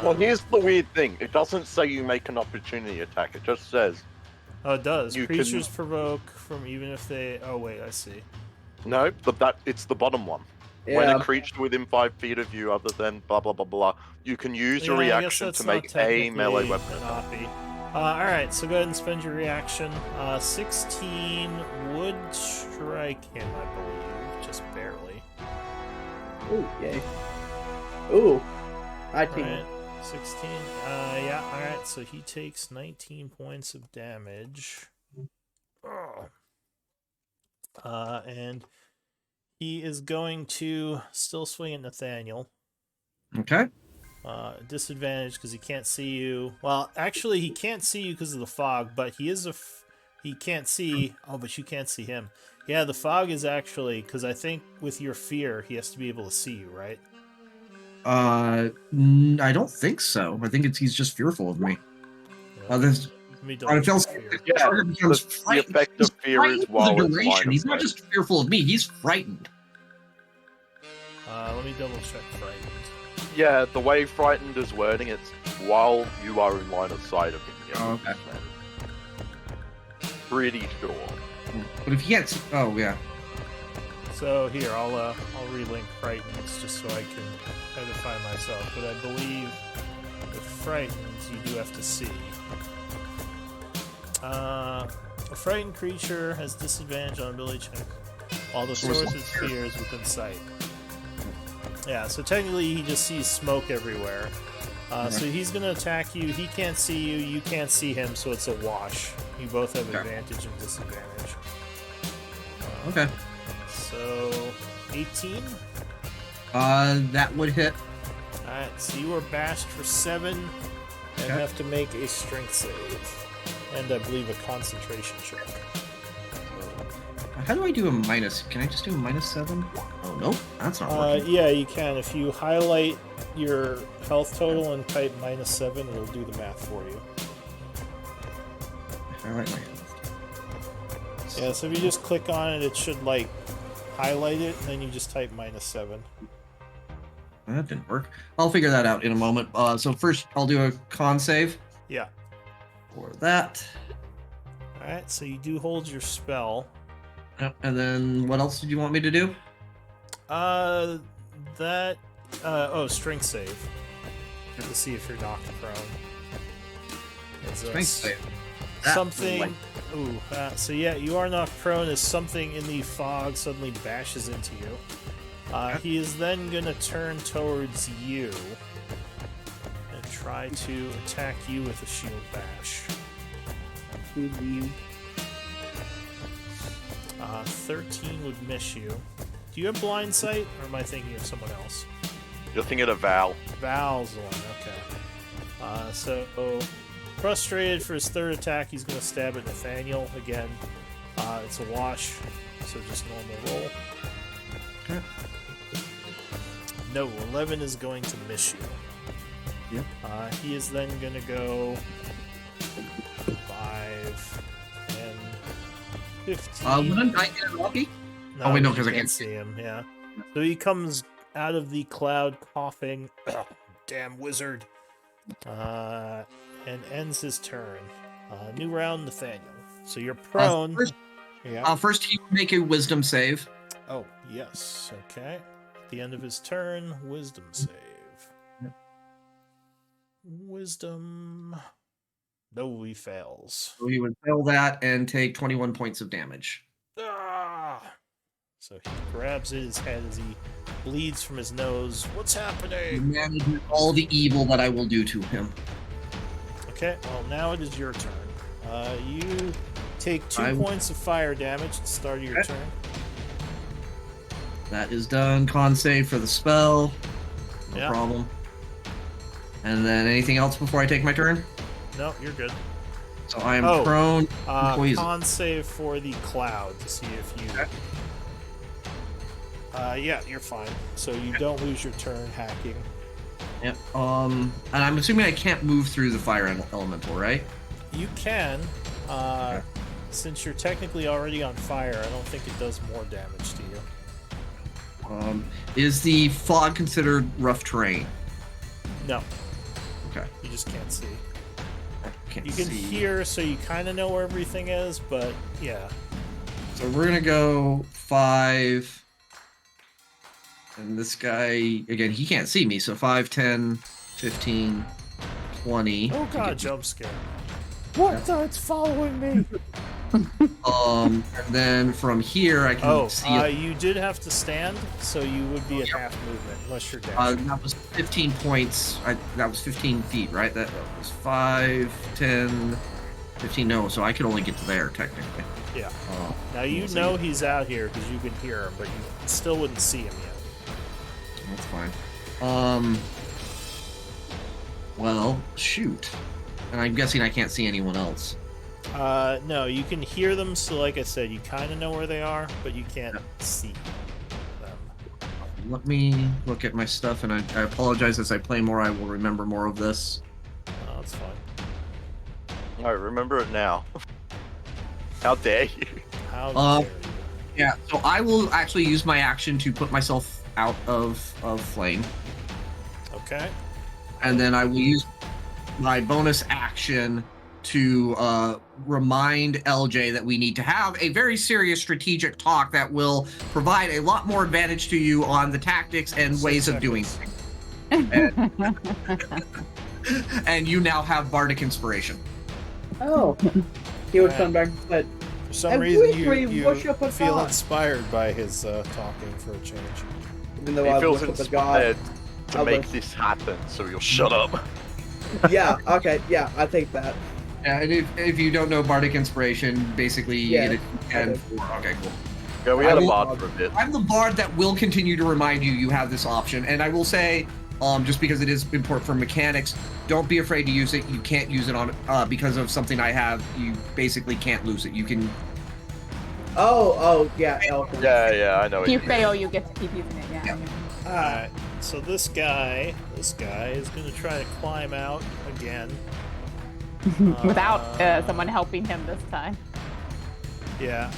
Well, here's the weird thing. It doesn't say you make an opportunity attack. It just says... Oh, it does. You Creatures provoke from even if they... Oh, wait, I see. No, it's the bottom one. Yeah. When a creature within 5 feet of you, other than blah blah blah blah, you can use your I guess reaction that's to not make a melee technically weapon an attack. oppie. Alright, so go ahead and spend your reaction. 16 would strike him, I believe. Just barely. Ooh, yay. Ooh. 19. Right, 16. Yeah, alright, so he takes 19 points of damage. And he is going to still swing at Nathaniel. Okay. Disadvantage because he can't see you. Well, actually, he can't see you because of the fog, but he is he can't see. Oh, but you can't see him. Yeah, the fog is actually because I think with your fear, he has to be able to see you, right? I don't think so. I think he's just fearful of me. This Let me double check fear. Yeah, Target becomes the frightened. effect He's of fear is frightened for while the it's line duration. of He's not sight. just fearful of me. He's frightened. Let me double check frightened. Yeah, the way frightened is wording, it's while you are in line of sight of him. Yeah, Oh, okay. Pretty sure. But if he can't, oh yeah. So here, I'll relink frightened just so I can identify myself. But I believe with frightened, you do have to see. A frightened creature has disadvantage on ability check while the source of its fear is within sight. Yeah, so technically he just sees smoke everywhere. So he's going to attack you. He can't see you. You can't see him, so it's a wash. You both have advantage and disadvantage. Okay. So 18. That would hit. Alright, so you are bashed for 7 and Okay. have to make a strength save. And I believe a concentration check. How do I do a minus? Can I just do a -7? Oh no, that's not working. Yeah, you can. If you highlight your health total and type -7, it'll do the math for you. Highlight my health. Yeah, so if you just click on it, it should like highlight it, and then you just type -7. That didn't work. I'll figure that out in a moment. So first, I'll do a con save Yeah. for that. Alright, so you do hold your spell. Yep. And then what else did you want me to do? Strength save. To see if you're knocked prone. As Strength that's save. That something. like- Ooh, so yeah, you are knocked prone as something in the fog suddenly bashes into you. He is then gonna turn towards you and try to attack you with a shield bash. Who's you? 13 would miss you. Do you have blind sight, or am I thinking of someone else? You're thinking of Val. Val's the one, okay. So, frustrated for his third attack, he's going to stab at Nathaniel again. It's a wash, so just normal roll. Okay. No, 11 is going to miss you. Yep. He is then going to go 5, 10, 15. Wouldn't I get lucky? No, Oh, wait, no, you 'cause I can't can't see him. Yeah. So he comes out of the cloud coughing. Damn wizard. And ends his turn. New round, Nathaniel. So you're prone. Yeah. First, he would make a wisdom save. Oh, yes. Okay. At the end of his turn, wisdom save. Yep. Wisdom. No, he fails. So he would fail that and take 21 points of damage. Ah! So he grabs his head as he bleeds from his nose. What's He happening? manages all the evil that I will do to him. Okay, well, now it is your turn. You take 2 I- points of fire damage at the start of your Okay. turn. That is done. Con save for the spell. No Yeah. problem. And then anything else before I take my turn? No, you're good. So I am Oh. prone. Poison. Con save for the cloud to see if you. Yeah, you're fine. So you don't lose your turn hacking. Yep. And I'm assuming I can't move through the fire elemental, right? You can, since you're technically already on fire. I don't think it does more damage to you. Is the fog considered rough terrain? No, Okay. you just can't see. Can't You can see. hear, so you kind of know where everything is, but yeah. So we're gonna go 5. And this guy, again, he can't see me. So 5, 10, 15, 20. Oh god, jump scare. What? It's following me. And then from here, I can Oh, see. you did have to stand, so you would be at half movement unless you're dashing. That was 15 points. That was 15 feet, right? That was 5, 10, 15. No, so I could only get to there, technically. Yeah. Uh, Now you let's know see. he's out here because you can hear him, but you still wouldn't see him yet. That's fine. Well, shoot. And I'm guessing I can't see anyone else. No, you can hear them, so like I said, you kind of know where they are, but you can't see them. Let me look at my stuff, and I apologize as I play more. I will remember more of this. Oh, that's fine. Alright, remember it now. How dare you? How dare you? Yeah, so I will actually use my action to put myself out of flame. Okay. And then I will use my bonus action to remind LJ that we need to have a very serious strategic talk that will provide a lot more advantage to you on the tactics and 6 ways of doing seconds. things. And you now have Bardic Inspiration. Oh. He would Right. come back and said, For some And reason, we you worship a feel god. inspired by his talking for a change. even though He I feels worship a god. inspired to I make was- this happen, so you'll shut up. Yeah, okay, yeah, I take that. Yeah, and if you don't know Bardic Inspiration, basically you Yeah, get I it. do. Okay, cool. Yeah, we I had a will- bard for a bit. I'm the bard that will continue to remind you have this option, and I will say, just because it is important for mechanics, don't be afraid to use it. You can't use it on because of something I have. You basically can't lose it. You can. Oh, yeah, Elkin. Yeah, I know. If what you mean. fail, you get to keep using it. Yeah. Alright, so this guy is going to try to climb out again. Without someone helping him this time. Yeah.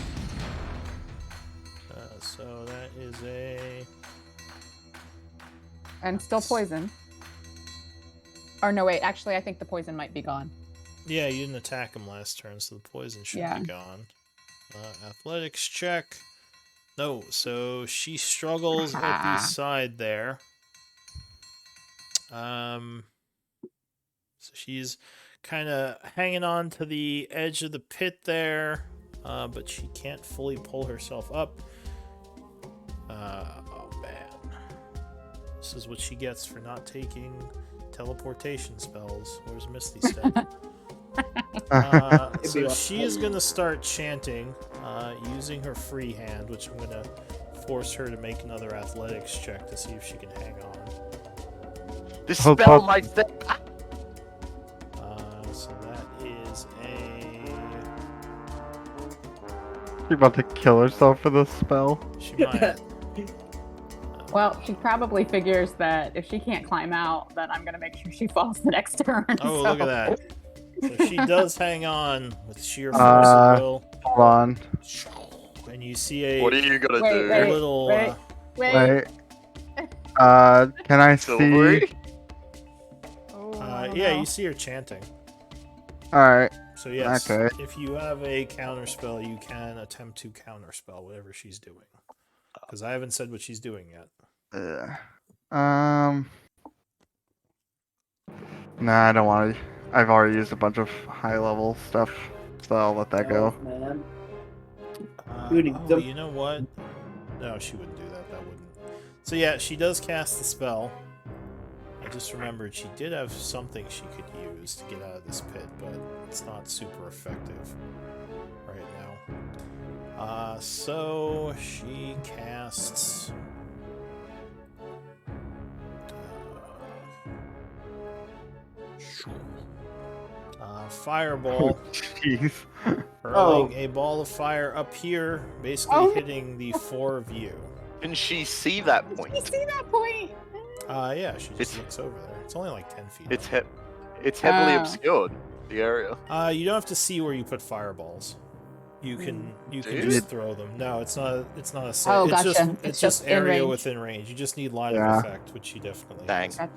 So that is a... And still poison. Or no, wait. Actually, I think the poison might be gone. Yeah, you didn't attack him last turn, so the poison should Yeah. be gone. Athletics check. No, so she struggles at the side there. So she's kind of hanging on to the edge of the pit there, but she can't fully pull herself up. Oh man, this is what she gets for not taking teleportation spells. Where's Misty Step? So she is going to start chanting using her free hand, which I'm going to force her to make another athletics check to see if she can hang on. Dispel my step. So that is a... She's about to kill herself for this spell. She might. Well, she probably figures that if she can't climb out, then I'm going to make sure she falls the next turn. Oh, so. look at that. So she does hang on with sheer force of will. Hold on. And you see a What are you gonna Wait, do? wait. little... Wait. Can I see? Silvery? yeah, you see her chanting. Alright. So yes, Okay. if you have a counter spell, you can attempt to counter spell whatever she's doing. Because I haven't said what she's doing yet. Nah, I don't want to. I've already used a bunch of high level stuff, so I'll let that go. Oh, man. Oh, you know what? No, she wouldn't do that. That wouldn't. So yeah, she does cast the spell. I just remembered she did have something she could use to get out of this pit, but it's not super effective right now. So she casts... Fireball, Jeez. hurling a ball of fire up here, basically hitting the four of you. Can she see that You point? see that point? Yeah, she just It's- looks over there. It's only like 10 feet. It's heavily Oh. obscured, the area. You don't have to see where you put fireballs. You can Dude. just throw them. No, it's not a save. Oh, it's just gotcha. it's It's just just in area range. within range. You just need line Yeah. of effect, which she definitely Dang. has.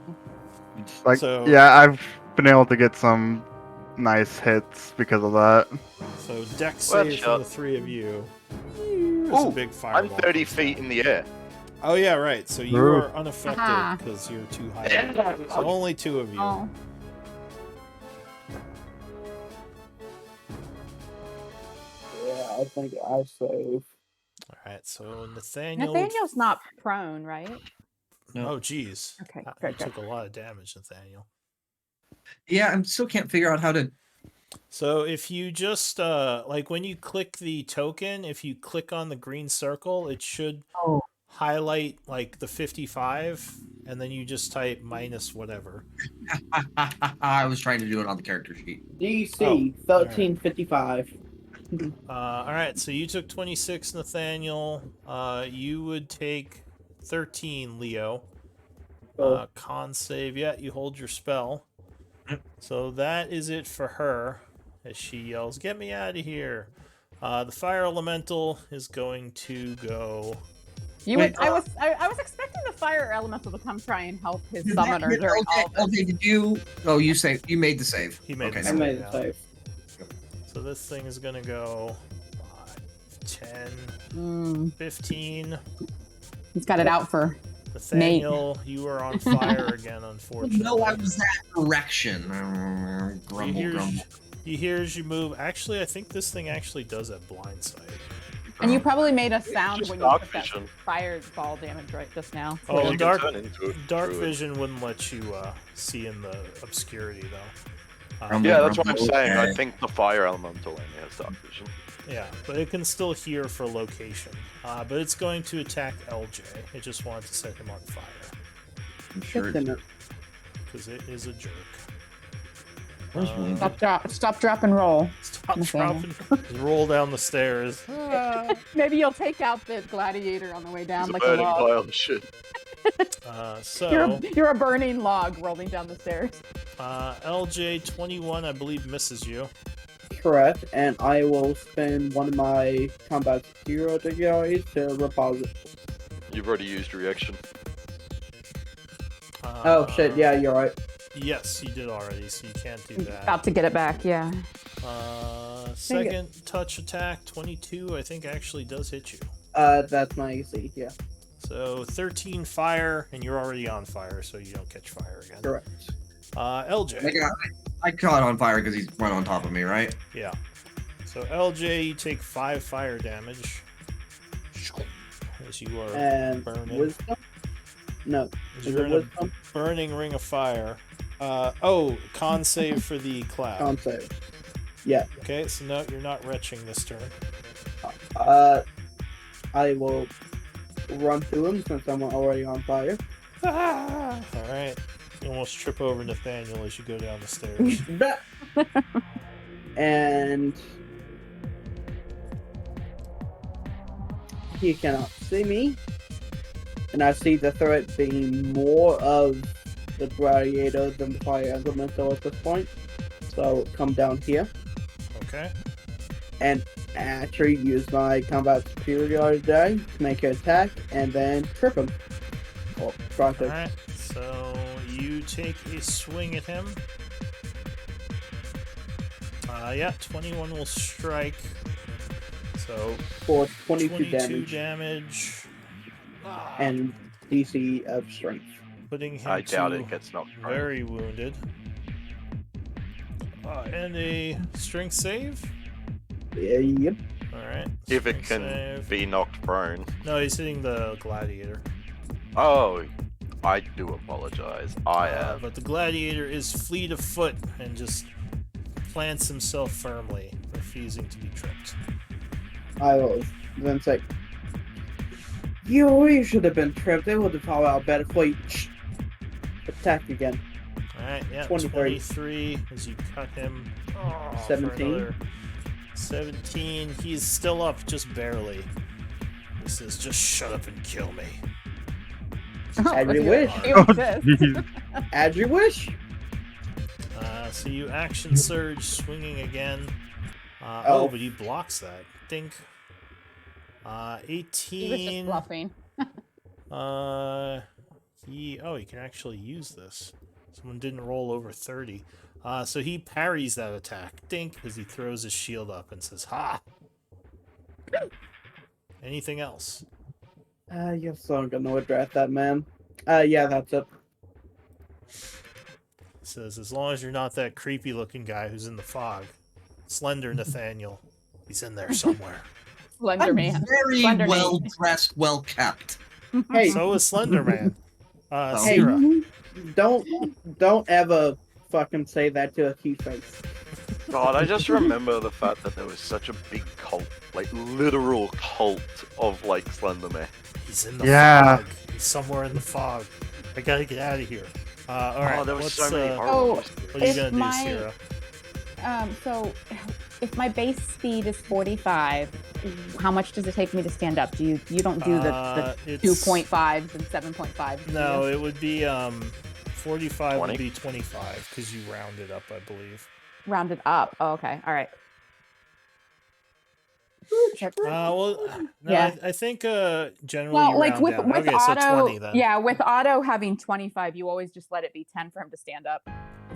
Like, So- yeah, I've been able to get some nice hits because of that. So dex Well, save shut- from the three of you. There's a Ooh, big I'm fireball. 30 feet in the air. Oh yeah, right. So you Ooh. are unaffected Aha. because you're too high. up. So only two of you. Oh. Yeah, I think I save. All right. So Nathaniel. Nathaniel's not prone, right? Oh geez. Okay, You good, good. took a lot of damage, Nathaniel. Yeah, I still can't figure out how to. So if you just like when you click the token, if you click on the green circle, it should Oh. highlight like the 55, and then you just type minus whatever. I was trying to do it on the character sheet. DC 1355. All right, so you took 26, Nathaniel. You would take 13, Leo. Con save. Yeah, you hold your spell. So that is it for her. As she yells, "Get me out of here!" The fire elemental is going to go. You Wait, would, I was expecting the fire elemental to come try and help his summoner during all of this. Okay, did you? Oh, you made the save. He made Okay, the I save. made Yeah. it safe. So this thing is gonna go 5, 10, Mm, 15. he's got it out for. Nathaniel, you are on fire again, unfortunately. No, I was that direction. You Grumble, hear, grumble. you hear as you move. Actually, I think this thing actually does have blind sight. And you probably made a sound just when you dark took that vision. fireball damage right just now. Oh, You can dark turn into a dark druid. vision wouldn't let you see in the obscurity though. Grumble. Yeah, that's what I'm Grumble, saying. I okay. think the fire elemental only has dark vision. Yeah, but it can still hear for location. But it's going to attack LJ. It just wanted to set him on fire I'm sure. Fixing it. because it is a jerk. Where's William? Stop, drop, and roll. Stop Nathaniel. dropping. Just roll down the stairs. Maybe you'll take out the gladiator on the way down He's a like a burning log. pile of shit. So You're a burning log rolling down the stairs. LJ 21, I believe, misses you. Correct, and I will spend one of my combat hero to guys to repose it. You've already used reaction. Oh shit, yeah, you're right. Yes, you did already, so you can't do that. About to get it back, yeah. Second touch attack, 22, I think actually does hit you. That's my AC, yeah. So 13 fire, and you're already on fire, so you don't catch fire again. Correct. LJ. I caught on fire because he's right on top of me, right? Yeah. So LJ, you take 5 fire damage. As you are And burning. wisdom? No. As Is you're it in a wisdom? burning ring of fire. Con save for the cloud. Con save. Yeah. Okay, so no, you're not retching this turn. I will run through him since I'm already on fire. Alright. You almost trip over Nathaniel as you go down the stairs. And he cannot see me. And I see the threat being more of the gladiator than the fire elemental at this point. So come down here Okay. and actually use my combat superiority die to make an attack and then trip him. Or try to. Alright, so you take a swing at him. Yeah, 21 will strike. So For 22 22 damage damage. and DC of strength. Putting him I doubt to it gets knocked prone. very wounded. And a strength save. Yep. Alright. If it strength can save. be knocked prone. No, he's hitting the gladiator. Oh, I do apologize. I am. But the gladiator is fleet of foot and just plants himself firmly, refusing to be tripped. I will then say, you should have been tripped. They would have followed out better for you. Attack again. Alright, yeah, 23. 23 as you cut him. For 17. another 17. He's still up, just barely. He says, just shut up and kill me. As you wish. You Oh, exist. jeez. As you wish. So you action surge, swinging again. Oh. But he blocks that. Dink. He was just 18. bluffing. He can actually use this. Someone didn't roll over 30. So he parries that attack. Dink, as he throws his shield up and says, ha! Anything else? Yes, so I'm gonna address that, man. Yeah, that's it. Says, as long as you're not that creepy looking guy who's in the fog. Slender Nathaniel. He's in there somewhere. Slender I'm Man. very Slender Man. well dressed, well kept. Hey, So is Slender Man. Hey. Sierra. don't ever fucking say that to a cute face. God, I just remember the fact that there was such a big cult, like literal cult of like Slenderman. He's in the Yeah. fog. He's somewhere in the fog. I gotta get out of here. Alright, Oh, there was what's, so many what horrible. are you If gonna do, my- Sierra? So, if my base speed is 45, how much does it take me to stand up? You don't do the It's- 2.5s and 7.5s? do No, you? it would be 45 would 20? be 25 because you rounded up, I believe. Rounded up. Oh, okay. All right. No, Yeah. I think generally Well, you like round with down. with Okay, auto, so 20 then. yeah, with auto having 25, you always just let it be 10 for him to stand up.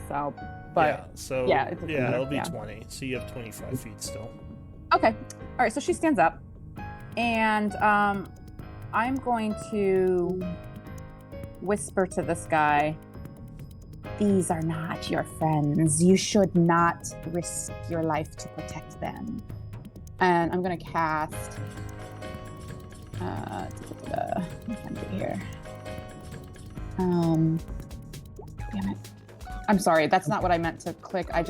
So, but yeah, so yeah, it doesn't matter, it'll be yeah. 20. So you have 25 feet still. okay. All right. So she stands up, and I'm going to whisper to this guy. These are not your friends. You should not risk your life to protect them. And I'm gonna cast. What can I do here? Damn it. I'm sorry. That's not what I meant to click. I'm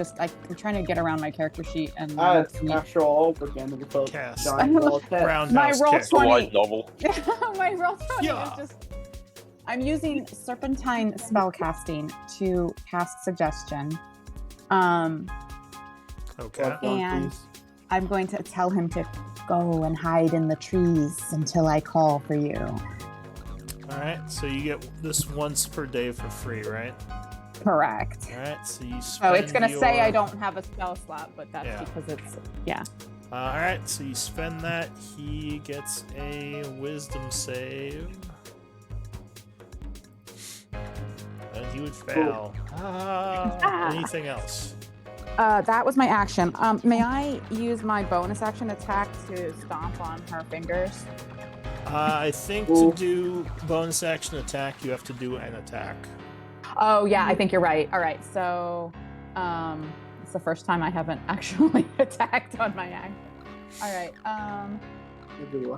trying to get around my character sheet and. It's natural over again with the Cast. giant ball of text. My Roundhouse roll kick. The light 20. novel. My roll 20 Yeah. is just. I'm using Serpentine spellcasting to cast suggestion. Okay. And I'm going to tell him to go and hide in the trees until I call for you. All right. So you get this once per day for free, right? Correct. All right. So you. So it's spend gonna say I your- don't have a spell slot, but that's Yeah. because it's yeah. All right. So you spend that. He gets a Wisdom save. And he would fail. Anything else? That was my action. May I use my bonus action attack to stomp on her fingers? I think to do bonus action attack, you have to do an attack. Oh yeah, I think you're right. All right, so It's the first time I haven't actually attacked on my action. All right.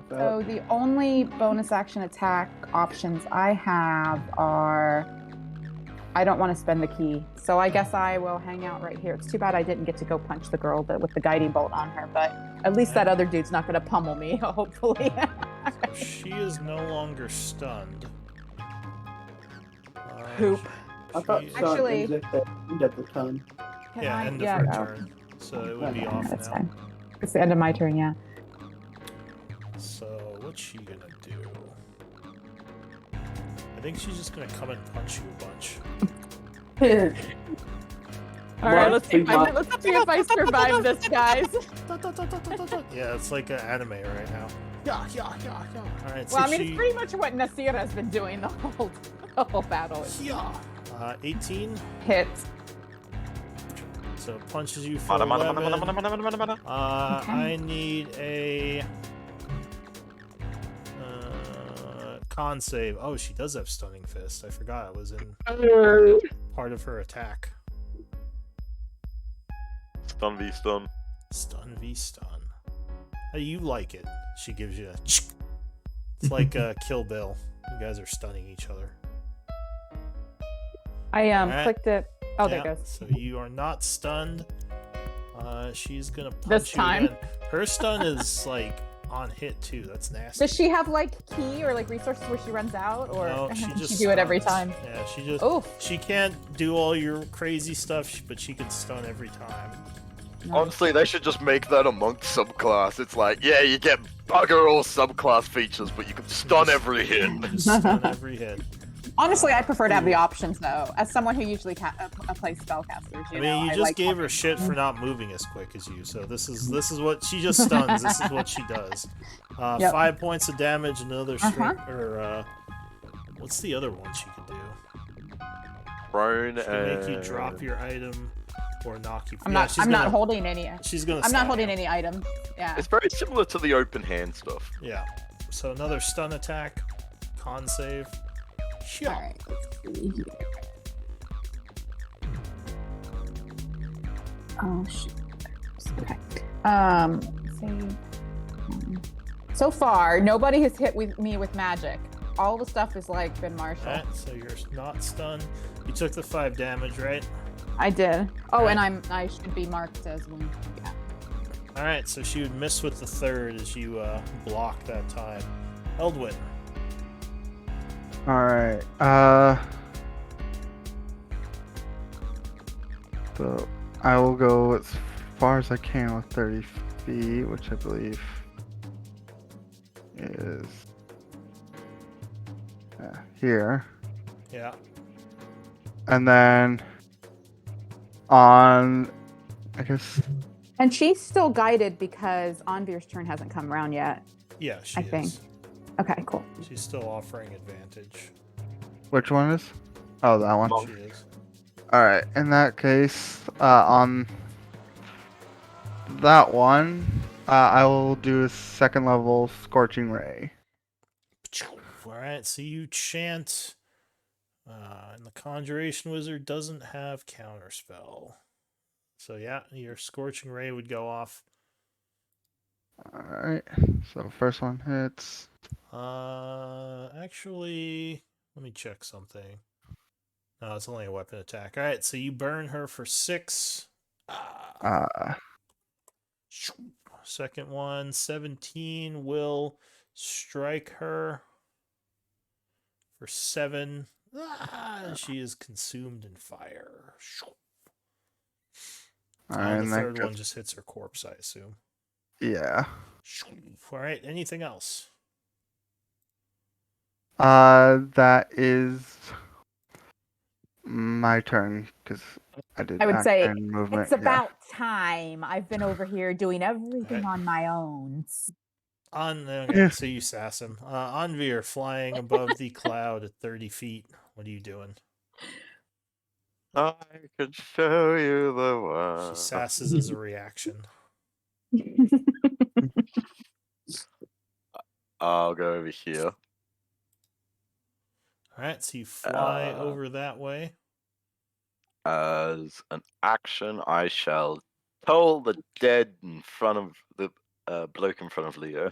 So the only bonus action attack options I have are, I don't want to spend the key, so I guess I will hang out right here. It's too bad I didn't get to go punch the girl with the guiding bolt on her, but at least that other dude's not going to pummel me, hopefully. So she is no longer stunned. Poop. I thought she- Actually- ends at the end of the turn. Can Yeah, I- end yeah, of her oh, turn. So it would Okay, be off that's now. fine. It's the end of my turn, yeah. So what's she gonna do? I think she's just gonna come and punch you a bunch. All right, Mark, let's see if I survive this, guys. Yeah, it's like an anime right now. Yeah. All right, so Well, I mean, she. it's pretty much what Nasira has been doing the whole battle. 18. Hit. So punches you for 11. I need a con save. Oh, she does have stunning fist. I forgot it was in part of her attack. Stun v stun. Stun v stun. How do you like it? She gives you a. It's like Kill Bill. You guys are stunning each other. I Alright. clicked it. Oh, there Yeah, it goes. So you are not stunned. She's gonna punch This you time. again. Her stun is like on hit too. That's nasty. Does she have like key or like resources where she runs out, or No, does she she just do it every stuns. time? Yeah, she just. Oof. She can't do all your crazy stuff, but she can stun every time. Honestly, they should just make that a monk subclass. It's like, yeah, you get bugger all subclass features, but you can stun every hit. Just stun every hit. Honestly, I prefer to have the options though. As someone who usually plays spellcasters, I mean, you just like gave her shit for not moving as quick as you, so this is what she just stuns. This is what she does. Yep. 5 points of damage, another strength, or what's the other one she could do? Prone She can make you and... drop your item or knock you. I'm yeah, not. she's I'm gonna, not holding any. She's gonna. I'm not stun holding you. any items. Yeah. It's very similar to the open hand stuff. Yeah. So another stun attack, con save. All right. Let's see here. Oh shit. Okay. Let's see. So far, nobody has hit me with magic. All the stuff has like been martial. Alright, so you're not stunned. You took the 5 damage, right? I did. Oh, Alright. and I should be marked as one. Yeah. Alright, so she would miss with the 3rd as you block that time. Eldwin. Alright, so I will go as far as I can with 30 feet, which I believe is here. Yeah. And then on, I guess, And she's still guided because Anvir's turn hasn't come around yet. Yeah, she I is. think. Okay, cool. She's still offering advantage. which one is? Oh, that one. She is. Alright, in that case, on that one, I will do a 2nd level Scorching Ray. Alright, so you chant. And the Conjuration Wizard doesn't have Counterspell. So yeah, your Scorching Ray would go off. Alright, so first one hits. Actually, let me check something. No, it's only a weapon attack. Alright, so you burn her for 6. Second one, 17 will strike her for 7. She is consumed in fire. Alright, And and the that 3rd one goes- just hits her corpse, I assume. yeah. Alright, anything else? That is my turn, because I did I would say action movement. It's about time. I've been over here doing everything Okay. on my own. Okay, so you sass him. Anvir flying above the cloud at 30 feet. What are you doing? I could show you the She world. sasses as a reaction. I'll go over here. Alright, so you fly over that way. As an action, I shall toll the dead in front of the bloke in front of Leo.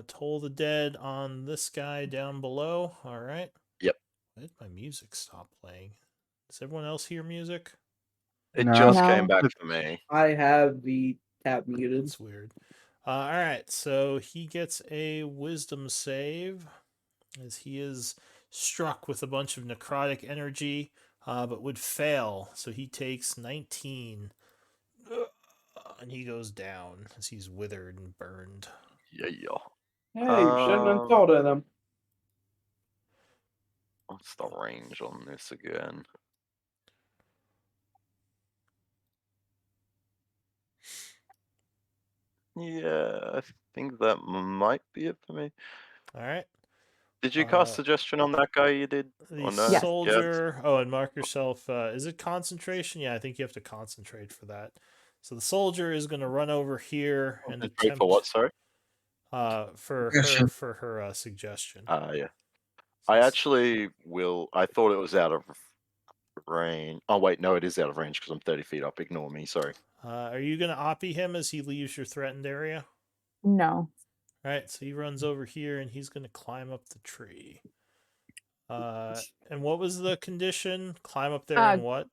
Toll the dead on this guy down below. All right. Yep. Why did my music stop playing? Does everyone else hear music? It No. just No. came back for me. I have the tab muted. That's weird. All right. So he gets a wisdom save as he is struck with a bunch of necrotic energy, but would fail. So he takes 19. And he goes down as he's withered and burned. Yeah. Hey, you shouldn't have told them. What's the range on this again? Yeah, I think that might be it for me. All right. Did you cast suggestion on that guy you did? The Or no? Yes. soldier. Oh, and mark yourself. Is it concentration? Yeah, I think you have to concentrate for that. So the soldier is going to run over here and Wait, attempt for what? Sorry. for Suggestion. her suggestion. Yeah. I actually will. I thought it was out of range. Oh wait, no, it is out of range because I'm 30 feet up. Ignore me. Sorry. Are you going to oppie him as he leaves your threatened area? No. All right, so he runs over here and he's going to climb up the tree. And what was the condition? Climb up there and what?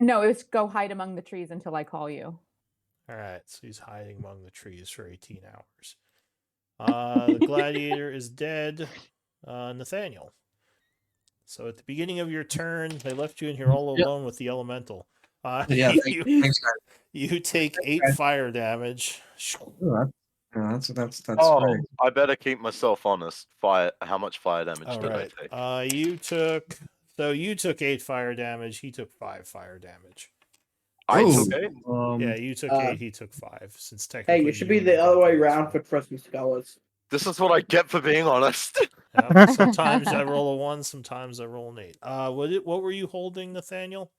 No, it was go hide among the trees until I call you. All right, so he's hiding among the trees for 18 hours. The gladiator is dead. Nathaniel. So at the beginning of your turn, they left you in here all alone with the elemental. Yeah, thanks, guys. You take 8 fire damage. Ooh, that's Oh, great. I better keep myself honest. How much fire damage All did right. I take? You took 8 fire damage. He took 5 fire damage. I Ooh. took 8. Yeah, you took 8. He took 5. Since Hey, technically it should be you the were other way both around so. for Christmas colors. This is what I get for being honest. Yeah, sometimes I roll a 1. Sometimes I roll an 8. What were you holding, Nathaniel?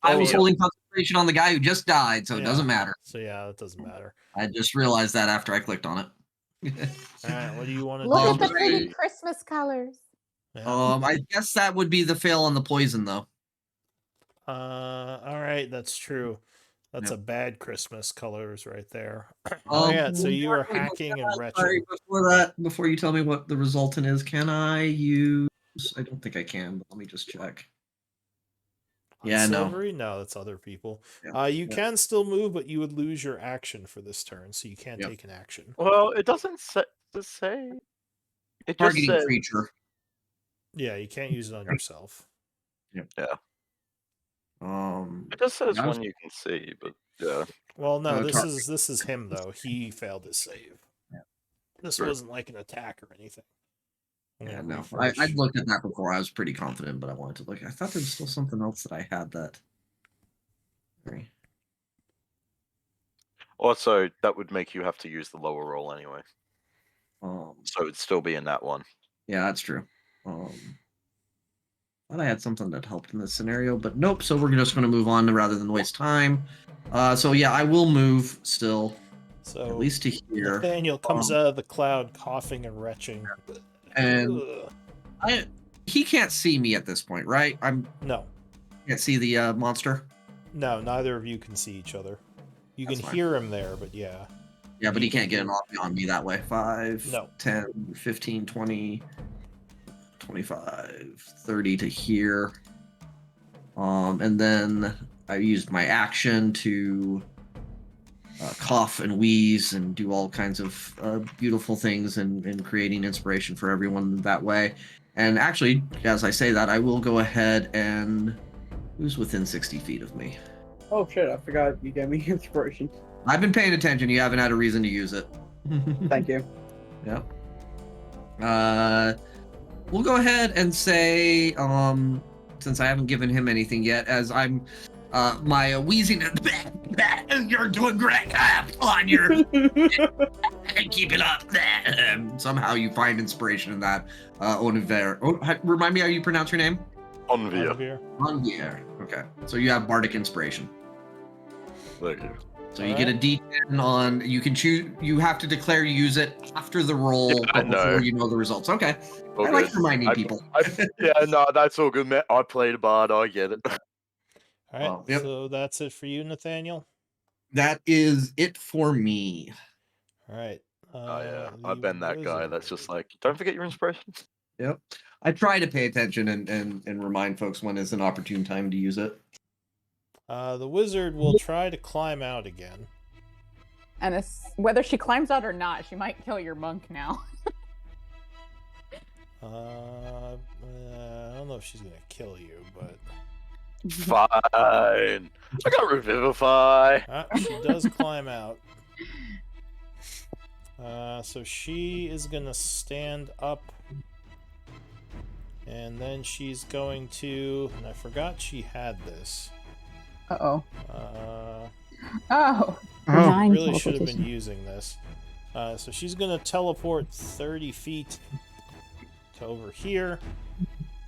I was yeah. holding concentration on the guy who just died, so it Yeah. doesn't matter. So yeah, that doesn't matter. I just realized that after I clicked on it. All right, what do you want to Look do? at the pretty Hey. Christmas colors. Yeah. I guess that would be the fail on the poison, though. All right, that's true. That's Yep. a bad Christmas colors right there. Yeah, so you are hacking and retching. Sorry, before you tell me what the resultant is, can I use? I don't think I can, but let me just check. Yeah, no. Silvery? No, that's other people. Yeah, You can still move, but you would lose your action for this turn, so you can't Yep. take an action. Well, it doesn't say. It just Targeting says. creature. Yeah, you can't use it on yourself. Yeah. It It just says Yeah. one you can see, but yeah. Well, no, Uh, this is him though. He failed his save. Yeah. This Sure. wasn't like an attack or anything. I'm Yeah, gonna no. refresh. I looked at that before. I was pretty confident, but I wanted to look. I thought there was still something else that I had that. Sorry. Also, that would make you have to use the lower roll anyway, Um, so it'd still be in that one. yeah, that's true. Thought I had something that helped in this scenario, but nope. So we're just going to move on rather than waste time. So yeah, I will move still, So at least to here. Nathaniel comes out of the cloud coughing and retching. And Ugh. he can't see me at this point, right? No, Can't see the monster. no, neither of you can see each other. You That's can fine. hear him there, but yeah. Yeah, but he can't get on me that way. 5, No. 10, 15, 20, 25, 30 to here. And then I used my action to cough and wheeze and do all kinds of beautiful things and creating inspiration for everyone that way. And actually, as I say that, I will go ahead and who's within 60 feet of me. Oh shit, I forgot you gave me inspiration. I've been paying attention. You haven't had a reason to use it. Thank you. Yep. We'll go ahead and say, since I haven't given him anything yet, as I'm, my wheezing, you're doing great. Come on, keep it up. Somehow you find inspiration in that. Oniver. Remind me how you pronounce your name? Onvia. Olivier. Onvier. Okay. So you have bardic inspiration. There you go. So you get a D10 on. You can choose. You have to declare you use it after the roll, Yeah, I but before know. you know the results. Okay. All I like good. reminding people. Yeah, no, that's all good, man. I played a bard. I get it. All right, Well, yep. so that's it for you, Nathaniel. That is it for me. All right. Oh yeah, I've the been that guy that's just wizard. like, don't forget your inspirations. Yep. I try to pay attention and remind folks when is an opportune time to use it. The wizard will try to climb out again. And whether she climbs out or not, she might kill your monk now. I don't know if she's gonna kill you, but Fine. I got revivify. she does climb out. So she is gonna stand up, and then she's going to. And I forgot she had this. Uh-oh. Uh, Oh. Nine really should have been teleportation. using this. So she's gonna teleport 30 feet to over here,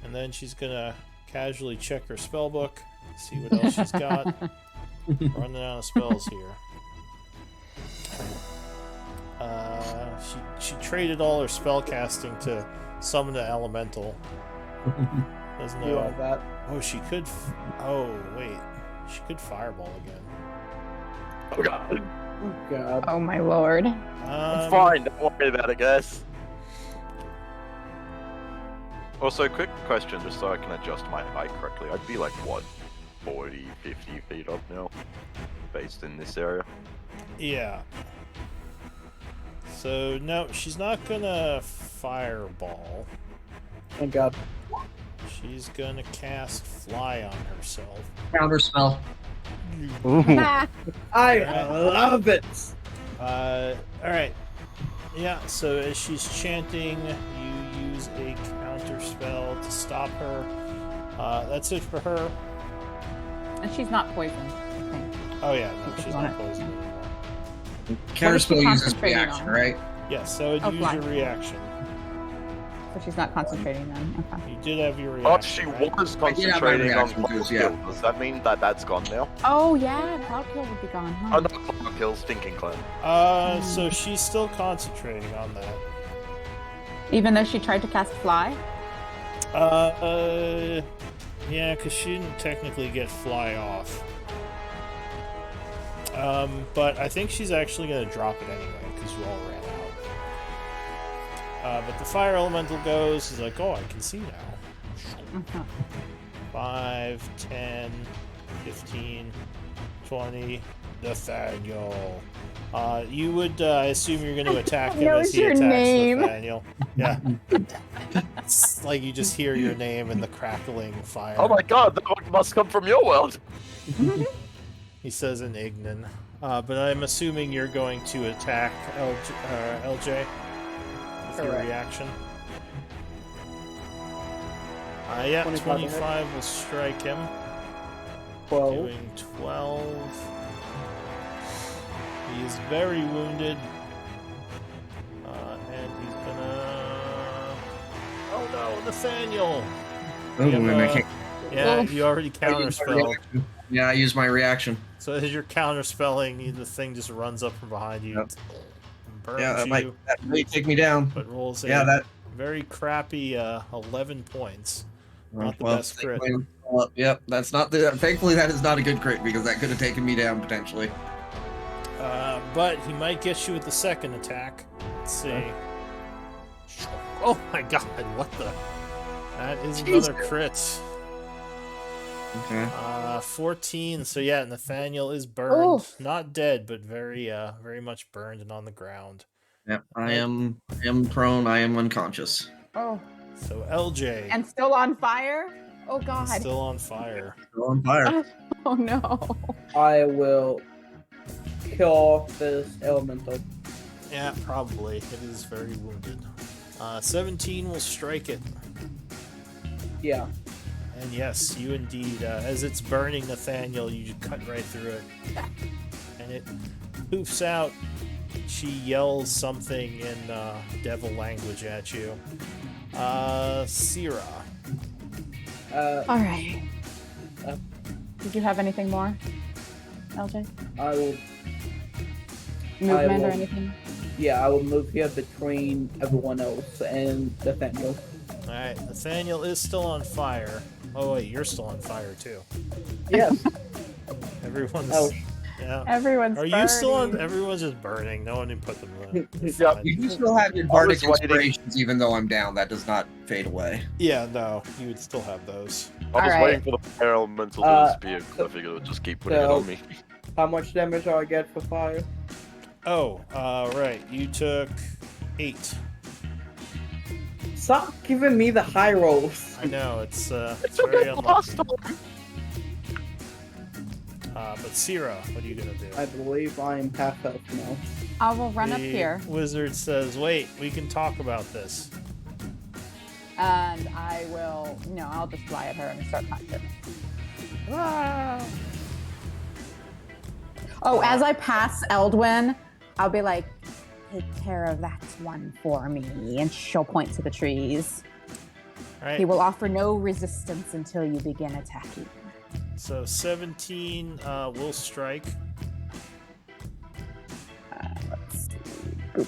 and then she's gonna casually check her spell book, see what else she's got. Running out of spells here. She traded all her spell casting to summon the elemental. Doesn't You want know. that? Oh, she could. Oh wait, she could fireball again. Oh god. Oh god. Oh my lord. It's fine. Don't worry about it, guys. Also, quick question, just so I can adjust my height correctly. I'd be like, what, 40, 50 feet up now? Based in this area? Yeah. So, no, she's not gonna fireball. Thank god. She's gonna cast Fly on herself. Counter spell. Ooh. I Alright. love it! Alright. Yeah, so as she's chanting, you use a counter spell to stop her. That's it for her. And she's not poisoned, I think. Oh, yeah, no, If you she's want not it. poisoned anymore. Counter is she spell uses concentrating reaction, on? right? Yes, so Oh, use fly. your reaction. So she's not concentrating then. Okay. You did have your Oh, reaction. she right? was I did have my concentrating on reaction Cloud too, yeah. Kill. Does that mean that that's gone now? Oh yeah, Cloud Kill would be gone, huh? Oh, not Cloud Kill, Stinking Clan. So she's still concentrating on that. Even though she tried to cast Fly? Yeah, because she didn't technically get Fly off. But I think she's actually going to drop it anyway, because you all ran out. But the Fire Elemental goes, he's like, oh, I can see now. Uh-huh. 5, 10, 15, 20, Nathaniel. You would assume you're going to attack him Knows as he your attacks name. Nathaniel. Yeah. It's like you just hear your name in the crackling fire. Oh my god, that one must come from your world! He says in Ignan. But I'm assuming you're going to attack LJ with your Correct. reaction. Yeah, 25 to hit. 25 will strike him. 12. Doing 12. He is very wounded. And he's gonna... Oh no, Nathaniel! Oh, You have, and I can't. Yeah, Oof. you already counterspelled. Yeah, I used my reaction. So as you're counterspelling, the thing just runs up from behind you, Yep. and burns Yeah, that you, might really take me down. but rolls a Yeah, that. very crappy 11 points. Not the well, best crit. Yep, that's not the. Thankfully, that is not a good crit because that could have taken me down potentially. But he might get you with the second attack. Let's see. Oh my god, what the? That is Jesus. another crit. Okay. 14. So yeah, Nathaniel is burned. Not dead, but very very much burned and on the ground. Yep, I am prone. I am unconscious. Oh. So LJ And still on fire? Oh is god. still on fire. Still on fire. Oh no. I will kill off this elemental. Yeah, probably. It is very wounded. 17 will strike it. Yeah. And yes, you indeed, as it's burning Nathaniel, you just cut right through it. And it poofs out. She yells something in devil language at you. Syrah. All right. Uh, Did you have anything more, LJ? I will movement or will- anything? Yeah, I will move here between everyone else and Nathaniel. Alright, Nathaniel is still on fire. Oh wait, you're still on fire too. Yes. Everyone's Oh, yeah. Everyone's Are you still on? burning. Everyone's just burning. No one even put them in. Yeah. You can still have your bardic inspirations even though I'm down. That does not fade away. Yeah, no, you would still have those. I was Alright. waiting for the fire elemental to spear because I figured it would just keep putting it on me. How much damage do I get for fire? Oh, right. You took 8. Stop giving me the high rolls. I know it's It's very okay, unlucky. last time. But Sierra, what are you gonna do? I believe I am half health now. I will run up The here, Wizard says, "Wait, we can talk about this." and I will. No, I'll just fly at her and start punching. Ah! Oh, as I pass Eldwin, I'll be like, "Take care of that one for me," and she'll point to the trees. All right. He will offer no resistance until you begin attacking. So 17 will strike. Let's see. Boop.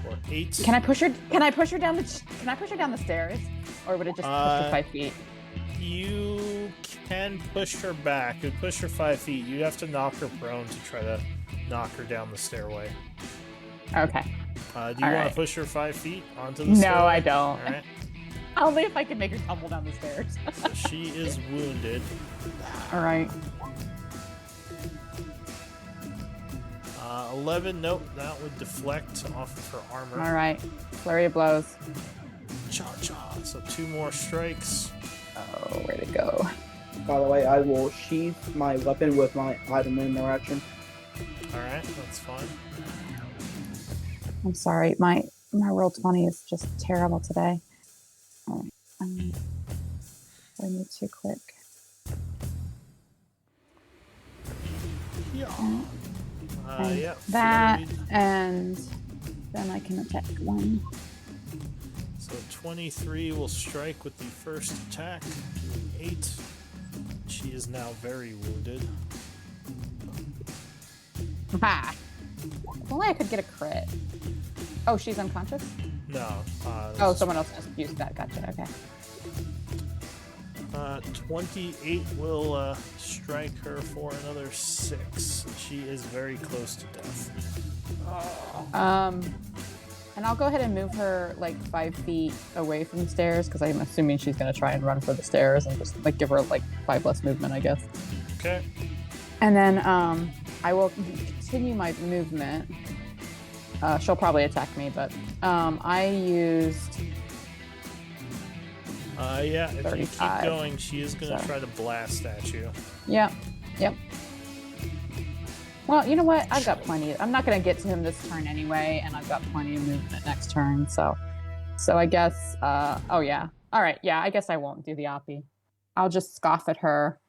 Or 8. Can I push her? Can I push her down the? Can I push her down the stairs, or would it just push her 5 feet? You can push her back. You push her 5 feet. You have to knock her prone to try to knock her down the stairway. Okay. Do you All want right. to push her 5 feet onto the stairway? No, I don't. All right. Only if I can make her tumble down the stairs. So she is wounded. All right. 11. Nope, that would deflect off of her armor. All right. Flurry of blows. Cha cha. So 2 more strikes. Oh, where'd it go? By the way, I will sheath my weapon with my item interaction. All right, that's fine. I'm sorry. My roll 20 is just terrible today. All right. I need to quick. Yeah. And Yeah. that, flurried. and then I can attack 1. So 23 will strike with the first attack. 8. She is now very wounded. Ha! If only I could get a crit. Oh, she's unconscious? No. Oh, someone else just used that. Gotcha. Okay. 28 will strike her for another 6. She is very close to death. And I'll go ahead and move her like 5 feet away from the stairs because I'm assuming she's gonna try and run for the stairs and just like give her like 5 less movement, I guess. Okay. And then I will continue my movement. She'll probably attack me, but I used. Yeah, if you keep 35. going, she is going to So. try to blast at you. Yep. Well, you know what? I've got plenty. I'm not going to get to him this turn anyway, and I've got plenty of movement next turn. So I guess. Oh yeah. All right. Yeah. I guess I won't do the Oppie. I'll just scoff at her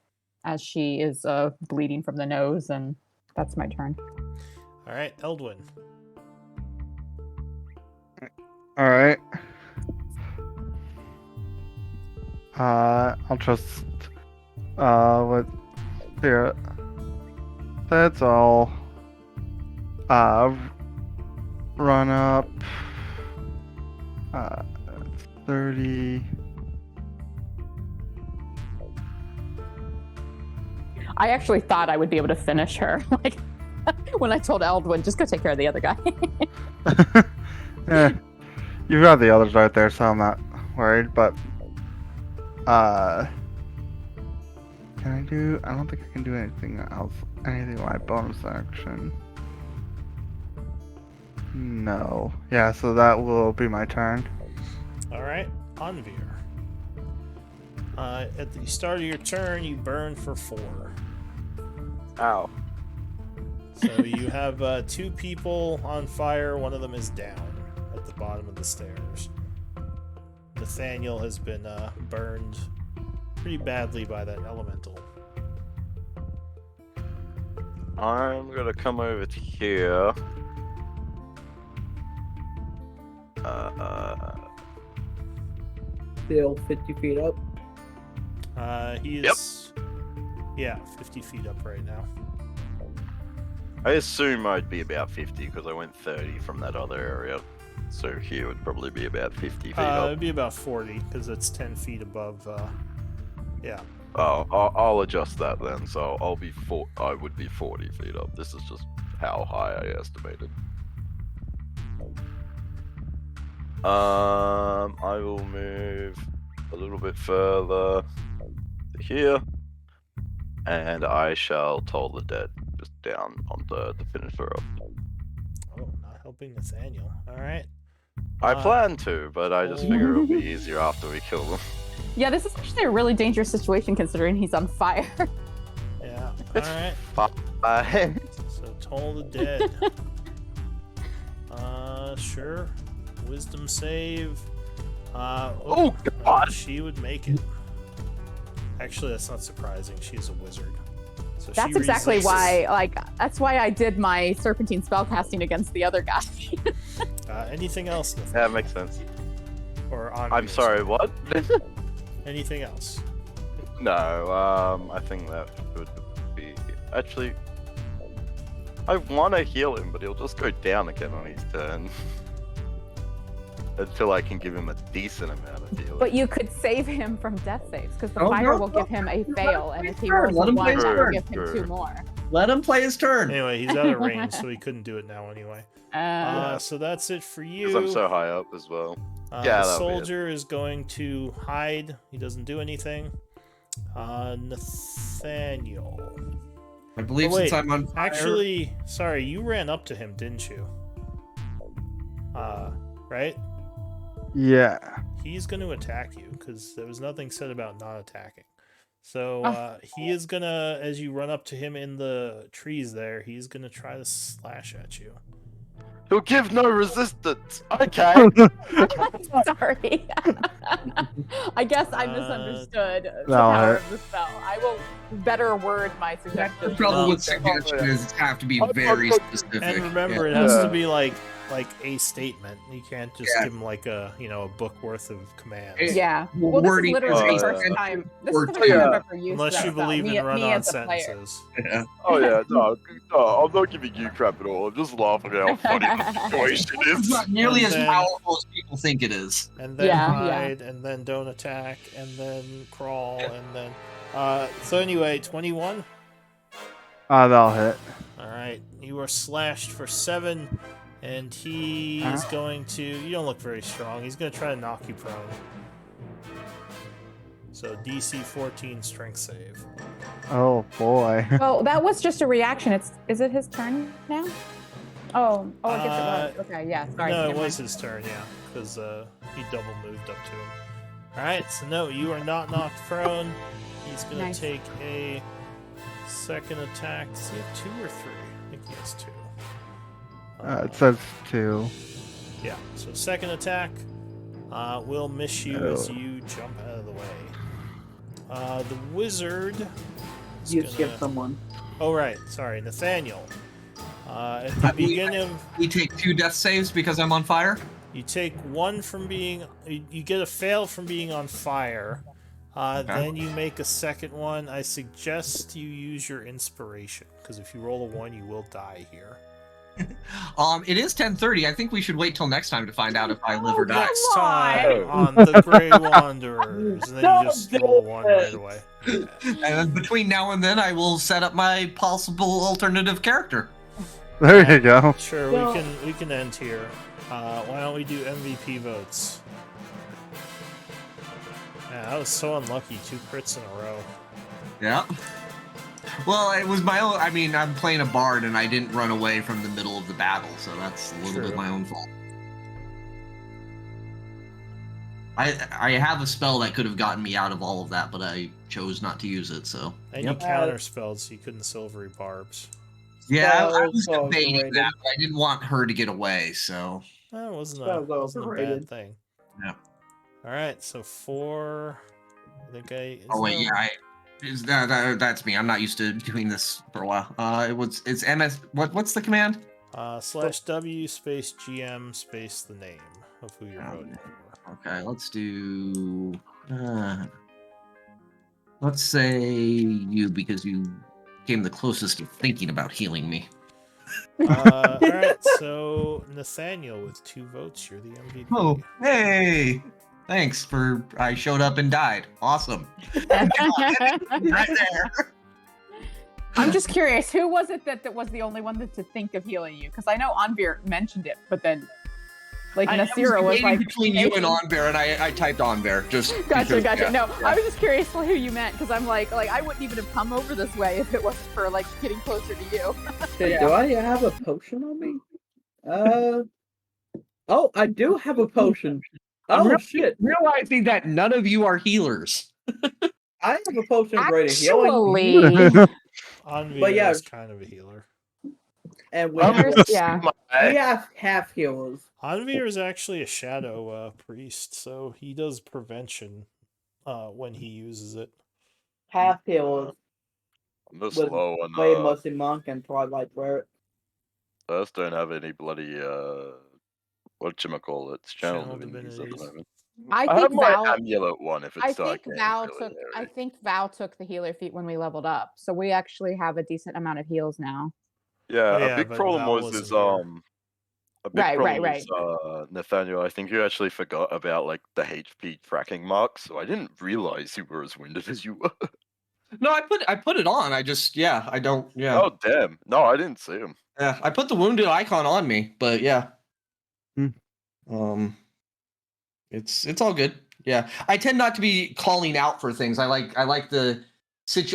as she is bleeding from the nose, and that's my turn. All right, Eldwin. All right. I'll just what Spirit. That's all. Run up. 30. I actually thought I would be able to finish her. Like when I told Eldwin, just go take care of the other guy. Yeah, you've got the others right there, so I'm not worried. But can I do? I don't think I can do anything else. Anything with my bonus action. No. Yeah, so that will be my turn. All right, Anvir. At the start of your turn, you burn for 4. Ow. So you have 2 people on fire. One of them is down at the bottom of the stairs. Nathaniel has been burned pretty badly by that elemental. I'm gonna come over to here. Still 50 feet up. He is, yeah, 50 feet up right now. I assume I'd be about 50 because I went 30 from that other area. So here would probably be about 50 feet up. It'd be about 40 because it's 10 feet above. Yeah. Oh, I'll adjust that then. So I would be 40 feet up. This is just how high I estimated. I will move a little bit further to here, and I shall toll the dead just down on the finisher up. Oh, not helping Nathaniel. All right. I plan to, but I just figure it'll be easier after we kill them. Yeah, this is actually a really dangerous situation considering he's on fire. Yeah. All right. Bye. So toll the dead. Sure. Wisdom save. Oh God! She would make it. Actually, that's not surprising. She's a wizard. So That's she exactly resists. why, that's why I did my serpentine spellcasting against the other guy. Anything else? That makes sense. Or on I'm sorry, what? Anything else? No, I think that would be... Actually, I want to heal him, but he'll just go down again on his turn. Until I can give him a decent amount of healing. But you could save him from death saves, because the Oh, fire no, will give him a fail, and if he Sure, rolls let a him play 1, his that will turn. give him 2 more. Let him play his turn. Anyway, he's out of range, so he couldn't do it now anyway. So that's it for you. Because I'm so high up as well. The that'll be it. soldier is going to hide. He doesn't do anything. Nathaniel. I believe Oh, wait, since I'm on fire, Actually, sorry, you ran up to him, didn't you? Right? Yeah. He's going to attack you because there was nothing said about not attacking. So he is going to, as you run up to him in the trees there, he's going to try to slash at you. He'll give no resistance. Okay. Sorry. I guess I misunderstood the No, power of the spell. I will better word my the suggestion. trouble with Yeah. suggestion is it have to be very specific. And remember, Yeah. it has Yeah. to be like a statement. You can't just Yeah. give him like a book worth of commands. Yeah. Well, this is Wording literally is the first a time. This or is the first time two. I've ever used Unless that you spell. believe me, in me run-on as a player. sentences. Yeah. Oh yeah, no, I'm not giving you crap at all. I'm just laughing at how funny the situation It's is. not nearly And as then- powerful as people think it is. And then Yeah, hide, and then don't attack, and then crawl, and then... so anyway, 21? That'll hit. Alright, you are slashed for 7, and he is going to... You don't look very strong. He's going to try to knock you prone. So DC 14 strength save. Oh boy. Well, that was just a reaction. Is it his turn now? Oh, I guess it was. Okay, yeah. Sorry. No, it never was mind. his turn, yeah, because he double moved up to him. Alright, so no, you are not knocked prone. He's going to Nice. take a second attack. Does he have 2 or 3? I think he has 2. It says 2. Yeah, so second attack will miss you as Oh. you jump out of the way. The wizard is You gonna... skip someone. Oh, right, sorry, Nathaniel. At the beginning of... We take 2 death saves because I'm on fire. You take 1 from being... You get a fail from being on fire. Then you make a second one. I suggest you use your inspiration, because if you roll a 1, you will die here. It is 10:30. I think we should wait till next time to find out if I live or die. Next time on the Grey Wanderers. And then you just roll a 1 right away. And between now and then, I will set up my possible alternative character. There you go. Sure, Well- we can end here. Why don't we do MVP votes? Yeah, that was so unlucky. 2 crits in a row. Yeah. Well, it was my own. I mean, I'm playing a bard, and I didn't run away from the middle of the battle, so that's a little True. bit my own fault. I have a spell that could have gotten me out of all of that, but I chose not to use it. So And Yep. you counter spelled, so you couldn't silvery barbs. yeah, I Spells was are debating overrated. that, but I didn't want her to get away. So That wasn't Spells are wasn't a bad overrated. thing. Yeah. Alright, so 4. I think oh wait, yeah, that's me. I'm not used to doing this for a while. It's MS. What's the command? /W space GM space the name of who you're voting for. Okay, let's do. Let's say you, because you came the closest to thinking about healing me. All right, so Nathaniel with 2 votes, you're the MVP. Oh, hey! Thanks for. I showed up and died. Awesome. Right there. I'm just curious, who was it that was the only one to think of healing you? Because I know Anvir mentioned it, but then, like, Nasira was like between you and Onbear, and I typed Onbear. Just Gotcha. because, yeah. No, I was just curious who you meant because I'm like I wouldn't even have come over this way if it wasn't for like getting closer to you. Okay, do I have a potion on me? Oh, I do have a potion. Oh shit! Realizing that none of you are healers. I have a potion of greater healing. Actually, Anvir But yeah. is kind of a healer. And we yeah. have half healers. Anvir is actually a shadow priest, so he does prevention when he uses it. Half healers. I'm just With low on Blade Musty Monk and Twilight Wear. I just don't have any bloody whatchamacallit, channel Channel divinities at the divinities. moment. I I have think my Val. amulet one if it's I dark. think Val took the healer feat when we leveled up, so we actually have a decent amount of heals now. Yeah, Oh, a yeah, big but problem Val was is wasn't a big Right, problem right, was Nathaniel, I think you actually forgot about like the HP tracking marks, so I didn't realize you were as winded as you were. No, I put it on. I just I don't Oh damn. No, I didn't see him. Yeah, I put the wounded icon on me, but yeah. Hmm. It's all good. Yeah. I tend not to be calling out for things. I like the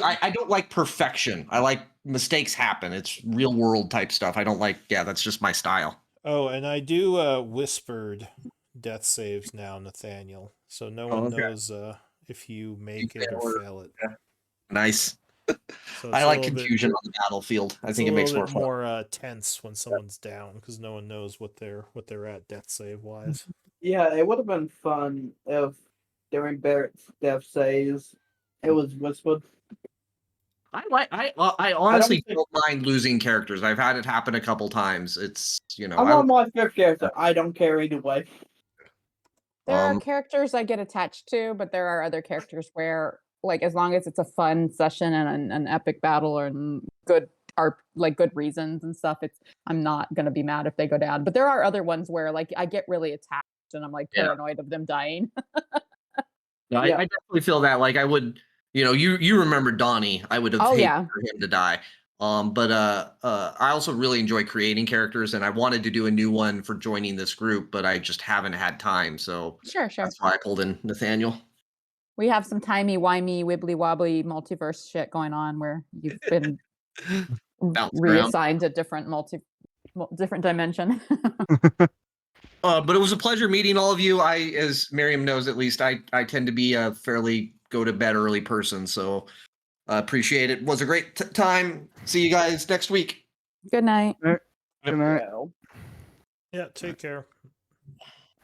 I don't like perfection. I like mistakes happen. It's real world type stuff. I don't like that's just my style. Oh, and I do whispered death saves now, Nathaniel, so no one knows if you make it or fail it. Yeah. Nice. So I like confusion on the battlefield. I think it makes more fun. more tense when someone's down because no one knows what they're at death save wise. Yeah, it would have been fun if during Barrett's death saves it was whispered. I honestly don't mind losing characters. I've had it happen a couple times. It's I'm on my fifth character. I don't care either way. There are characters I get attached to, but there are other characters where, like, as long as it's a fun session and an epic battle or good reasons and stuff, I'm not gonna be mad if they go down. But there are other ones where, like, I get really attached and I'm like paranoid of them dying. No, I definitely feel that. Like I would, you remember Donnie? I would have hated for him to die. But I also really enjoy creating characters, and I wanted to do a new one for joining this group, but I just haven't had time. So Sure. That's why I pulled in Nathaniel. We have some timey-wimey, wibbly-wobbly multiverse shit going on where you've been reassigned to different dimension. But it was a pleasure meeting all of you. As Miriam knows, at least I tend to be a fairly go to bed early person, so I appreciate it. It was a great time. See you guys next week. Good night. Good night. Yeah, take care.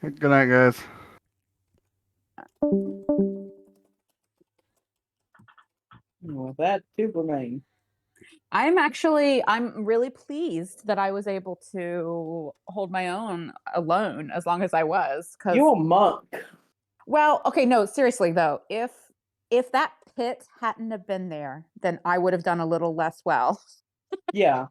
Good night, guys. Well, that too remain. I'm really pleased that I was able to hold my own alone as long as I was. You're a monk. Well, okay, no, seriously though, if that pit hadn't have been there, then I would have done a little less well. Yeah.